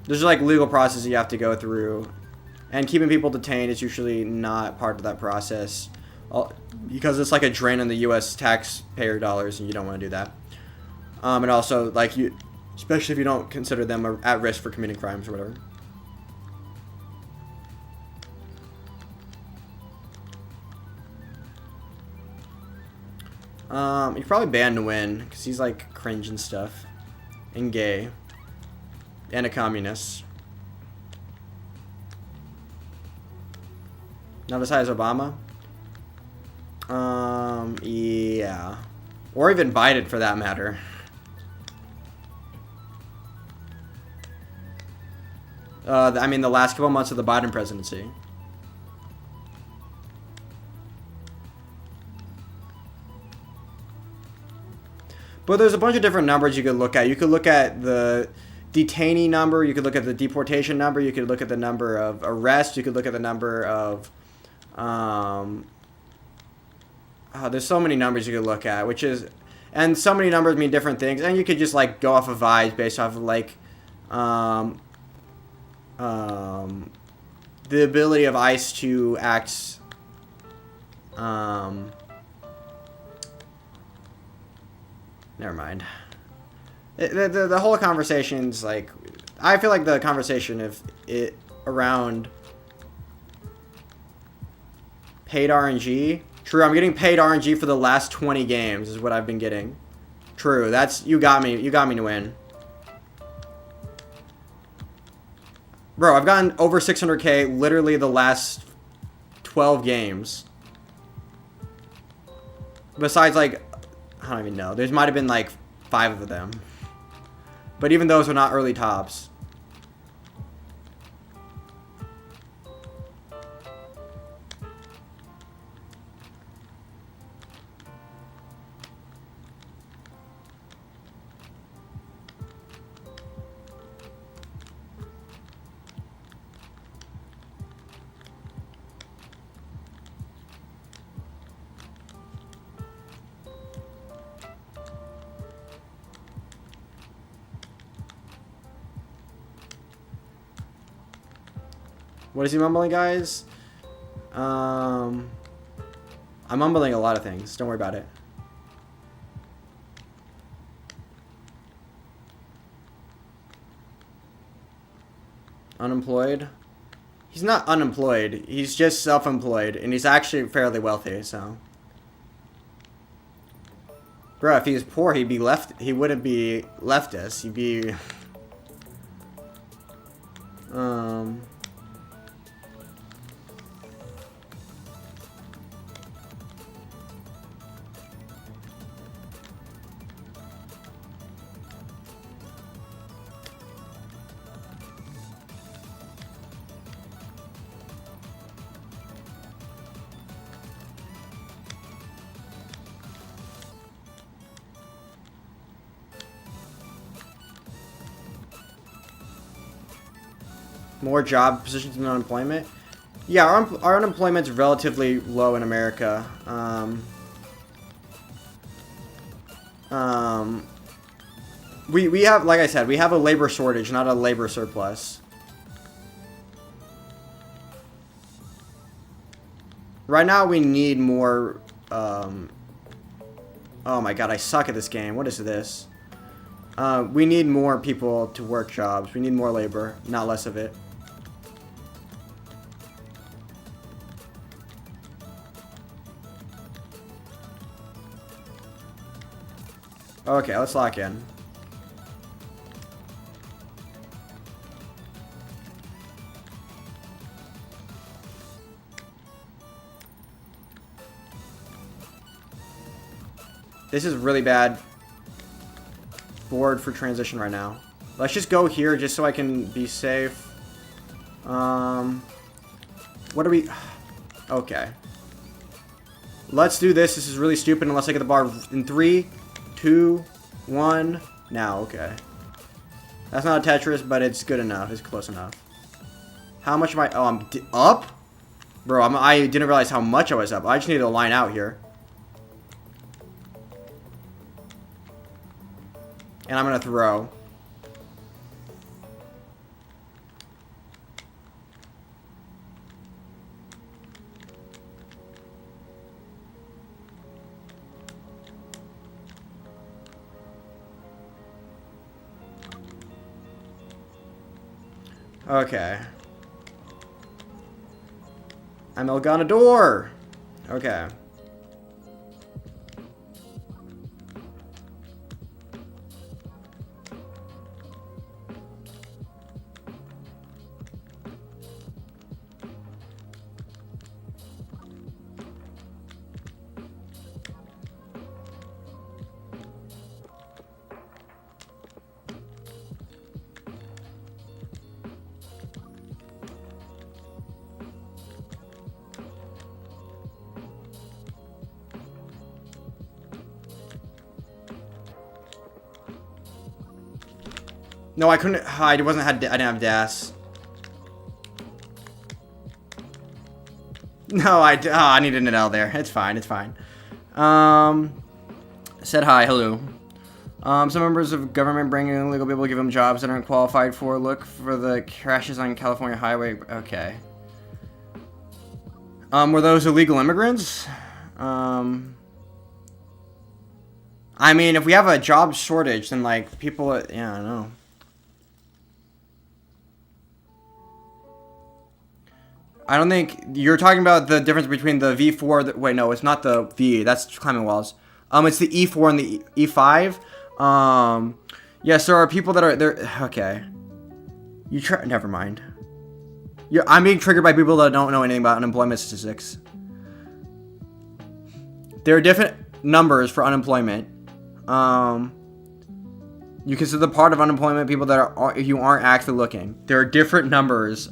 There's like legal processes you have to go through. And keeping people detained is usually not part of that process because it's like a drain on the U.S. taxpayer dollars, and you don't want to do that. And also, like especially if you don't consider them at risk for committing crimes or whatever. He's probably banned to win because he's like cringe and stuff, and gay, and a communist. Not as high as Obama? Yeah. Or even Biden, for that matter. I mean, the last couple months of the Biden presidency. But there's a bunch of different numbers you could look at. You could look at the detainee number. You could look at the deportation number. You could look at the number of arrests. You could look at the number of... there's so many numbers you could look at, and so many numbers mean different things, and you could just like go off of vibes based off of like the ability of ICE to act never mind. The whole conversation's like, I feel like the conversation around paid RNG. True, I'm getting paid RNG for the last 20 games is what I've been getting. True, you got me to win. Bro, I've gotten over 600k literally the last 12 games. Besides like, I don't even know. There might have been like 5 of them. But even those are not early tops. What is he mumbling, guys? I'm mumbling a lot of things. Don't worry about it. Unemployed. He's not unemployed. He's just self-employed, and he's actually fairly wealthy. So, bro, if he was poor, he'd be left. He wouldn't be leftist. He'd be. More job positions than unemployment. Yeah, our unemployment's relatively low in America. We have, like I said, we have a labor shortage, not a labor surplus. Right now, we need more. Oh my god, I suck at this game. What is this? We need more people to work jobs. We need more labor, not less of it. Okay, let's lock in. This is really bad board for transition right now. Let's just go here just so I can be safe. What are we... Okay. Let's do this. This is really stupid unless I get the bar in 3, 2, 1. Now, okay. That's not a Tetris, but it's good enough. It's close enough. How much am I... Oh, I'm up? Bro, I didn't realize how much I was up. I just need to line out here. And I'm going to throw. Okay. I'm El Ganador. Okay. No, I couldn't. I didn't have DAS. No, I needed an L there. It's fine. It's fine. Said hi. Hello. Some members of government bring in illegal people, give them jobs that aren't qualified for. Look for the crashes on California highway. Okay. Were those illegal immigrants? I mean, if we have a job shortage, then like people, yeah, I don't know. I don't think you're talking about the difference between the V4. Wait, no, it's not the V. That's climbing walls. It's the E4 and the E5. Yes, there are people that are there. Okay, never mind. I'm being triggered by people that don't know anything about unemployment statistics. There are different numbers for unemployment. You consider the part of unemployment people that you aren't actually looking. There are different numbers.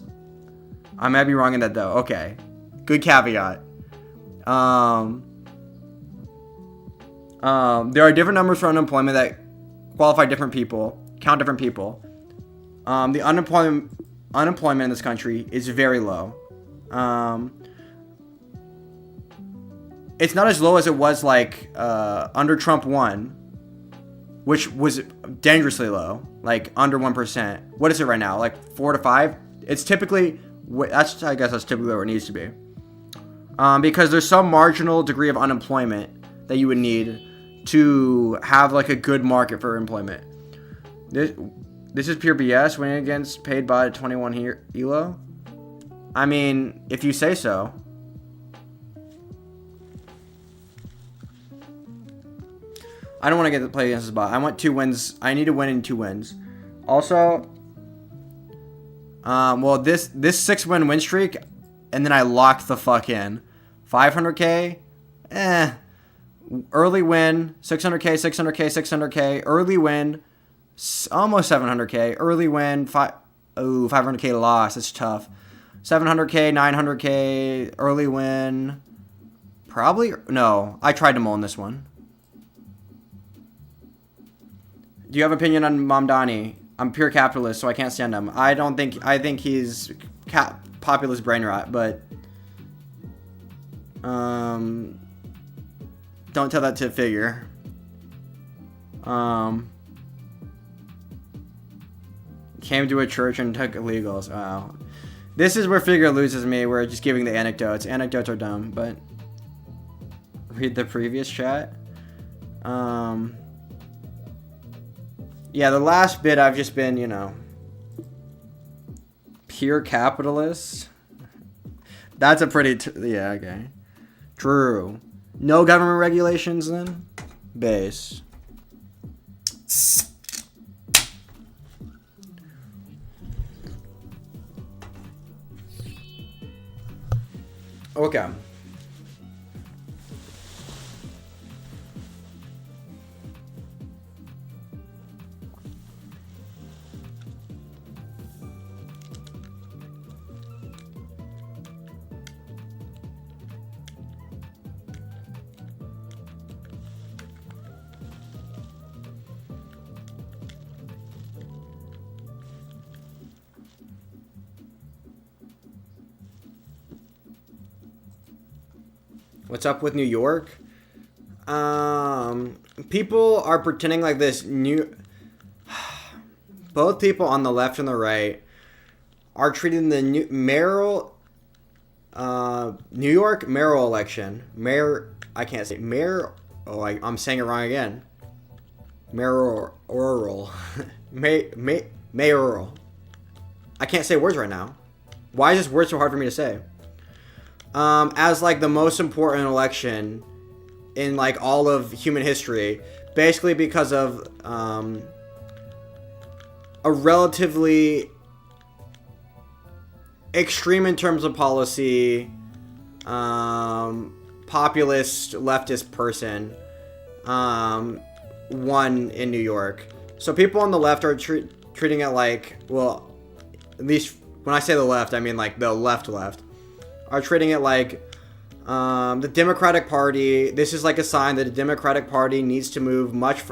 I might be wrong in that though. Okay. Good caveat. There are different numbers for unemployment that qualify different people, count different people. The unemployment in this country is very low. It's not as low as it was like under Trump 1, which was dangerously low, like under 1%. What is it right now? Like 4 to 5? It's typically... I guess that's typically where it needs to be. Because there's some marginal degree of unemployment that you would need to have like a good market for employment. This is pure BS. Winning against paid bot at 21 here, elo. I mean, if you say so. I don't want to get to play against this bot. I want 2 wins. I need to win in 2 wins. Also, well, this 6-win streak, and then I locked the fuck in. 500k, early win. 600k, 600k, 600k, early win. Almost 700k, early win. 500k loss. It's tough. 700k, 900k, early win. Probably no. I tried to mull in this one. Do you have opinion on Mamdani? I'm pure capitalist, so I can't stand him. I think he's populist brain rot, but don't tell that to Figure. Came to a church and took illegals. Wow. This is where Figure loses me. We're just giving the anecdotes. Anecdotes are dumb, but read the previous chat. Yeah, the last bit I've just been, pure capitalist. That's a pretty, yeah, okay. True. No government regulations then? Base. Okay. What's up with New York? People are pretending like this both people on the left and the right are treating the New York mayoral election. I'm saying it wrong again. Mayoral. Mayoral. I can't say words right now. Why is this word so hard for me to say? As like the most important election in like all of human history, basically because of a relatively extreme in terms of policy, populist leftist person won in New York. So people on the left are treating it like, well, at least when I say the left, I mean like the left are treating it like the Democratic Party. This is like a sign that the Democratic Party needs to move much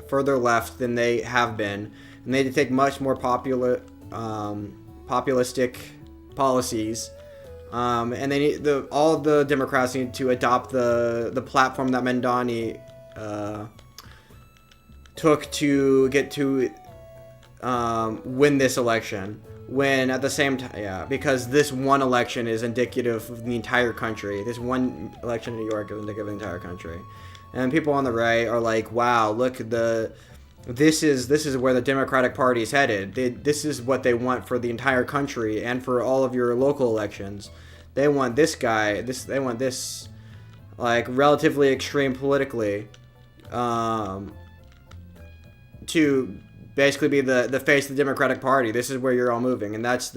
further left than they have been, and they need to take much more populistic policies. And they need all the Democrats need to adopt the platform that Mamdani took to get to win this election. When at the same time, yeah, because this one election is indicative of the entire country. This one election in New York is indicative of the entire country. And people on the right are like, wow, look, this is where the Democratic Party is headed. This is what they want for the entire country and for all of your local elections. They want this guy, they want this, like, relatively extreme politically, to basically be the face of the Democratic Party. This is where you're all moving, and that's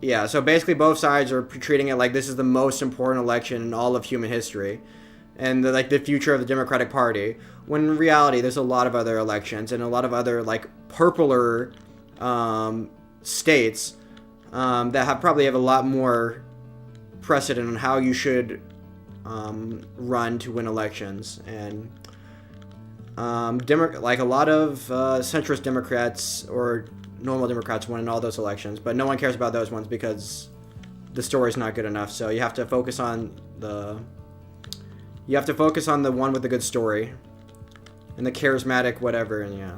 yeah. So basically, both sides are treating it like this is the most important election in all of human history, and the future of the Democratic Party. When in reality, there's a lot of other elections and a lot of other like purpler states that probably have a lot more precedent on how you should run to win elections. And like a lot of centrist Democrats or normal Democrats won in all those elections, but no one cares about those ones because the story's not good enough. So you have to focus on the one with the good story and the charismatic whatever. And yeah.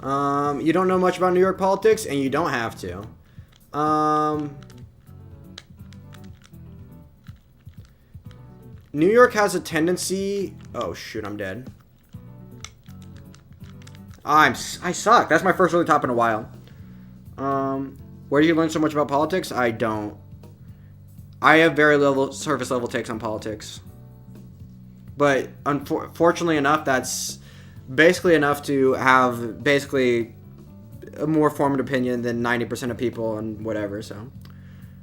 You don't know much about New York politics, and you don't have to. New York has a tendency... Oh, shoot, I'm dead. I suck. That's my first early top in a while. Where do you learn so much about politics? I don't. I have very little surface level takes on politics. But unfortunately enough, that's basically enough to have basically a more formed opinion than 90% of people and whatever, so.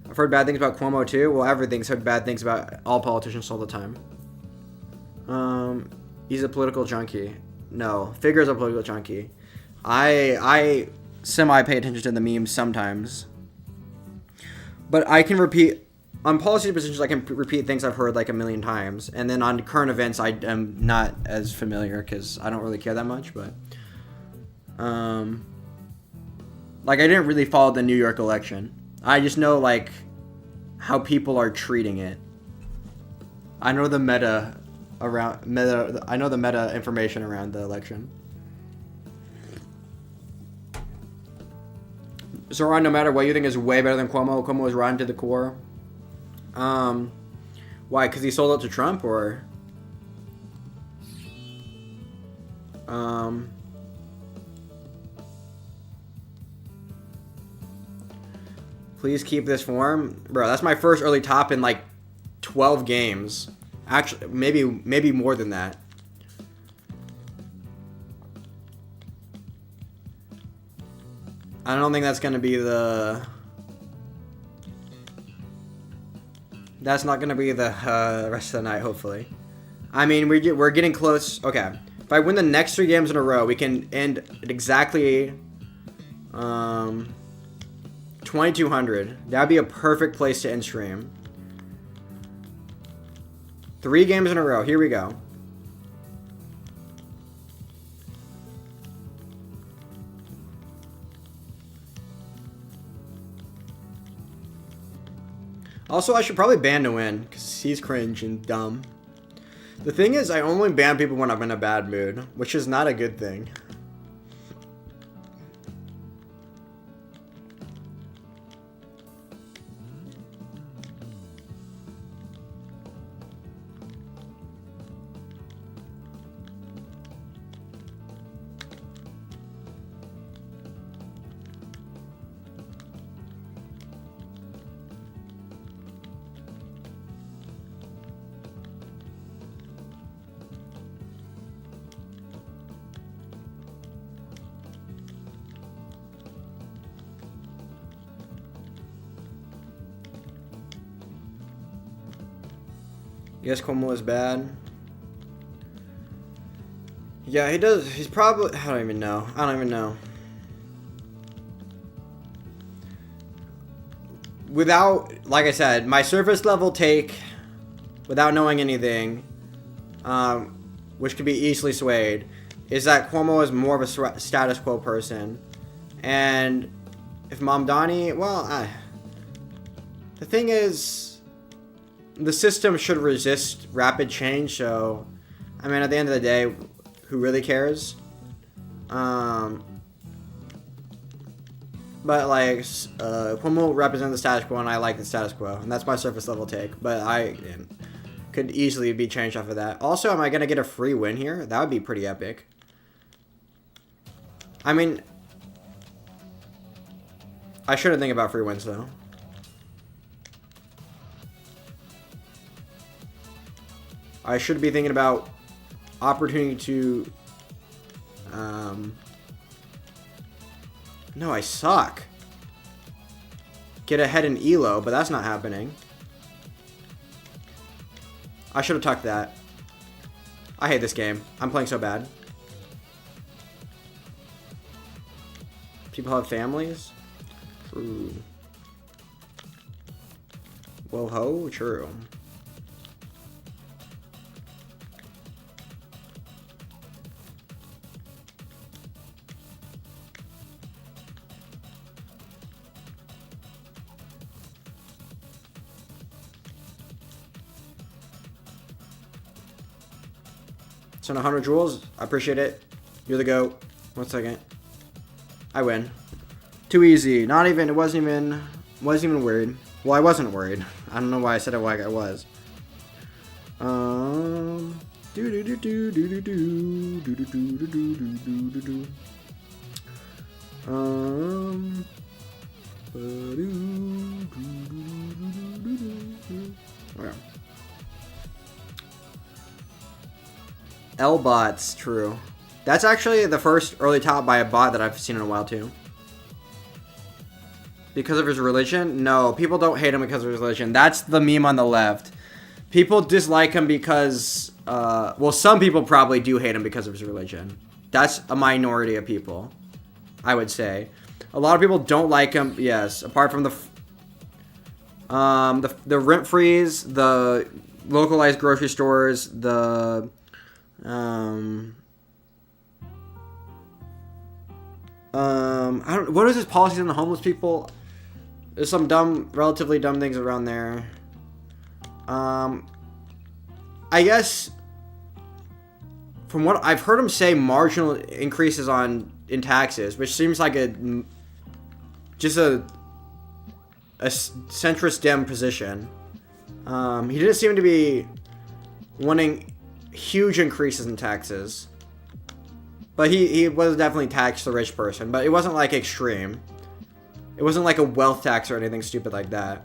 I've heard bad things about Cuomo too. Well, everything's heard bad things about all politicians all the time. He's a political junkie. No, Figure's a political junkie. I semi-pay attention to the memes sometimes. But I can repeat... On policy positions, I can repeat things I've heard like a million times. And then on current events, I am not as familiar because I don't really care that much. But, like, I didn't really follow the New York election. I just know, like, how people are treating it. I know the meta information around the election. So, Ron, no matter what you think is way better than Cuomo, Cuomo is rotten to the core. Why? Because he sold out to Trump, or? Please keep this form. Bro, that's my first early top in like 12 games. Actually, maybe more than that. I don't think that's going to be the... That's not going to be the rest of the night, hopefully. I mean, we're getting close. Okay. If I win the next 3 games in a row, we can end at exactly 2,200. That would be a perfect place to end stream. 3 games in a row. Here we go. Also, I should probably ban to win, because he's cringe and dumb. The thing is, I only ban people when I'm in a bad mood, which is not a good thing. Yes, Cuomo is bad. Yeah, he does. He's probably... I don't even know. Without... Like I said, my surface level take, without knowing anything, which could be easily swayed, is that Cuomo is more of a status quo person. And if Mamdani... Well, the thing is... The system should resist rapid change, so... I mean, at the end of the day, who really cares? But, like, Cuomo represents the status quo, and I like the status quo. And that's my surface level take. But I could easily be changed off of that. Also, am I going to get a free win here? That would be pretty epic. I mean... I shouldn't think about free wins, though. I should be thinking about opportunity to... No, I suck. Get ahead in ELO, but that's not happening. I should have tucked that. I hate this game. I'm playing so bad. People have families? True. Whoa-ho? True. Send 100 jewels. I appreciate it. You're the GOAT. 1 second. I win. Too easy. Not even. It wasn't even worried. Well, I wasn't worried. I don't know why I said it like I was. Okay. L-bots, true. That's actually the first early top by a bot that I've seen in a while too. Because of his religion? No, people don't hate him because of his religion. That's the meme on the left. People dislike him because, well, some people probably do hate him because of his religion. That's a minority of people, I would say. A lot of people don't like him, yes, apart from the rent freeze, the localized grocery stores, the, what is his policies on the homeless people? There's some relatively dumb things around there. I guess from what I've heard him say, marginal increases in taxes, which seems like just a centrist Dem position. He didn't seem to be wanting huge increases in taxes, but he was definitely taxed the rich person, but it wasn't like extreme. It wasn't like a wealth tax or anything stupid like that.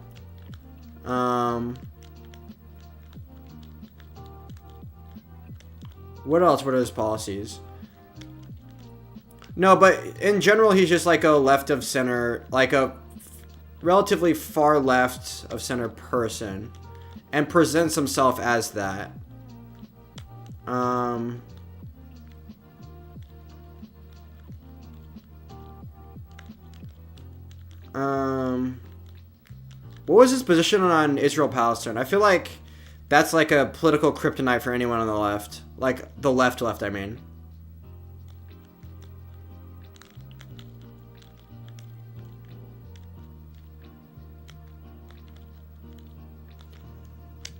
What else? What are his policies? No, but in general, he's just like a left of center, like a relatively far left of center person, and presents himself as that. What was his position on Israel-Palestine? I feel like that's like a political kryptonite for anyone on the left. Like, the left, I mean.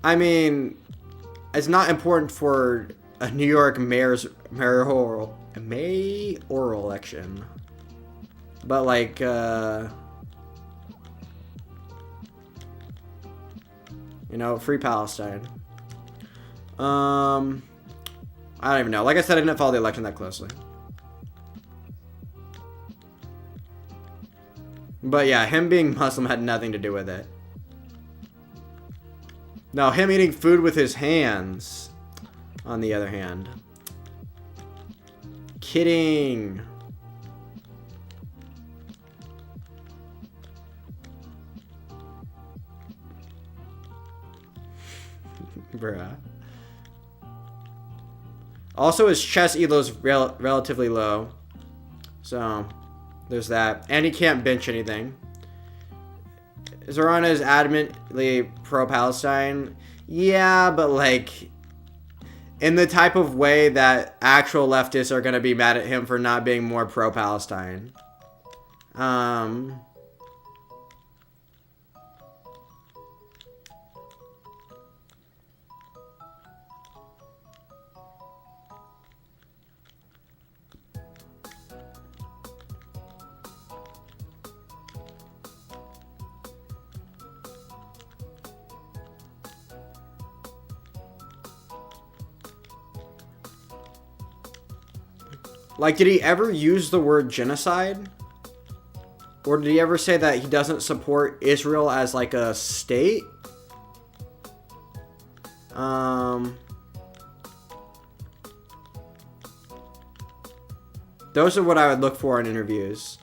I mean, it's not important for a New York mayoral election. But, like, you know, free Palestine. I don't even know. Like I said, I didn't follow the election that closely. But yeah, him being Muslim had nothing to do with it. No, him eating food with his hands, on the other hand. Kidding. Bruh. Also, his chest elo's relatively low. So, there's that. And he can't bench anything. Zorana is adamantly pro-Palestine. Yeah, but like, in the type of way that actual leftists are going to be mad at him for not being more pro-Palestine. Like, did he ever use the word genocide? Or did he ever say that he doesn't support Israel as, like, a state? Those are what I would look for in interviews.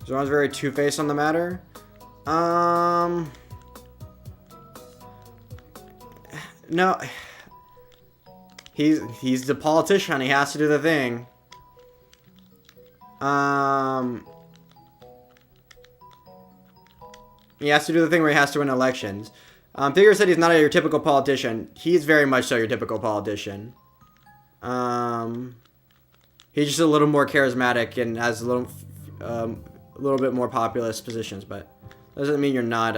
Zoran's very two-faced on the matter. No. He's the politician. He has to do the thing. He has to do the thing where he has to win elections. Figure said he's not your typical politician. He's very much so your typical politician. He's just a little more charismatic and has a little bit more populist positions, but doesn't mean you're not.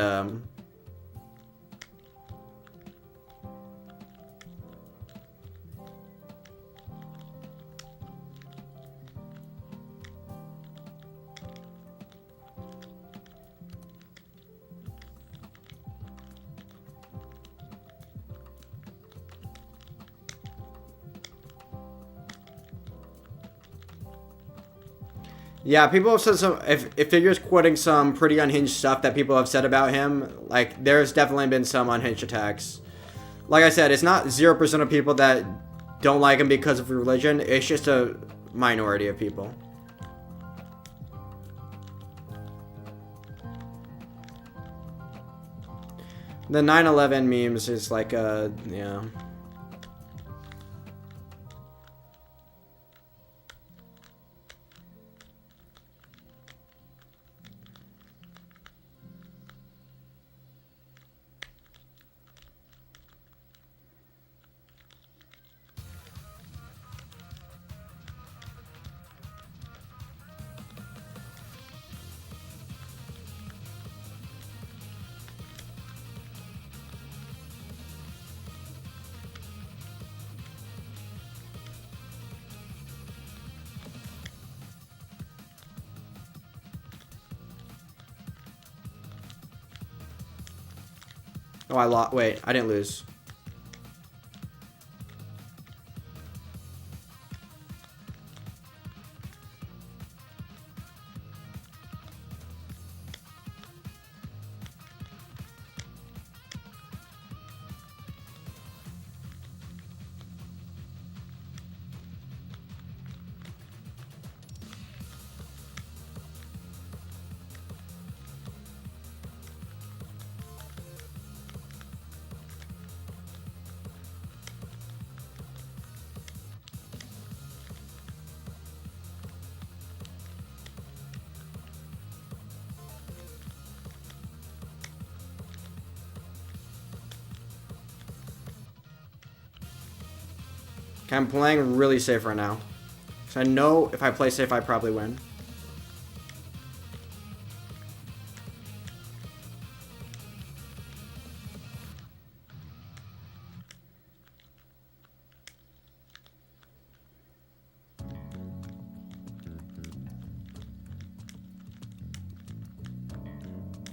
Yeah, people have said some. If Figure's quoting some pretty unhinged stuff that people have said about him, like there's definitely been some unhinged attacks. Like I said, it's not 0% of people that don't like him because of religion. It's just a minority of people. The 9/11 memes is like yeah. Oh, I lost. Wait, I didn't lose. Okay, I'm playing really safe right now. So I know if I play safe, I probably win.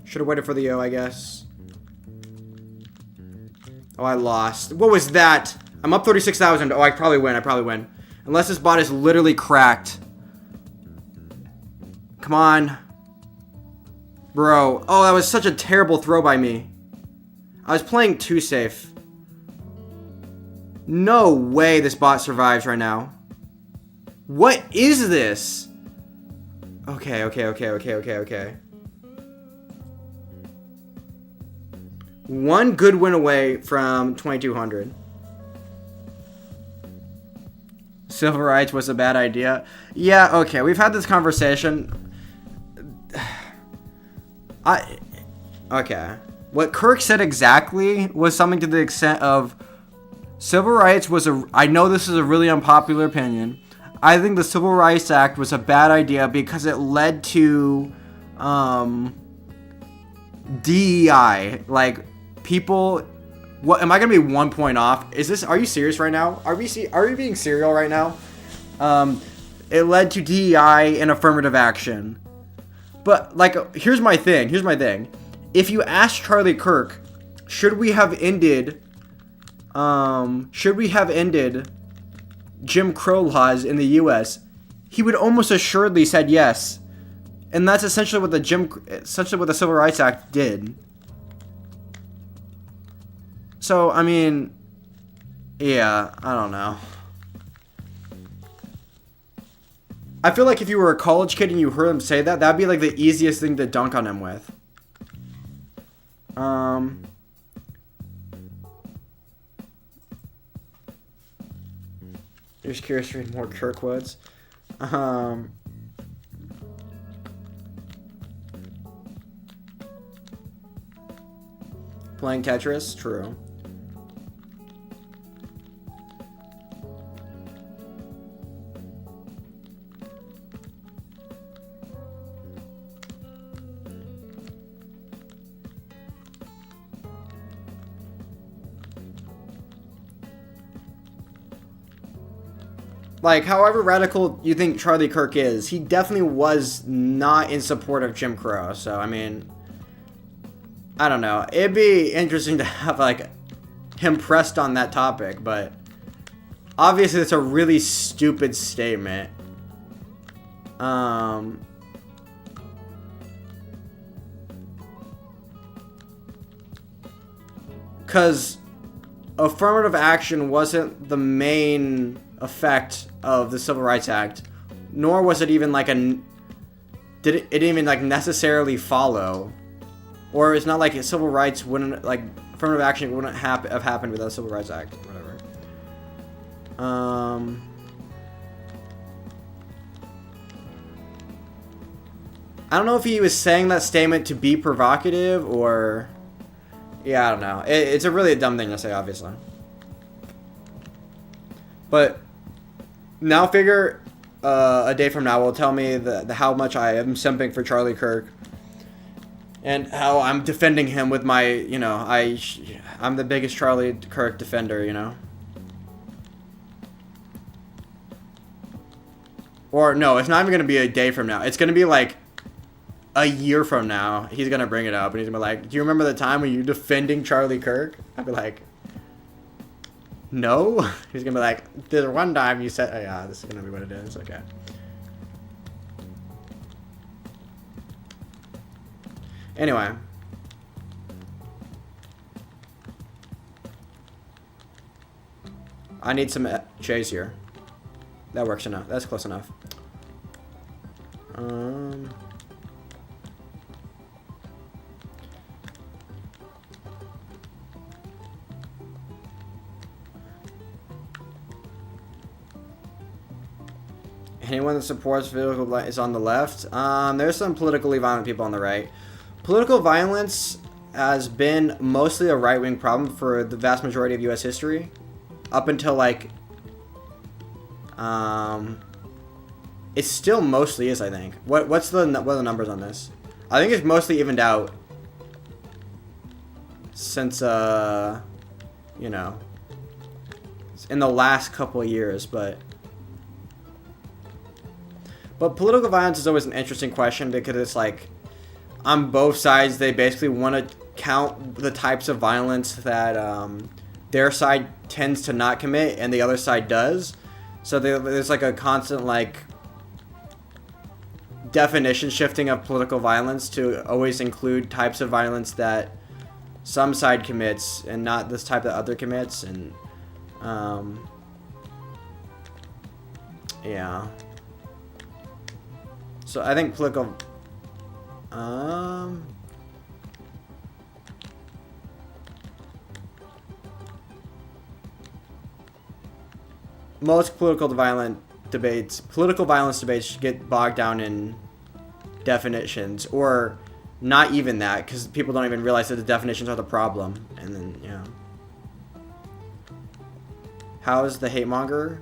Should have waited for the O, I guess. Oh, I lost. What was that? I'm up 36,000. Oh, I probably win. I probably win. Unless this bot is literally cracked. Come on. Bro. Oh, that was such a terrible throw by me. I was playing too safe. No way this bot survives right now. What is this? Okay. One good win away from 2,200. Civil rights was a bad idea. Yeah, okay, we've had this conversation. Okay. What Kirk said exactly was something to the extent of civil rights was I know this is a really unpopular opinion. I think the Civil Rights Act was a bad idea because it led to DEI. Like, people... What am I gonna be 1 point off? Are you serious right now? Are we being serial right now? It led to DEI and affirmative action. But like, here's my thing. If you ask Charlie Kirk, should we have ended Jim Crow laws in the U.S., he would almost assuredly said yes. And that's essentially what the Civil Rights Act did. So, I mean, yeah, I don't know. I feel like if you were a college kid and you heard him say that, that'd be like the easiest thing to dunk on him with. You're just curious to read more Kirkwoods. Playing Tetris, true. Like, however radical you think Charlie Kirk is, he definitely was not in support of Jim Crow. So, I mean, I don't know. It'd be interesting to have, like, him pressed on that topic, but obviously it's a really stupid statement. Because affirmative action wasn't the main effect of the Civil Rights Act, nor was it even like it didn't even like necessarily follow, or it's not like civil rights wouldn't, like, affirmative action wouldn't have happened without the Civil Rights Act, whatever. I don't know if he was saying that statement to be provocative or, yeah, I don't know. It's a really dumb thing to say, obviously. But now figure a day from now will tell me how much I am simping for Charlie Kirk and how I'm defending him with my, you know, I'm the biggest Charlie Kirk defender, you know. Or no, it's not even going to be a day from now. It's going to be like a year from now. He's going to bring it up and he's going to be like, do you remember the time when you were defending Charlie Kirk? I'd be like, no. He's gonna be like, there's one time you said, oh, yeah, this is gonna be what it is. Okay. Anyway. I need some J's here. That works enough. That's close enough. Anyone that supports political violence is on the left. There's some politically violent people on the right. Political violence has been mostly a right-wing problem for the vast majority of U.S. history, up until like, it still mostly is. I think. What are the numbers on this? I think it's mostly evened out since you know, in the last couple of years, but political violence is always an interesting question because it's like, on both sides, they basically want to count the types of violence that their side tends to not commit and the other side does. So there's like a constant like definition shifting of political violence to always include types of violence that some side commits and not this type that other commits. And yeah. So I think political, most political violence debates get bogged down in definitions, or not even that, because people don't even realize that the definitions are the problem. And then, yeah. How's the hate monger?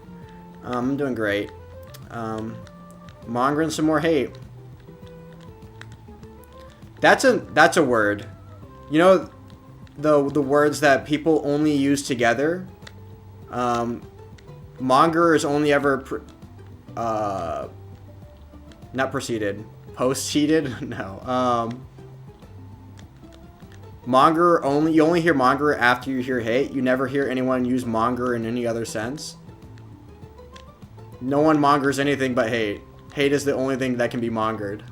I'm doing great. Mongering some more hate. That's a word. You know, the words that people only use together. Monger is only ever not preceded, post-seated. No. Monger you only hear monger after you hear hate. You never hear anyone use monger in any other sense. No one mongers anything but hate. Hate is the only thing that can be mongered.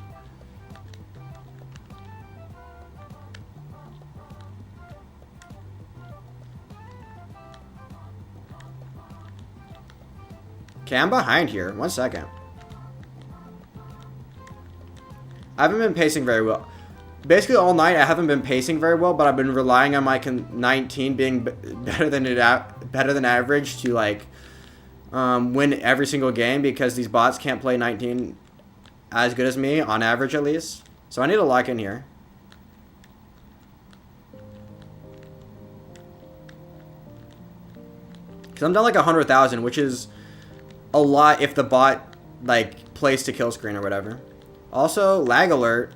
Okay, I'm behind here. 1 second. I haven't been pacing very well. Basically all night I haven't been pacing very well, but I've been relying on my 19 being better than average to like win every single game because these bots can't play 19 as good as me, on average at least. So I need to lock in here. Because I'm down like 100,000, which is a lot if the bot like plays to kill screen or whatever. Also, lag alert.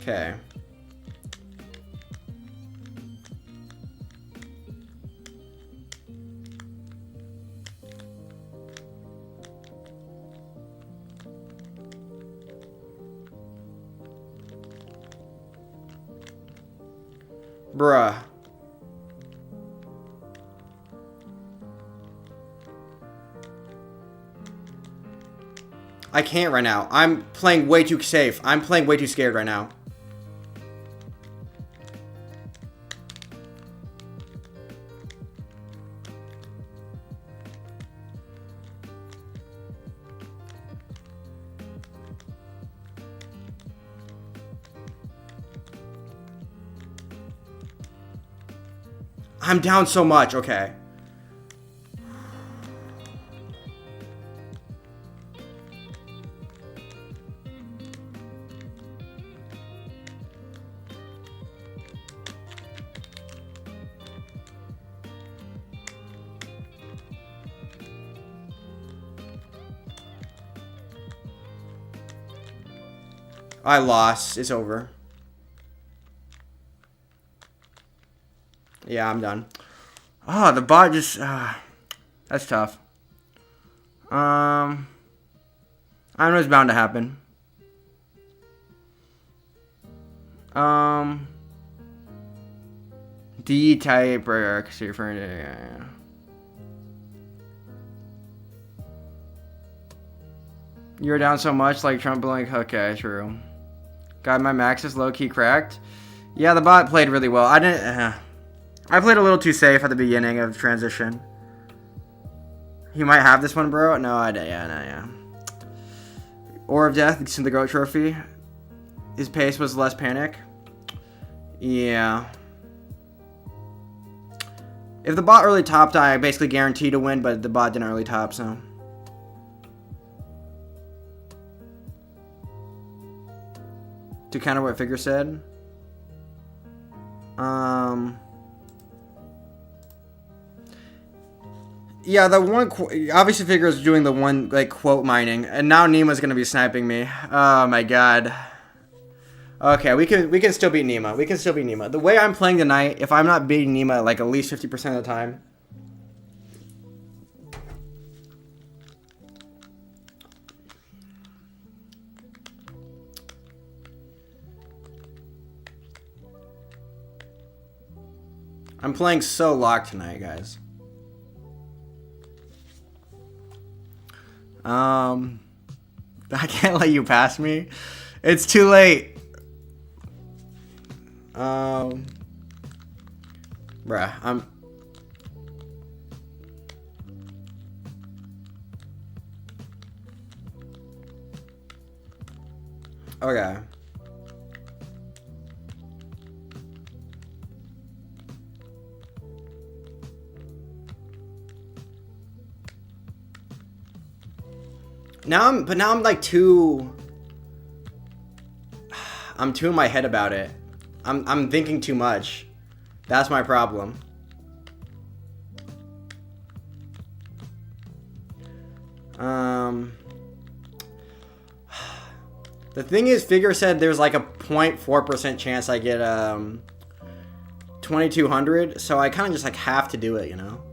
Okay. Bruh. I can't right now. I'm playing way too safe. I'm playing way too scared right now. I'm down so much. Okay. I lost. It's over. Yeah, I'm done. Oh, the bot just... that's tough. I know it's bound to happen. D-type or... Yeah. You're down so much, like Trump blank. Okay, true. Got my maxes low-key cracked. Yeah, the bot played really well. I didn't... I played a little too safe at the beginning of transition. He might have this one, bro. No, yeah. Or of Death, it's in the GOAT trophy. His pace was less panic. Yeah. If the bot early topped, I basically guaranteed to win, but the bot didn't early top, so... To counter what Figure said. Yeah, the one obviously Figure is doing the one like quote mining, and now Nima's gonna be sniping me. Oh my god. Okay, we can still beat Nima. We can still beat Nima. The way I'm playing tonight, if I'm not beating Nima like at least 50% of the time. I'm playing so locked tonight, guys. I can't let you pass me. It's too late. Bruh, Okay. Now I'm like too... I'm too in my head about it. I'm thinking too much. That's my problem. The thing is, Figure said there's like a 0.4% chance I get 2200, so I kind of just like have to do it, you know?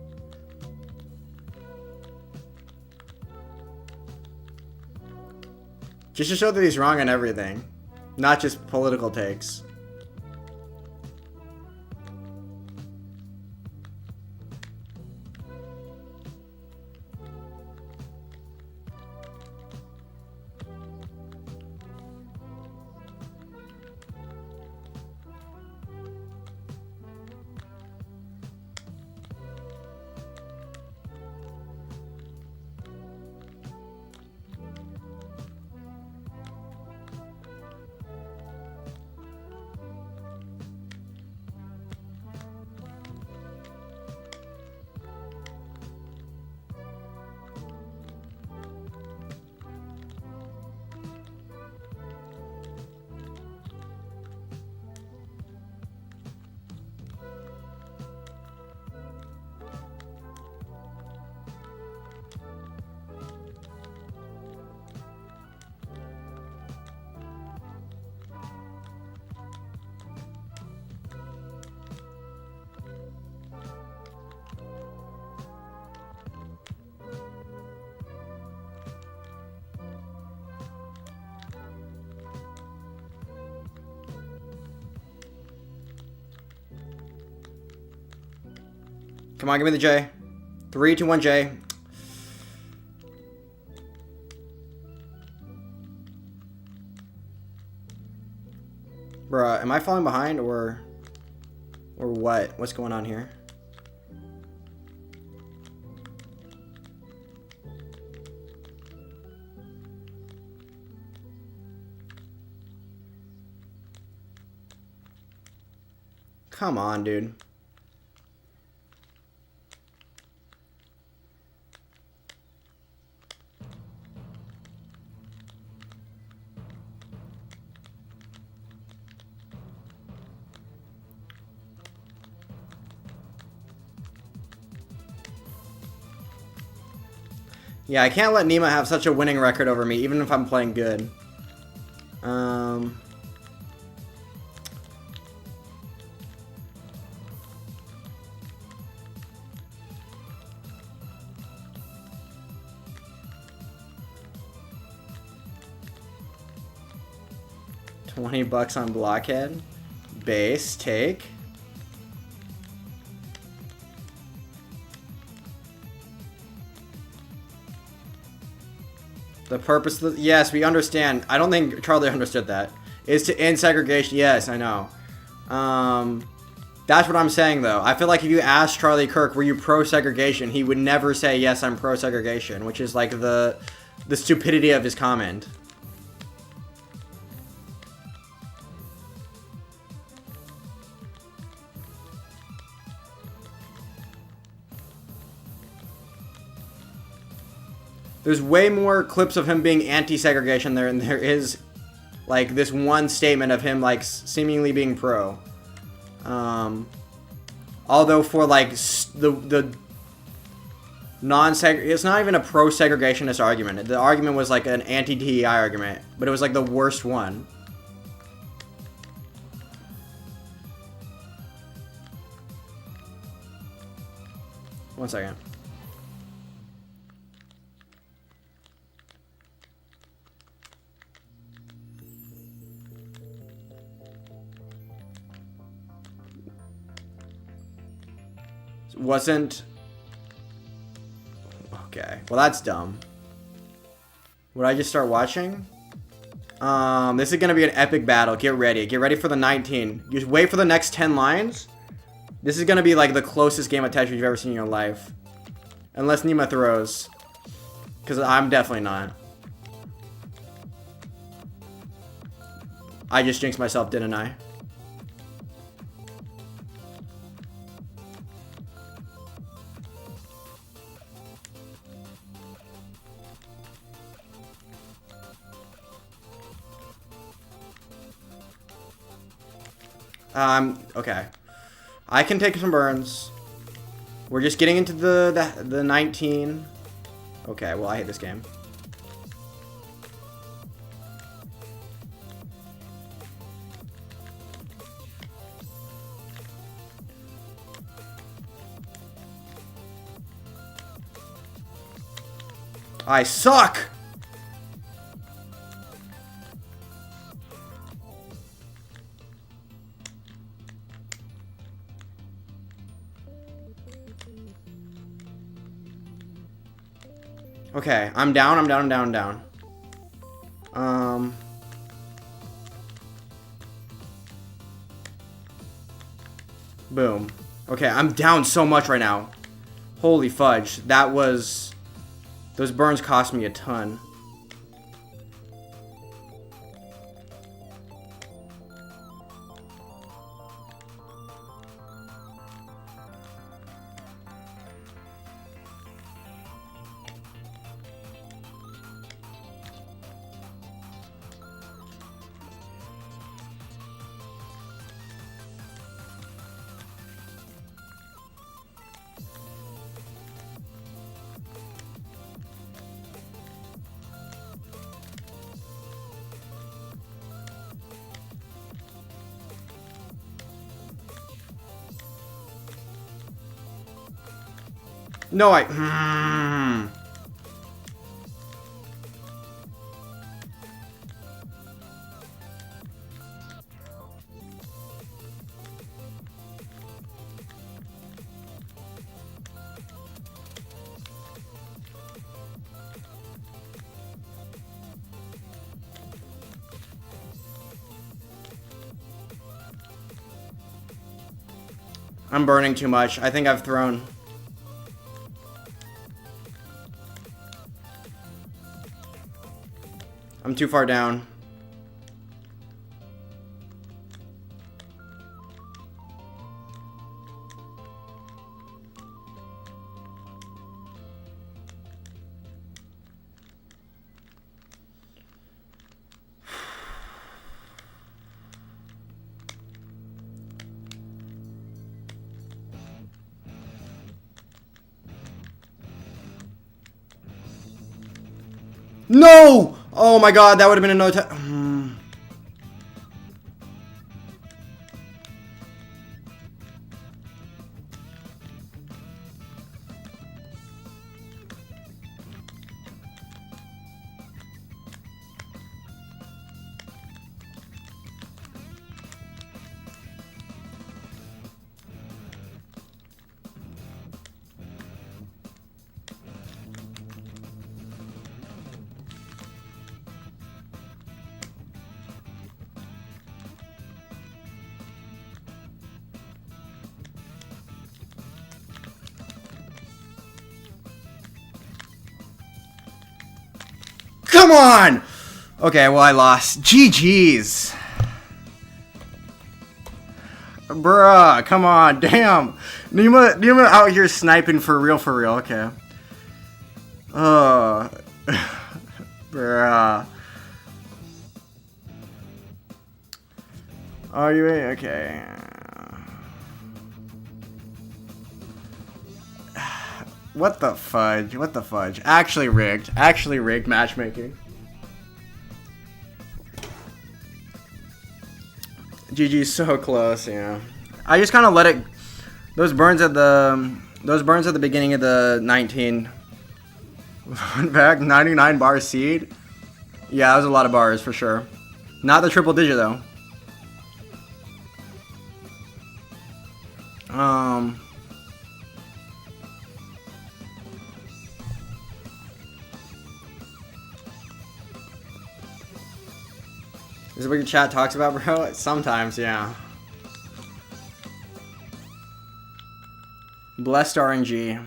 Just to show that he's wrong on everything, not just political takes. Come on, give me the J. 3, 2, 1, J. Bruh, am I falling behind or what? What's going on here? Come on, dude. Yeah, I can't let Nima have such a winning record over me, even if I'm playing good. $20 on Blockhead. Base, take. The purpose of the... Yes, we understand. I don't think Charlie understood that. Is to end segregation. Yes, I know. That's what I'm saying, though. I feel like if you asked Charlie Kirk, were you pro-segregation, he would never say, yes, I'm pro-segregation, which is like the stupidity of his comment. There's way more clips of him being anti-segregation than there is, like, this one statement of him, like, seemingly being pro. Although for, like, the non-seg... It's not even a pro-segregationist argument. The argument was, like, an anti-DEI argument. But it was, like, the worst one. One second. Wasn't... Okay. Well, that's dumb. Would I just start watching? This is gonna be an epic battle. Get ready. Get ready for the 19. Just wait for the next 10 lines. This is gonna be like the closest game of Tetris you've ever seen in your life. Unless Nima throws. Because I'm definitely not. I just jinxed myself, didn't I? Okay. I can take some burns. We're just getting into the 19. Okay, well, I hate this game. I suck! Okay, I'm down, I'm down, I'm down, I'm down. Boom. Okay, I'm down so much right now. Holy fudge. That was... Those burns cost me a ton. No, I'm burning too much. I think I've thrown... I'm too far down. No! Oh my god, that would have been another time. Come on! Okay, well, I lost. GG's. Bruh, come on, damn. Nima out here sniping for real, okay. Bruh. Are you in? Okay. What the fudge? What the fudge? Actually rigged. Actually rigged matchmaking. GG's so close, yeah. I just kind of let it... Those burns at the beginning of the 19. Went back, 99 bar seed. Yeah, that was a lot of bars for sure. Not the triple digit though. Is this what your chat talks about, bro? Sometimes, yeah. Blessed RNG.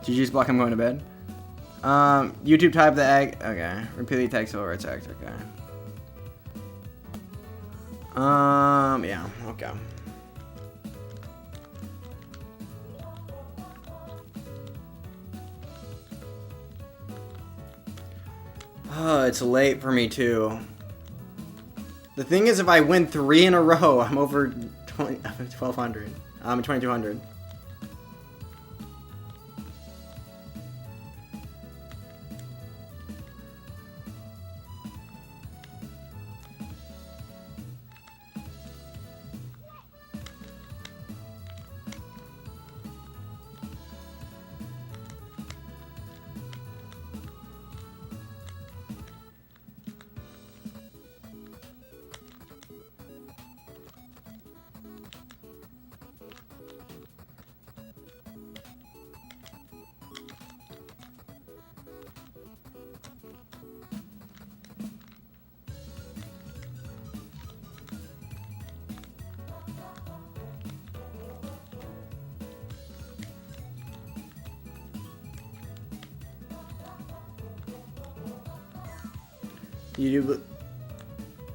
GG's block, I'm going to bed. YouTube type the egg. Okay. Repeatedly text over text. Okay. Yeah. Okay. Oh, it's late for me too. The thing is, if I win 3 in a row, I'm over 1,200. I'm 2,200.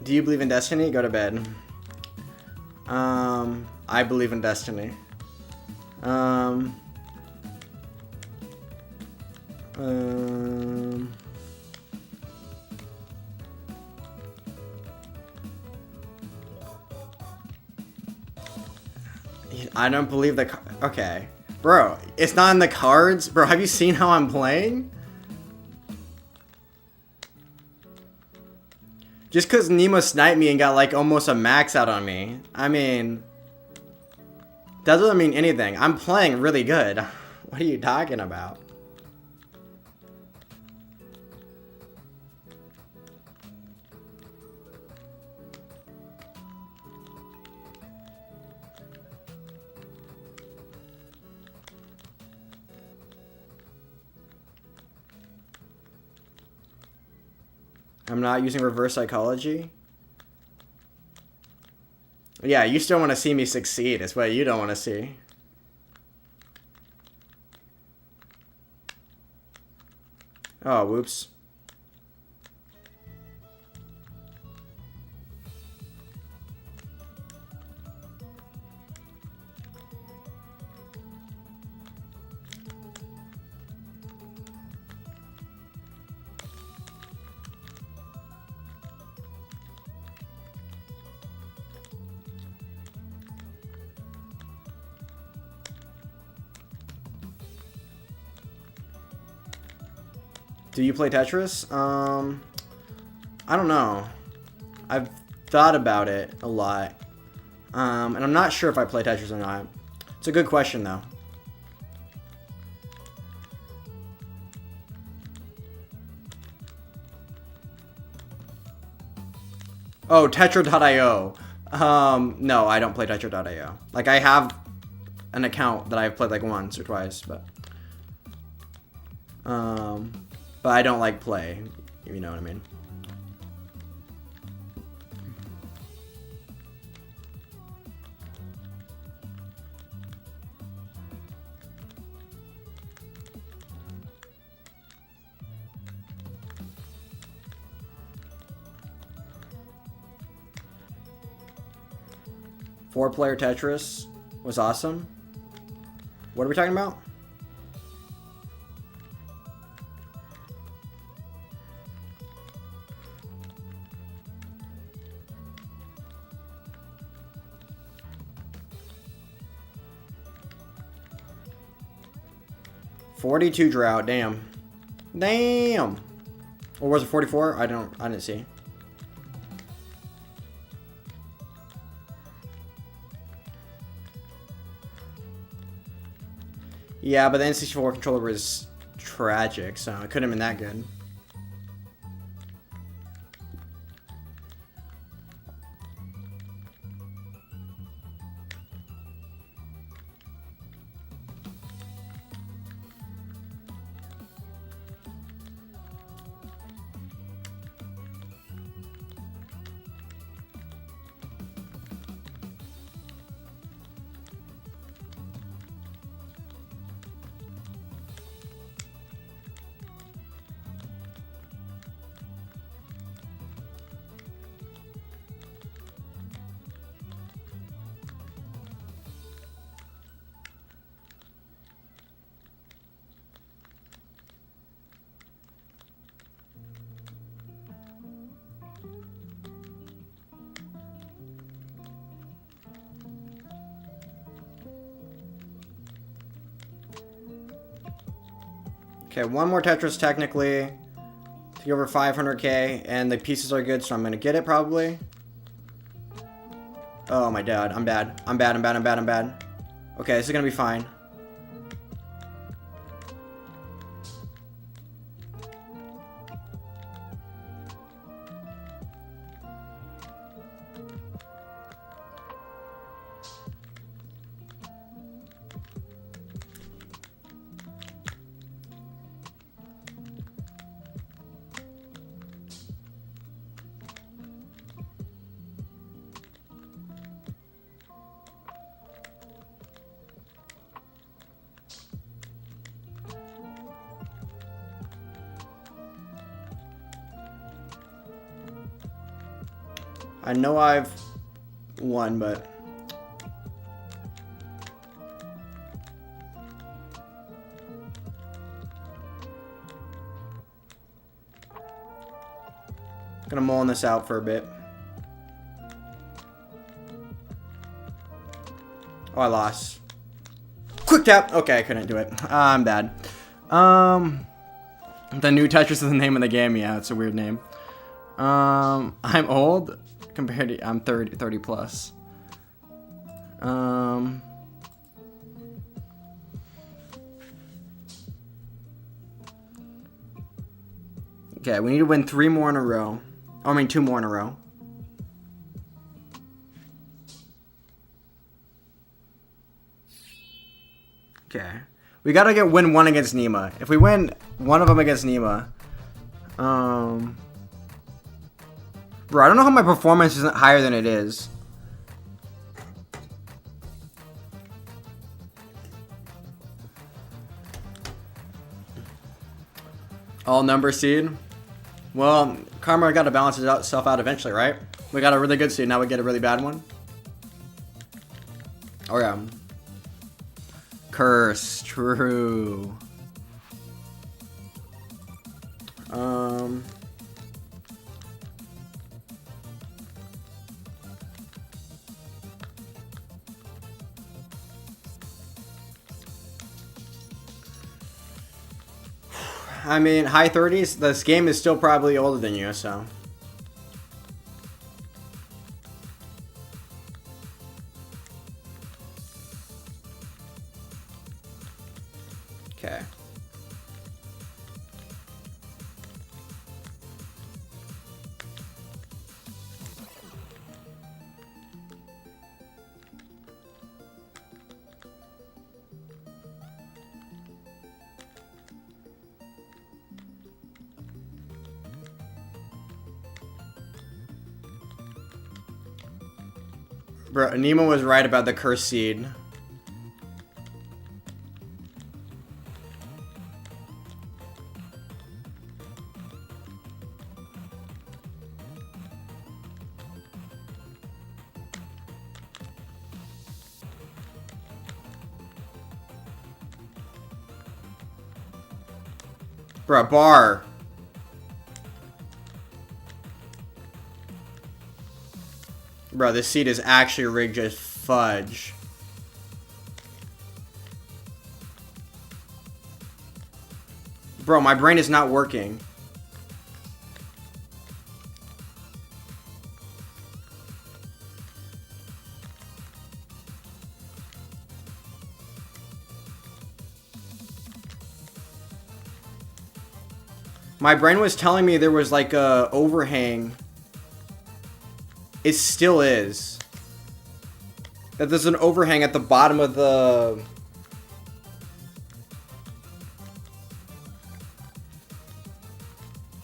Do you believe in destiny? Go to bed. I believe in destiny. I don't believe the. Okay, bro, it's not in the cards, bro. Have you seen how I'm playing? Just because Nemo sniped me and got like almost a max out on me. I mean, that doesn't mean anything. I'm playing really good. What are you talking about? I'm not using reverse psychology. Yeah, you still want to see me succeed. It's what you don't want to see. Oh, whoops. Do you play Tetris? I don't know. I've thought about it a lot. And I'm not sure if I play Tetris or not. It's a good question, though. Oh, Tetra.io. No, I don't play Tetra.io. Like, I have an account that I've played like once or twice, but I don't like play, if you know what I mean. Four-player Tetris was awesome. What are we talking about? $42 drought, damn. Damn. Or was it 44? I didn't see. Yeah, but the N64 controller was tragic, so it couldn't have been that good. Okay, one more Tetris technically to get over 500k, and the pieces are good, so I'm gonna get it probably. Oh my god, I'm bad. I'm bad, I'm bad, I'm bad, I'm bad. Okay, this is gonna be fine. I know I've won, but... Gonna mull this out for a bit. Oh, I lost. Quick tap! Okay, I couldn't do it. I'm bad. The new Tetris is the name of the game. Yeah, it's a weird name. I'm old compared to... I'm 30 plus. Okay, we need to win 3 more in a row. Oh, I mean 2 more in a row. Okay. We gotta win 1 against Nima. If we win 1 of them against Nima... Bro, I don't know how my performance isn't higher than it is. All number seed. Well, karma got to balance itself out eventually, right? We got a really good seed, now we get a really bad one. Oh yeah. Curse, true. I mean, high 30s. This game is still probably older than you, so. Okay. Bro, Nemo was right about the cursed seed. Bro, bar. Bro, this seed is actually rigged as fudge. Bro, my brain is not working. My brain was telling me there was like a overhang. It still is. That there's an overhang at the bottom of the...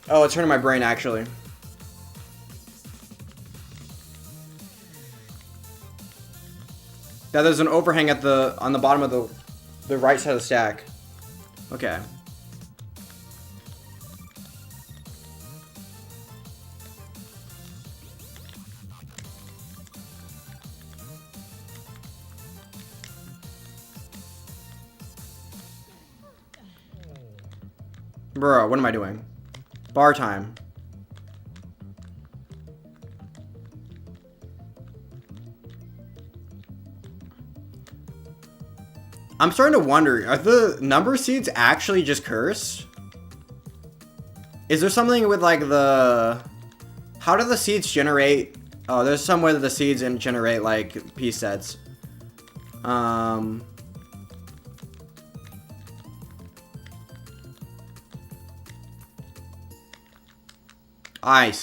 Oh, it's hurting my brain actually. That there's an overhang at on the bottom of the right side of the stack. Okay. Bro, what am I doing? Bar time. I'm starting to wonder, are the number seeds actually just cursed? Is there something with like the... How do the seeds generate... Oh, there's some way that the seeds generate like piece sets. I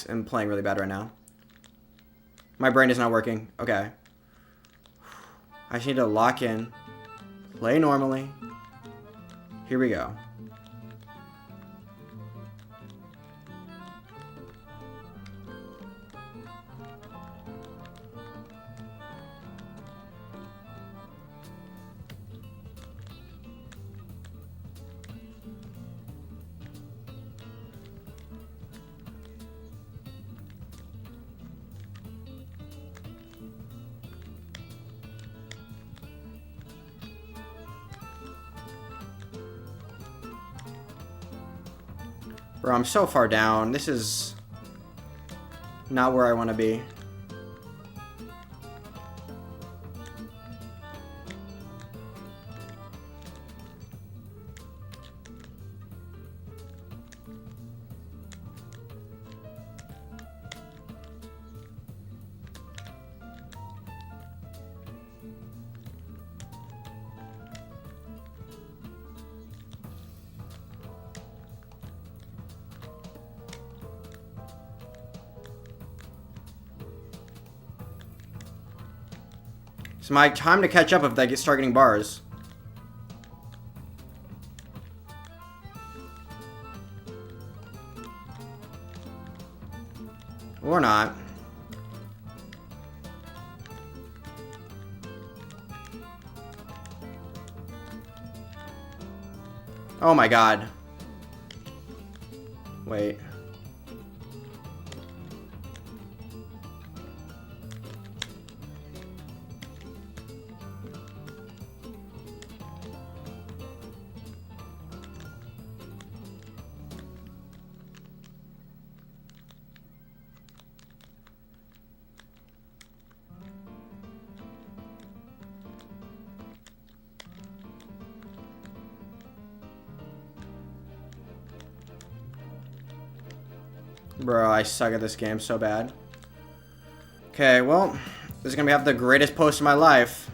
am playing really bad right now. My brain is not working. Okay. I just need to lock in. Play normally. Here we go. Bro, I'm so far down. This is not where I want to be. It's my time to catch up if they start getting bars. Or not. Oh my god. Wait. Bro, I suck at this game so bad. Okay, well, this is gonna have the greatest post of my life.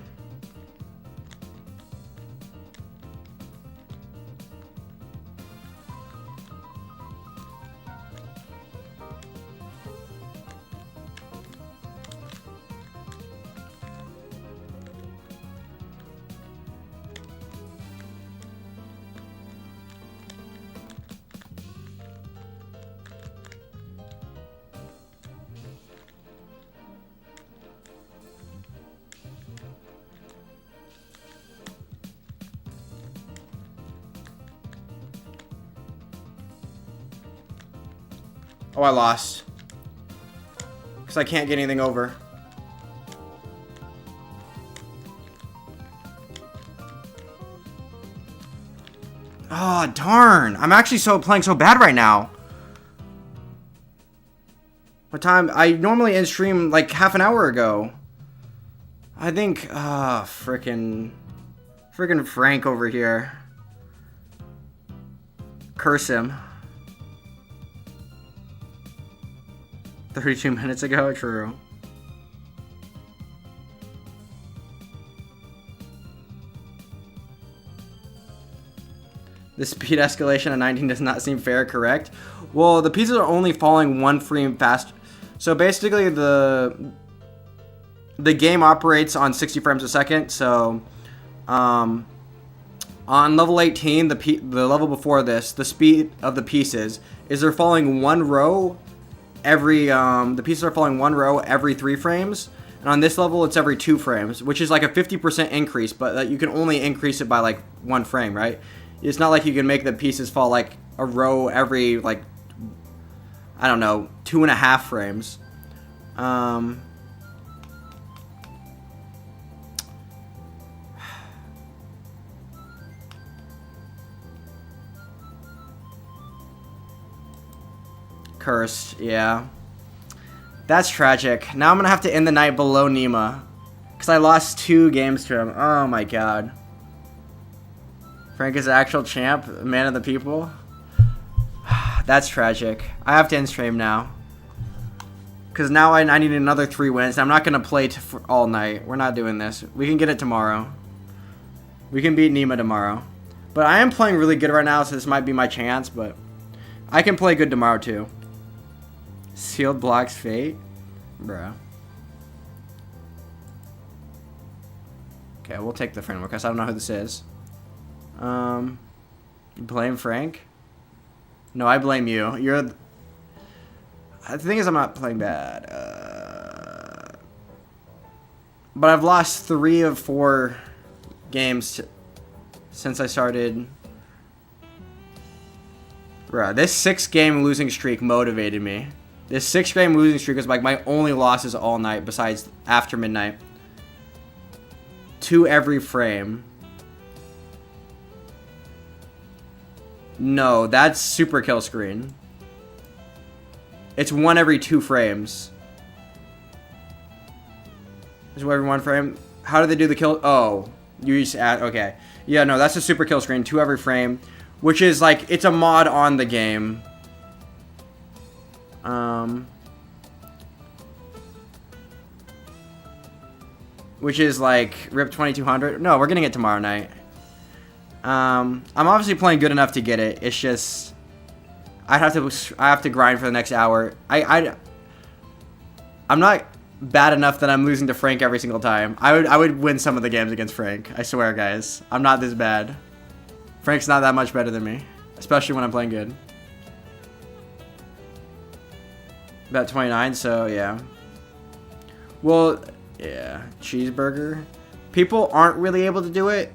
Oh, I lost. Because I can't get anything over. Oh, darn. I'm actually playing so bad right now. What time? I normally end stream like half an hour ago. I think, frickin' Frank over here. Curse him. 32 minutes ago, true. The speed escalation at 19 does not seem fair, correct? Well, the pieces are only falling one frame fast. So basically the game operates on 60 frames a second. So on level 18, the level before this, the speed of the pieces is they're falling one row every the pieces are falling one row every 3 frames, and on this level it's every 2 frames, which is like a 50% increase, but you can only increase it by like 1 frame, right? It's not like you can make the pieces fall like a row every like, I don't know, 2.5 frames. Cursed, yeah. That's tragic. Now I'm gonna have to end the night below Nima, because I lost 2 games to him. Oh my god. Frank is the actual champ, man of the people. That's tragic. I have to end stream now. Because now I need another 3 wins. I'm not going to play for all night. We're not doing this. We can get it tomorrow. We can beat Nima tomorrow. But I am playing really good right now, so this might be my chance. But I can play good tomorrow, too. Sealed blocks fate? Bruh. Okay, we'll take the framework, because I don't know who this is. You blame Frank? No, I blame you. You're... The thing is, I'm not playing bad. But I've lost 3 of 4 games since I started. Bruh, this 6-game losing streak motivated me. This 6-game losing streak was like my only losses all night besides after midnight. 2 every frame. No, that's super kill screen. It's 1 every 2 frames. Is 1 every 1 frame? How do they do the kill? Oh, you just add. Okay, yeah, no, that's a super kill screen. 2 every frame, which is like it's a mod on the game. Which is like RIP 2200. No, we're getting it tomorrow night. I'm obviously playing good enough to get it. It's just I have to grind for the next hour. I'm not bad enough that I'm losing to Frank every single time. I would win some of the games against Frank. I swear, guys. I'm not this bad. Frank's not that much better than me, especially when I'm playing good. About 29, so yeah. Well, yeah, cheeseburger. People aren't really able to do it.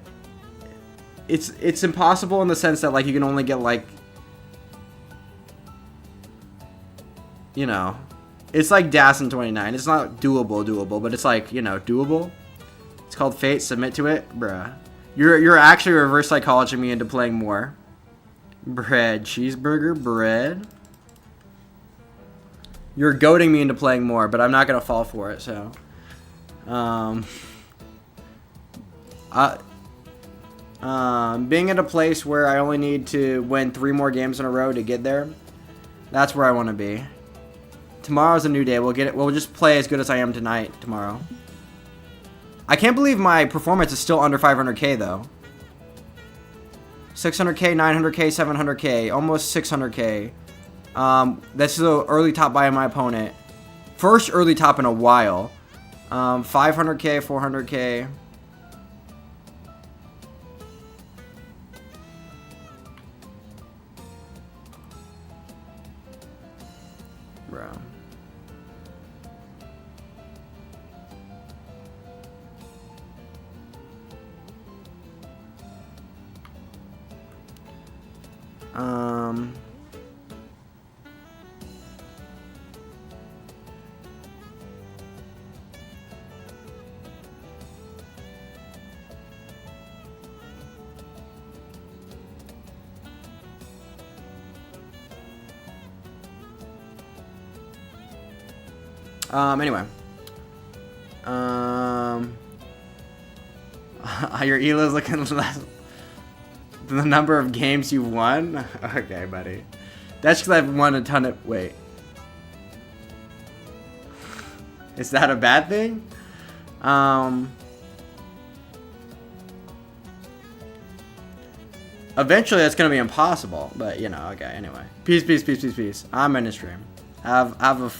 It's impossible in the sense that like you can only get like, you know, it's like DAS in 29. It's not doable, but it's like, you know, doable. It's called fate. Submit to it, bruh. You're actually reverse psychology me into playing more. Bread, cheeseburger, bread. You're goading me into playing more, but I'm not gonna fall for it. So, being at a place where I only need to win 3 more games in a row to get there, that's where I want to be. Tomorrow's a new day. We'll get it. We'll just play as good as I am tonight. Tomorrow. I can't believe my performance is still under 500k though. 600k, 900k, 700k, almost 600k. This is an early top by my opponent. First early top in a while. 500k, 400k. Bro. Anyway. Your ELO's looking less than the number of games you've won? Okay, buddy. That's because I've won a ton of... Wait. Is that a bad thing? Eventually that's going to be impossible. But, you know, okay, anyway. Peace, peace, peace, peace, peace. I'm in the stream. Have a